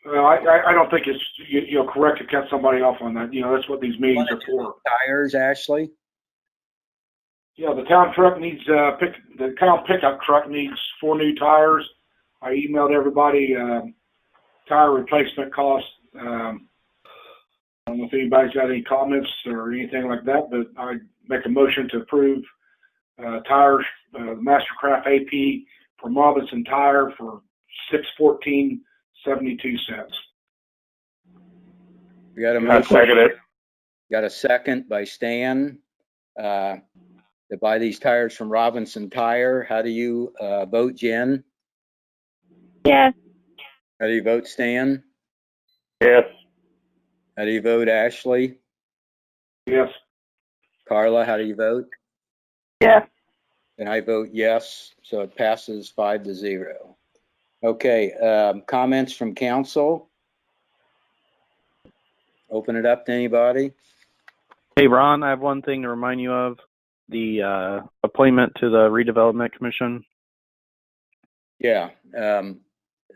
Well, I don't think it's you're correct to cut somebody off on that. You know, that's what these meetings are for. Tires, Ashley? Yeah, the town truck needs the town pickup truck needs 4 new tires. I emailed everybody tire replacement cost. I don't know if anybody's got any comments or anything like that, but I make a motion to approve tires, Mastercraft AP from Robinson Tire for $614.72. We got a motion. Second it. Got a second by Stan to buy these tires from Robinson Tire. How do you vote, Jen? Yes. How do you vote, Stan? Yes. How do you vote, Ashley? Yes. Carla, how do you vote? Yes. And I vote yes, so it passes 5-0. Okay, comments from council? Open it up to anybody. Hey, Ron, I have one thing to remind you of. The appointment to the Redevelopment Commission. Yeah,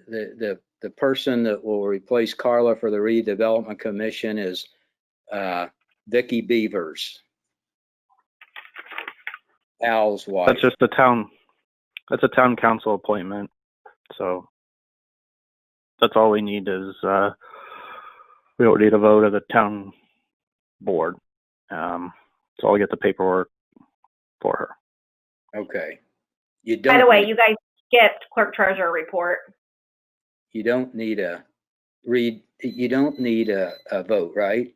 the the person that will replace Carla for the redevelopment commission is Vicky Beavers, Al's wife. That's just that's a town council appointment. So that's all we need is, we don't need a vote of the town board. So I'll get the paperwork for her. Okay. You don't. By the way, you guys skipped clerk treasurer report. You don't need a you don't need a vote, right?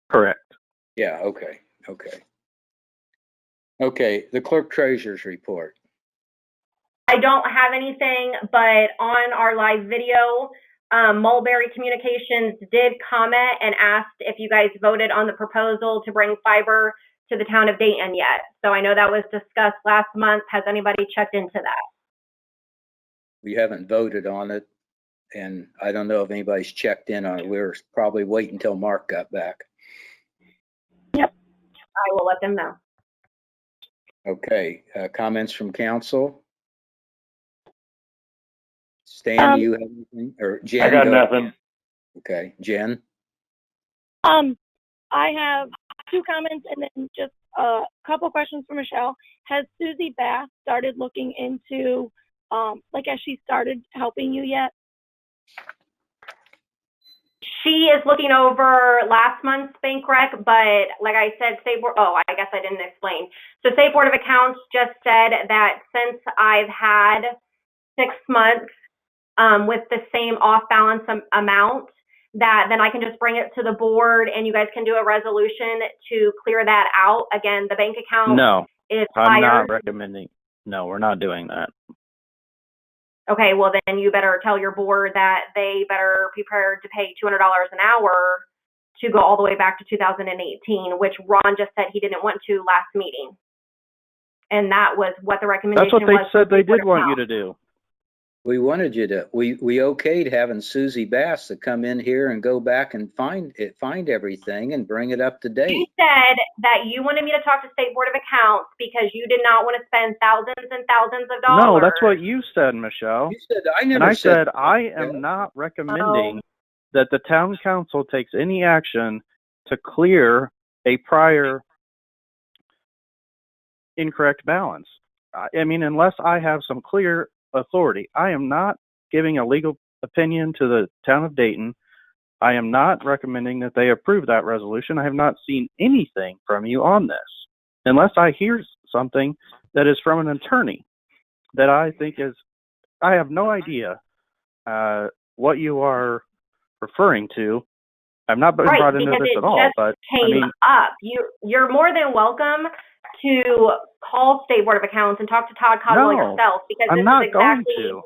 Correct. Yeah, okay, okay. Okay, the clerk treasurer's report. I don't have anything, but on our live video, Mulberry Communications did comment and asked if you guys voted on the proposal to bring fiber to the town of Dayton yet. So I know that was discussed last month. Has anybody checked into that? We haven't voted on it, and I don't know if anybody's checked in on it. We were probably waiting until Mark got back. Yep. I will let them know. Okay, comments from council? Stan, do you have anything? Or Jen? I got go nothing. ahead. Okay, Jen? I have 2 comments and then just a couple questions for Michelle. Has Susie Bass started looking into, has she started helping you yet? She is looking over last month's bank rec, but like I said, I guess I didn't explain. So State Board of Accounts just said that since I've had 6 months with the same off balance amount, that then I can just bring it to the board and you guys can do a resolution to clear that out. Again, the bank account No, is I'm higher. not recommending. No, we're not doing that. Okay, well then you better tell your board that they better be prepared to pay $200 an hour to go all the way back to 2018, which Ron just said he didn't want to last meeting. And that was what the recommendation was. That's what they said they did want you to do. We wanted you to, we okayed having Susie Bass to come in here and go back and find everything and bring it up to date. You said that you wanted me to talk to State Board of Accounts because you did not want to spend thousands and thousands of dollars. No, that's what you said, Michelle. You said, I never and I said I am not recommending that the town council takes any action to clear a prior incorrect balance. I mean, unless I have some clear authority. I am not giving a legal opinion to the town of Dayton. I am not recommending that they approve that resolution. I have not seen anything from you on this, unless I hear something that is from an attorney that I think is, I have no idea what you are referring to. I've not been brought into this at all, but I mean, up. You're more than welcome to call State Board of Accounts and talk to Todd Caldwell yourself, because I'm not going to.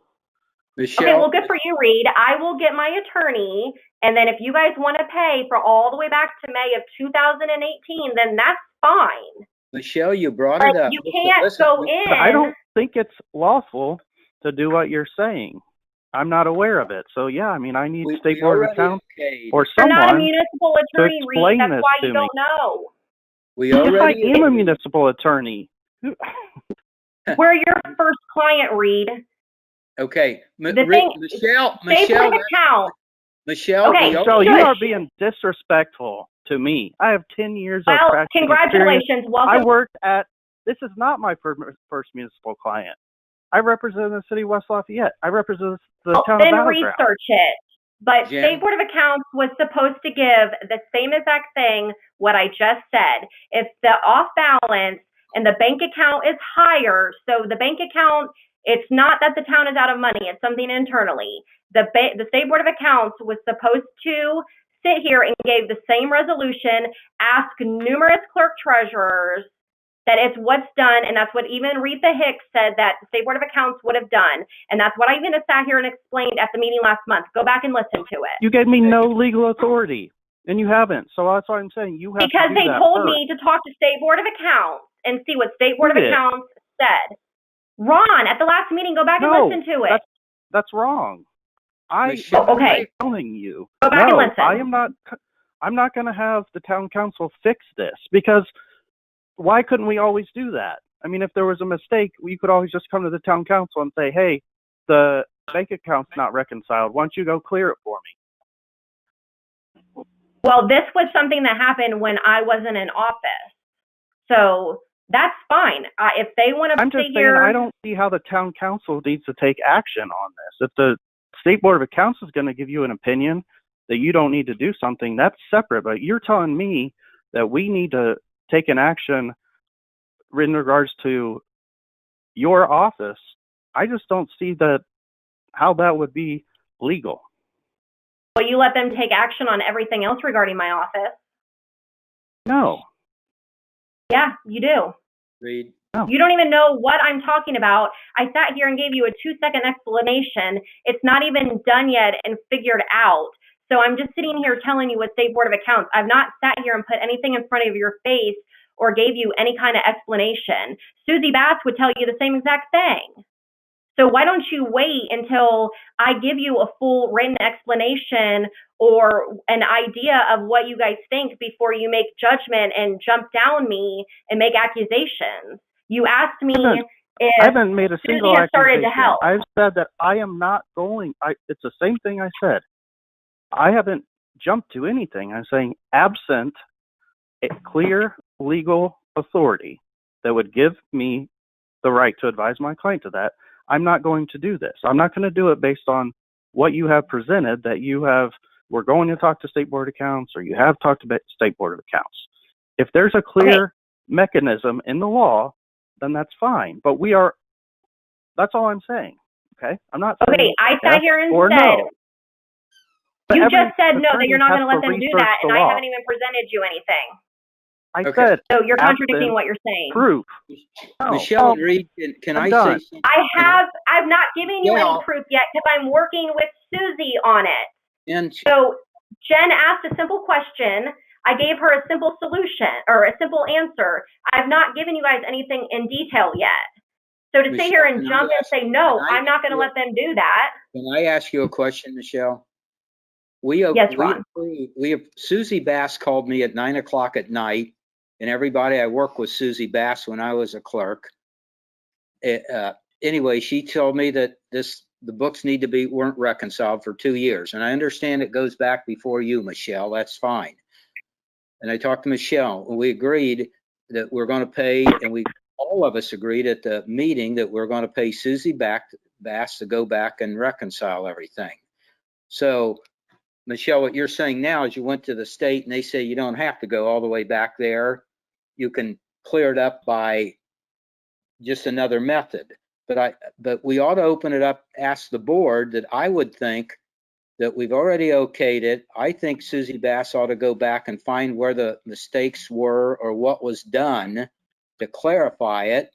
Michelle, okay, well, good for you, Reed. I will get my attorney, and then if you guys want to pay for all the way back to May of 2018, then that's fine. Michelle, you brought it up. You can't go in. I don't think it's lawful to do what you're saying. I'm not aware of it. So, yeah, I mean, I need State Board of Accounts or someone You're not a municipal attorney, to explain Reed. That's this why to you me. don't know. Yes, I am a municipal attorney. We're your first client, Reed. Okay, Michelle. Michelle, okay, Michelle, you are being disrespectful to me. I have 10 years of practice. Congratulations. Welcome. I worked at, this is not my first municipal client. I represent the city of West Lafayette. I represent the town of Battleground. Then research it. But State Board of Accounts was supposed to give the same exact thing, what I just said. If the off balance and the bank account is higher, so the bank account, it's not that the town is out of money, it's something internally. The State Board of Accounts was supposed to sit here and gave the same resolution, ask numerous clerk treasurers that it's what's done, and that's what even Retha Hicks said that the State Board of Accounts would have done. And that's what I even sat here and explained at the meeting last month. Go back and listen to it. You gave me no legal authority, and you haven't. So that's what I'm saying. You have because to do they that told first. me to talk to State Board of Accounts and see what State Board of Accounts said. Ron, at the last meeting, go back and listen to it. That's wrong. I'm telling you. Go back and listen. I'm not going to have the town council fix this, because why couldn't we always do that? I mean, if there was a mistake, we could always just come to the town council and say, hey, the bank account's not reconciled. Why don't you go clear it for me? Well, this was something that happened when I wasn't in office. So that's fine. If they want to I'm sit just saying, here, I don't see how the town council needs to take action on this. If the State Board of Accounts is going to give you an opinion that you don't need to do something, that's separate. But you're telling me that we need to take an action in regards to your office. I just don't see how that would be legal. will you let them take action on everything else regarding my office? No. Yeah, you do. Read. No. You don't even know what I'm talking about. I sat here and gave you a 2-second explanation. It's not even done yet and figured out. So I'm just sitting here telling you with State Board of Accounts. I've not sat here and put anything in front of your face or gave you any kind of explanation. Susie Bass would tell you the same exact thing. So why don't you wait until I give you a full written explanation or an idea of what you guys think before you make judgment and jump down me and make accusations? You asked me if I haven't made a single Susie has started accusation. to help. I've said that I am not going. It's the same thing I said. I haven't jumped to anything. I'm saying absent a clear legal authority that would give me the right to advise my client to that, I'm not going to do this. I'm not going to do it based on what you have presented, that we're going to talk to State Board of Accounts, or you have talked to State Board of Accounts. If there's a clear mechanism in the law, then that's fine. But that's all I'm saying. Okay? I'm not saying Okay, I sat here and or said, no. But you every just said no, that you're not going attorney to let has them do research that, the and I law. haven't even presented you anything. I Okay. said So you're contradicting absent what you're saying. proof. No. Michelle and Reed, can I'm I done. say something? I've not given you any Yeah. proof yet because I'm working with Susie on it. And So Jen asked a simple question. I gave her a simple solution or a simple answer. I've not given you guys anything in detail yet. So to sit here and Michelle, jump and say, no, can I I'm not going to let them do that. Can I ask you a question, Michelle? Yes, Ron. Susie Bass called me at 9 o'clock at night, and everybody, I worked with Susie Bass when I was a clerk. Anyway, she told me that the books weren't reconciled for 2 years, and I understand it goes back before you, Michelle. That's fine. And I talked to Michelle, and we agreed that we're going to pay, and all of us agreed at the meeting that we're going to pay Susie Bass to go back and reconcile everything. So, Michelle, what you're saying now is you went to the state and they say you don't have to go all the way back there. You can clear it up by just another method. But we ought to open it up, ask the board that I would think that we've already okayed it. I think Susie Bass ought to go back and find where the mistakes were or what was done to clarify it.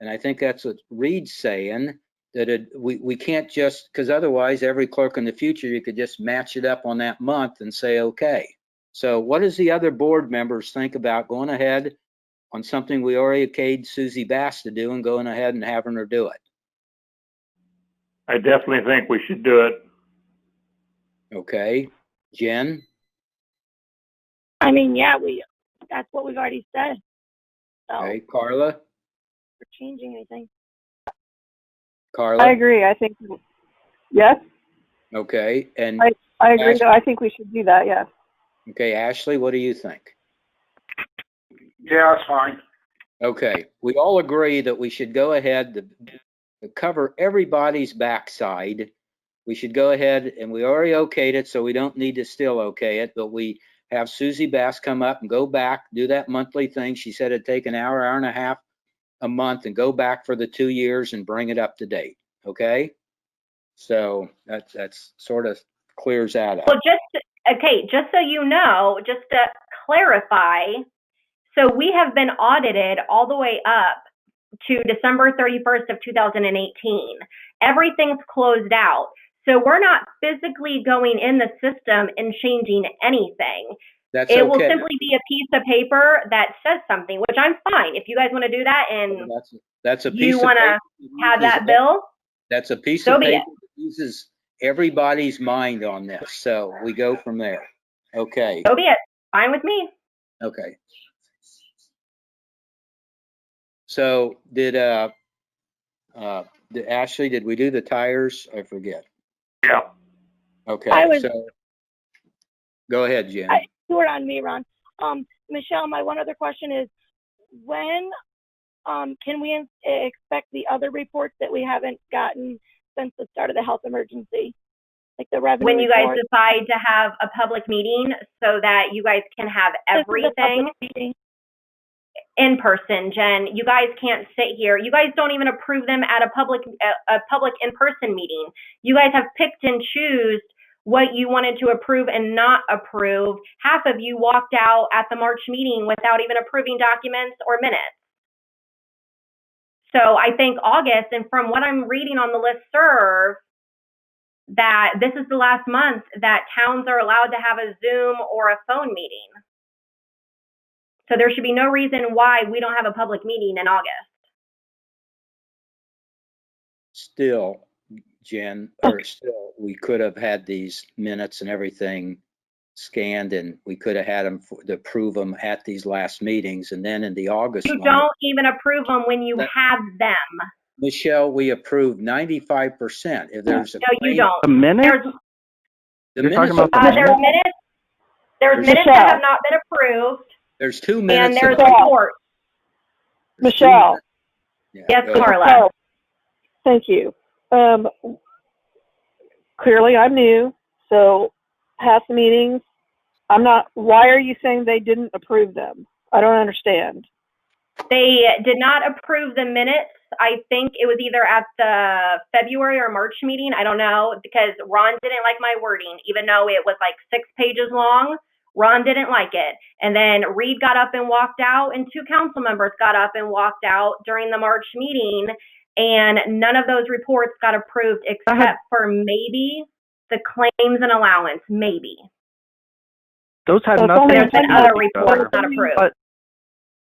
And I think that's what Reed's saying, that we can't just, because otherwise every clerk in the future, you could just match it up on that month and say, okay. So what does the other board members think about going ahead on something we already okayed Susie Bass to do and going ahead and having her do it? I definitely think we should do it. Okay, Jen? I mean, yeah, that's what we've already said. So Okay, Carla? we're changing anything. Carla? I agree. I think, yes, Okay, and I agree. Ashley? I think we should do that, yes. Okay, Ashley, what do you think? Yeah, that's fine. Okay, we all agree that we should go ahead to cover everybody's backside. We should go ahead, and we already okayed it, so we don't need to still okay it, but we have Susie Bass come up and go back, do that monthly thing. She said it'd take an hour and a half a month, and go back for the 2 years and bring it up to date, okay? So that's sort of clears that up. Well, just so you know, just to clarify, so we have been audited all the way up to December 31st of 2018. Everything's closed out. So we're not physically going in the system and changing anything. That's It will okay. simply be a piece of paper that says something, which I'm fine. If you guys want to do that and That's a piece you of want paper to have that bill, That's a piece so of be paper it. that uses everybody's mind on this. So we go from there. Okay. So be it. Fine with me. Okay. So did Ashley, did we do the tires? I forget. Yeah. Okay, so go ahead, Jen. You were on me, Ron. Michelle, my one other question is, when can we expect the other reports that we haven't gotten since the start of the health emergency? Like the revenue When you guys report? decide to have a public meeting so that you guys can have everything in person, Jen. You guys can't sit here. You guys don't even approve them at a public in-person meeting. You guys have picked and choose what you wanted to approve and not approve. Half of you walked out at the March meeting without even approving documents or minutes. So I think August, and from what I'm reading on the listserv, that this is the last month that towns are allowed to have a Zoom or a phone meeting. So there should be no reason why we don't have a public meeting in August. Still, Jen, we could have had these minutes and everything scanned, and we could have had them to approve them at these last meetings, and then in the August You one. don't even approve them when you have them. Michelle, we approved 95%. If there's No, you don't. The minutes? The You're minutes talking about there's minutes. There's minutes that have not been approved. There's 2 minutes. And there's reports. Michelle. Yes, Go ahead. Carla. Thank you. Clearly I'm new, so past meetings, why are you saying they didn't approve them? I don't understand. They did not approve the minutes. I think it was either at the February or March meeting. I don't know, because Ron didn't like my wording, even though it was like 6 pages long. Ron didn't like it. And then Reed got up and walked out, and 2 council members got up and walked out during the March meeting, and none of those reports got approved except for maybe the claims and allowance, maybe. Those had So nothing to There's do been with other each reports other. not approved. But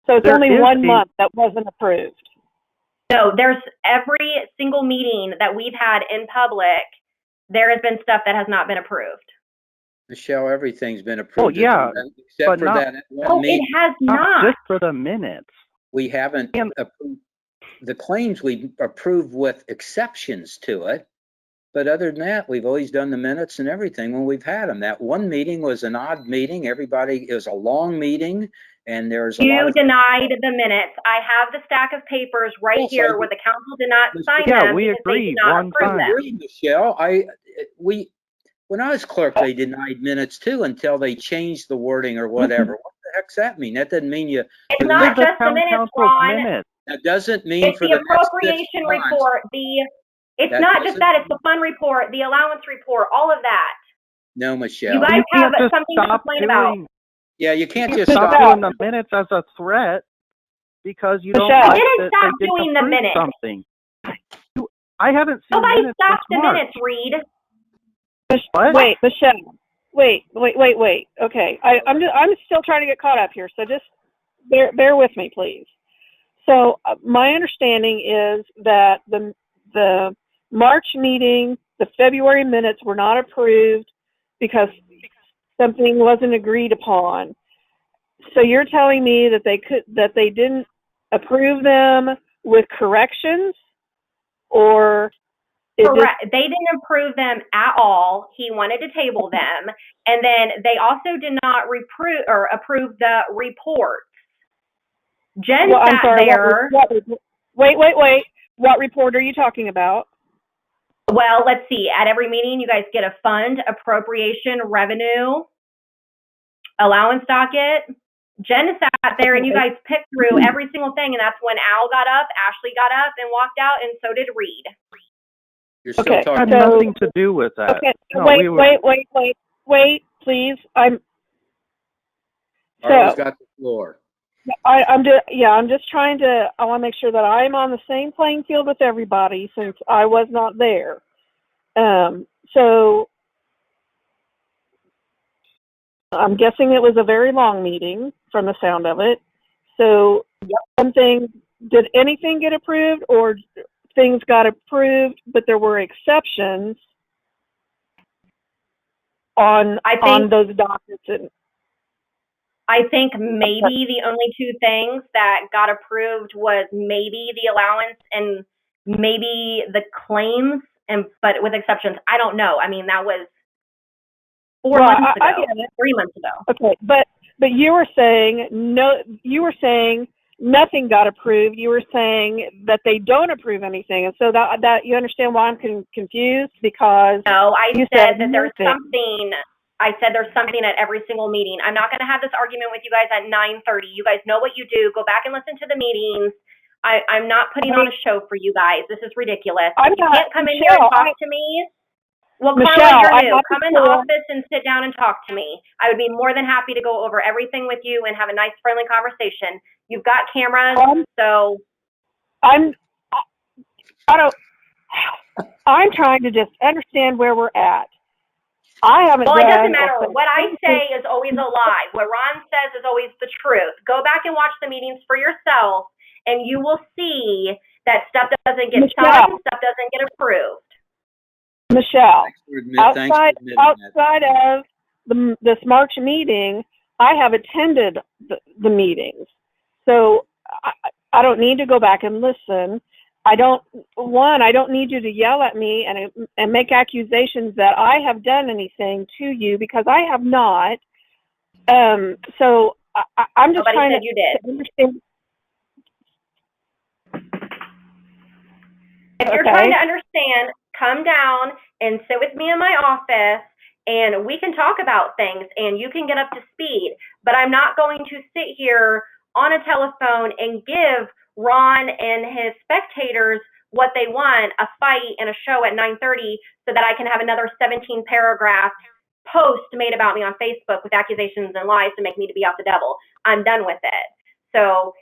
So it's there only is 1 month that wasn't approved. No, there's every single meeting that we've had in public, there has been stuff that has not been approved. Michelle, everything's been approved. Well, yeah, except but for not- that one Oh, meeting. it has not not. just for the minutes. We haven't approved the claims. We approved with exceptions to it, but other than that, we've always done the minutes and everything when we've had them. That one meeting was an odd meeting. It was a long meeting, and there's a lot You of. denied the minutes. I have the stack of papers right Yes, I here do. where the council did not sign Yeah, them we because they agreed did not one approve time. them. Agree, Michelle. When I was clerk, they denied minutes too until they changed the wording or whatever. What the heck's that mean? That doesn't mean you. It's not Those are just the town minutes, council's Ron. minutes. That doesn't mean It's for the the next 6 appropriation months. report. It's That not just doesn't- that. It's the fund report, the allowance report, all of that. No, Michelle. You guys You have can't just something to stop complain about. doing. Yeah, you can't You just stop stop. doing the minutes as a threat because you don't Michelle. like I didn't that stop they doing didn't the approve minutes. something. I haven't seen Nobody minutes stopped this the March. minutes, Reed. What? Wait, Michelle. Wait. Okay, I'm still trying to get caught up here, so just bear with me, please. So my understanding is that the March meeting, the February minutes were not approved because something wasn't agreed upon. So you're telling me that they didn't approve them with corrections, or is this? Correct. They didn't approve them at all. He wanted to table them. And then they also did not approve the reports. Jen Well, I'm sat sorry. there. Wait. What report are you talking about? Well, let's see. At every meeting, you guys get a fund, appropriation, revenue, allowance docket. Jen sat there and you guys picked through every single thing. And that's when Al got up, Ashley got up and walked out, and so did Reed. You're still Okay, It talking. had nothing to do with that. Okay, No, wait, please. Carla's got the floor. I'm just trying to. I want to make sure that I'm on the same playing field with everybody since I was not there. So I'm guessing it was a very long meeting from the sound of it. So did anything get approved, or things got approved, but there were exceptions on those documents? I think maybe the only 2 things that got approved was maybe the allowance and maybe the claims, but with exceptions. I don't know. I mean, that was 4 months ago, I get it. 3 months ago. Okay, but you were saying no. You were saying nothing got approved. You were saying that they don't approve anything, and so that you understand why I'm confused, because No, I you said that there's nothing. something. I said there's something at every single meeting. I'm not going to have this argument with you guys at 9:30. You guys know what you do. Go back and listen to the meetings. I'm not putting on a show for you guys. This is ridiculous. I'm You not, can't come in here and Michelle, talk to me. Well, Michelle, Carla, you're I'm new. not Come in the sure. office and sit down and talk to me. I would be more than happy to go over everything with you and have a nice, friendly conversation. You've got cameras, so. I don't. I'm trying to just understand where we're at. I haven't Well, done. it doesn't matter. What I say is always a lie. What Ron says is always the truth. Go back and watch the meetings for yourself, and you will see that stuff doesn't get signed, stuff doesn't get approved. Michelle, Thanks for admitting outside of this March meeting, I have attended the meetings, so I don't need to go back and listen. I don't need you to yell at me and make accusations that I have done anything to you, because I have not. So I'm just Nobody trying said you did. to understand. If you're trying to understand, come down and sit with me in my office, and we can talk about things, and you can get up to speed. But I'm not going to sit here on a telephone and give Ron and his spectators what they want, a fight and a show at 9:30, so that I can have another 17-paragraph post made about me on Facebook with accusations and lies to make me to be out the devil. I'm done with it. So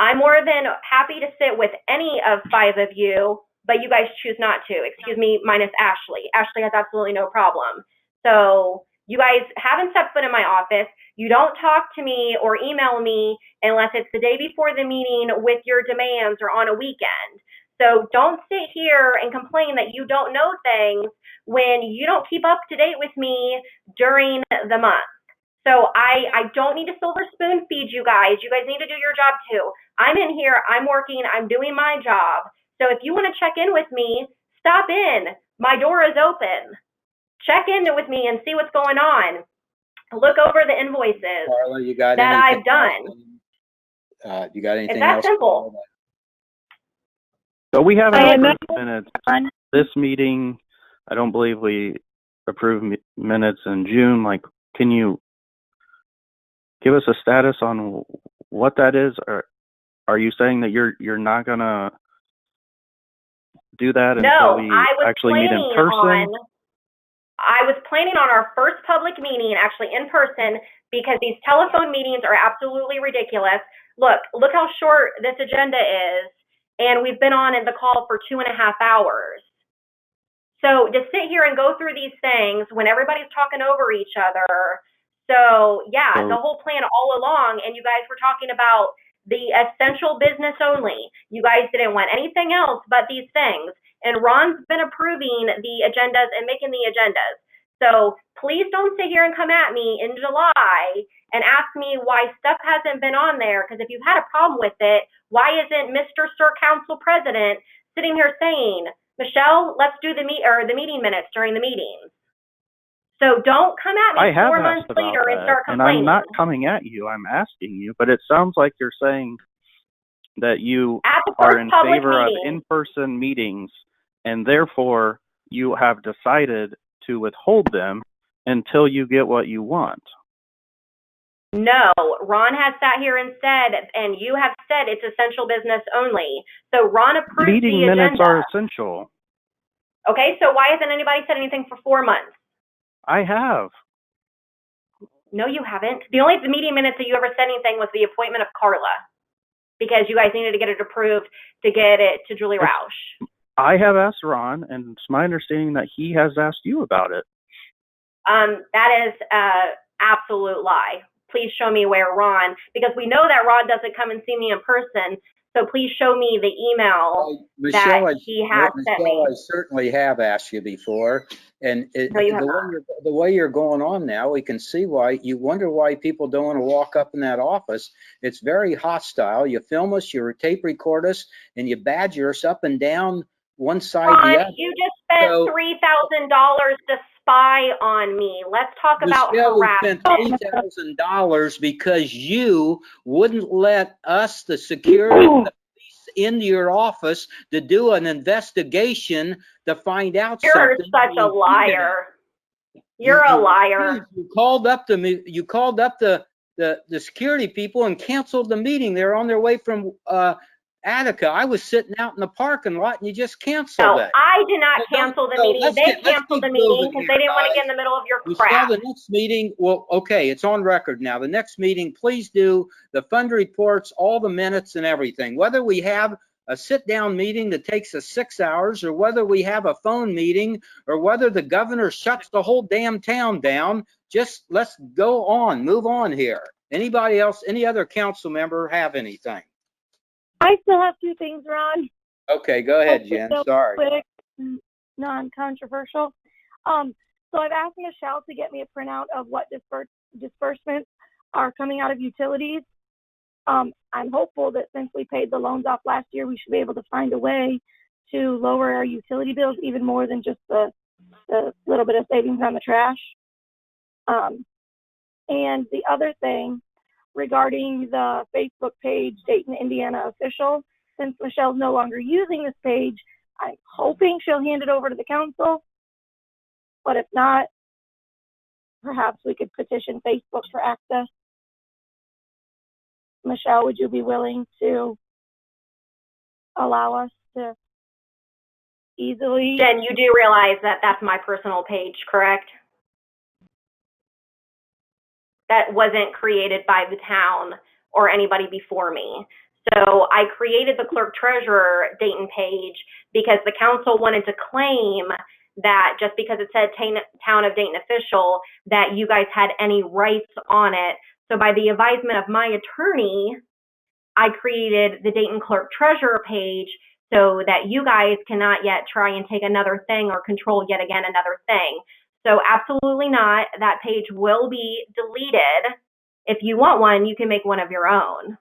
I'm more than happy to sit with any of 5 of you, but you guys choose not to. Excuse me, minus Ashley. Ashley has absolutely no problem. So you guys haven't stepped foot in my office. You don't talk to me or email me unless it's the day before the meeting with your demands or on a weekend. So don't sit here and complain that you don't know things when you don't keep up to date with me during the month. So I don't need to silver spoon feed you guys. You guys need to do your job too. I'm in here, I'm working, I'm doing my job. So if you want to check in with me, stop in. My door is open. Check in with me and see what's going on. Look over the invoices Carla, you got that anything I've done. You got anything It's that else? simple. So we haven't approved minutes. This meeting, I don't believe we approved minutes in June. Like, can you give us a status on what that is? Or are you saying that you're not gonna do that until we actually meet in person? I was planning on our first public meeting actually in person, because these telephone meetings are absolutely ridiculous. Look how short this agenda is, and we've been on in the call for 2.5 hours. So to sit here and go through these things when everybody's talking over each other. So yeah, the whole plan all along, and you guys were talking about the essential business only. You guys didn't want anything else but these things. And Ron's been approving the agendas and making the agendas. So please don't sit here and come at me in July and ask me why stuff hasn't been on there. Because if you've had a problem with it, why isn't Mr. Sir Council President sitting here saying, Michelle, let's do the meeting minutes during the meetings? So don't come at me 4 months later and start complaining. And I'm not coming at you. I'm asking you. But it sounds like you're saying that you are in favor of in-person meetings, and therefore you have decided to withhold them until you get what you want. No, Ron has sat here and said, and you have said it's essential business only. So Ron approved the agenda. Meeting minutes are essential. Okay, so why hasn't anybody said anything for 4 months? I have. No, you haven't. The only meeting minutes that you ever said anything was the appointment of Carla, because you guys needed to get it approved to get it to Julie Roush. I have asked Ron, and it's my understanding that he has asked you about it. That is an absolute lie. Please show me where Ron, because we know that Ron doesn't come and see me in person. So please show me the email Michelle, that he has sent me. I certainly have asked you before, and No, you have not. the way you're going on now, we can see why. You wonder why people don't want to walk up in that office. It's very hostile. You film us, you tape record us, and you badger us up and down one side Ron, the other. you just spent $3,000 to spy on me. Let's talk about Michelle, we harassment. spent $3,000 because you wouldn't let us, the security, the police, into your office to do an investigation to find out You're something. such a liar. You're a liar. You called up the security people and canceled the meeting. They're on their way from Attica. I was sitting out in the parking lot and you just canceled No, it. I did not cancel the meeting. They canceled the meeting because they didn't want to get in the middle of your crap. Michelle, the next meeting, well, okay, it's on record now. The next meeting, please do the fund reports, all the minutes and everything. Whether we have a sit-down meeting that takes us 6 hours, or whether we have a phone meeting, or whether the governor shuts the whole damn town down, just let's go on, move on here. Anybody else, any other council member have anything? I still have two things, Ron. Okay, go ahead, Jen. Sorry. Quick, non-controversial. So I've asked Michelle to get me a printout of what disbursements are coming out of utilities. I'm hopeful that since we paid the loans off last year, we should be able to find a way to lower our utility bills even more than just the little bit of savings on the trash. And the other thing regarding the Facebook page, Dayton, Indiana Official, since Michelle's no longer using this page, I'm hoping she'll hand it over to the council. But if not, perhaps we could petition Facebook for access. Michelle, would you be willing to allow us to easily? Jen, you do realize that that's my personal page, correct? That wasn't created by the town or anybody before me. So I created the clerk treasurer Dayton page because the council wanted to claim that just because it said town of Dayton official, that you guys had any rights on it. So by the advisement of my attorney, I created the Dayton clerk treasurer page so that you guys cannot yet try and take another thing or control yet again another thing. So absolutely not. That page will be deleted. If you want one, you can make one of your own.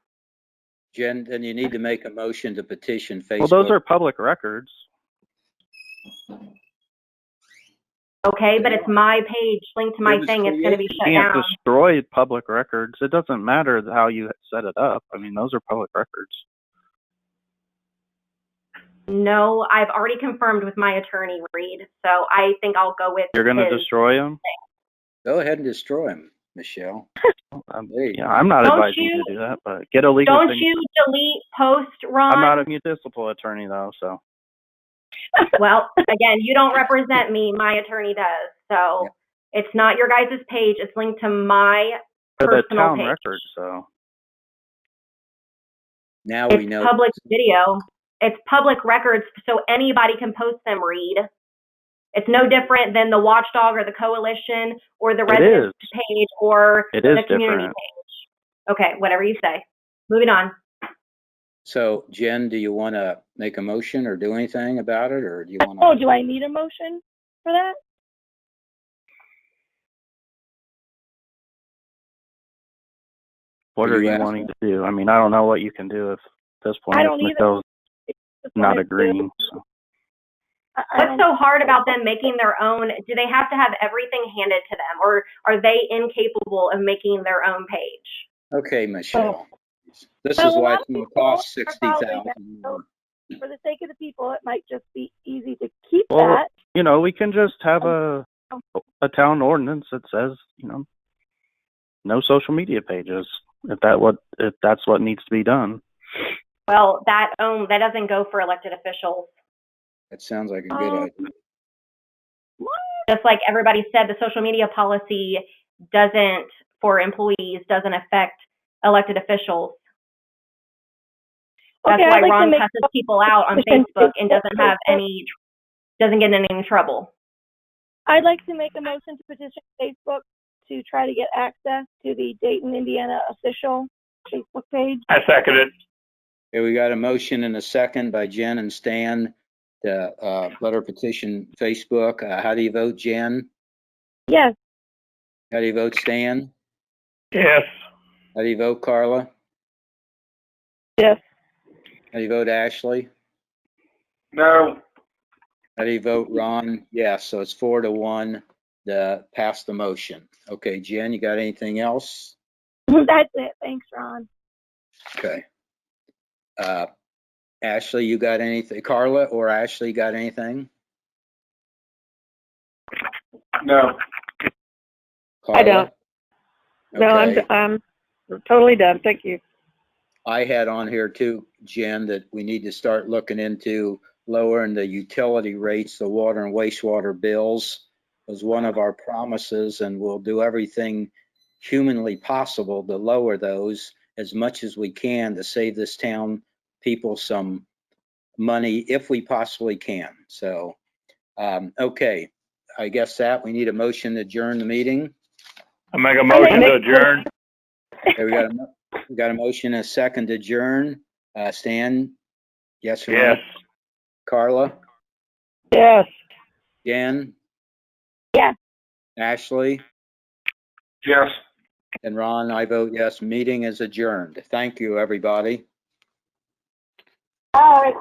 Jen, then you need to make a motion to petition Facebook. Well, those are public records. Okay, but it's my page linked to my thing. It's going to be shut down. You can't destroy public records. It doesn't matter how you set it up. I mean, those are public records. No, I've already confirmed with my attorney, Reed. So I think I'll go with. You're going to destroy them? Go ahead and destroy them, Michelle. Yeah, I'm not advising you to do that, but get a legal Don't thing. you delete post, Ron? I'm not a municipal attorney, though, so. Well, again, you don't represent me. My attorney does. So it's not your guys' page. It's linked to my personal the town page. record, so. Now it's we know. Public video. It's public records, so anybody can post them, Reed. It's no different than the Watchdog or the Coalition or the Residents page or the community page. Okay, whatever you say. Moving on. So, Jen, do you want to make a motion or do anything about it, or do you want to? Oh, do I need a motion for that? What are you wanting to do? I mean, I don't know what you can do at this point. I don't either. Not agreeing. So. What's so hard about them making their own? Do they have to have everything handed to them, or are they incapable of making their own page? Okay, Michelle. This is why it's going to cost $60,000. For the sake of the people, it might just be easy to keep that. You know, we can just have a town ordinance that says, you know, no social media pages if that's what needs to be done. Well, that doesn't go for elected officials. That sounds like a good idea. Just like everybody said, the social media policy for employees doesn't affect elected officials. That's why Ron cusses people out on Facebook and doesn't get in any trouble. I'd like to make a motion to petition Facebook to try to get access to the Dayton, Indiana official Facebook page. I second it. Okay, we got a motion and a second by Jen and Stan to letter petition Facebook. How do you vote, Jen? Yes. How do you vote, Stan? Yes. How do you vote, Carla? Yes. How do you vote, Ashley? No. How do you vote, Ron? Yes, so it's 4-1 to pass the motion. Okay, Jen, you got anything else? That's it. Thanks, Ron. Okay. Ashley, you got anything? Carla or Ashley got anything? No. Carla? I don't. No, Okay. I'm totally done. Thank you. I had on here too, Jen, that we need to start looking into lowering the utility rates, the water and wastewater bills was one of our promises, and we'll do everything humanly possible to lower those as much as we can to save this town people some money if we possibly can. So, okay, I guess that we need a motion to adjourn the meeting. I make a motion to adjourn. Okay, we got a motion and a second to adjourn. Stan, yes or no? Yes. Carla? Yes. Jan? Yes. Ashley? Yes. And Ron, I vote yes. Meeting is adjourned. Thank you, everybody. All right.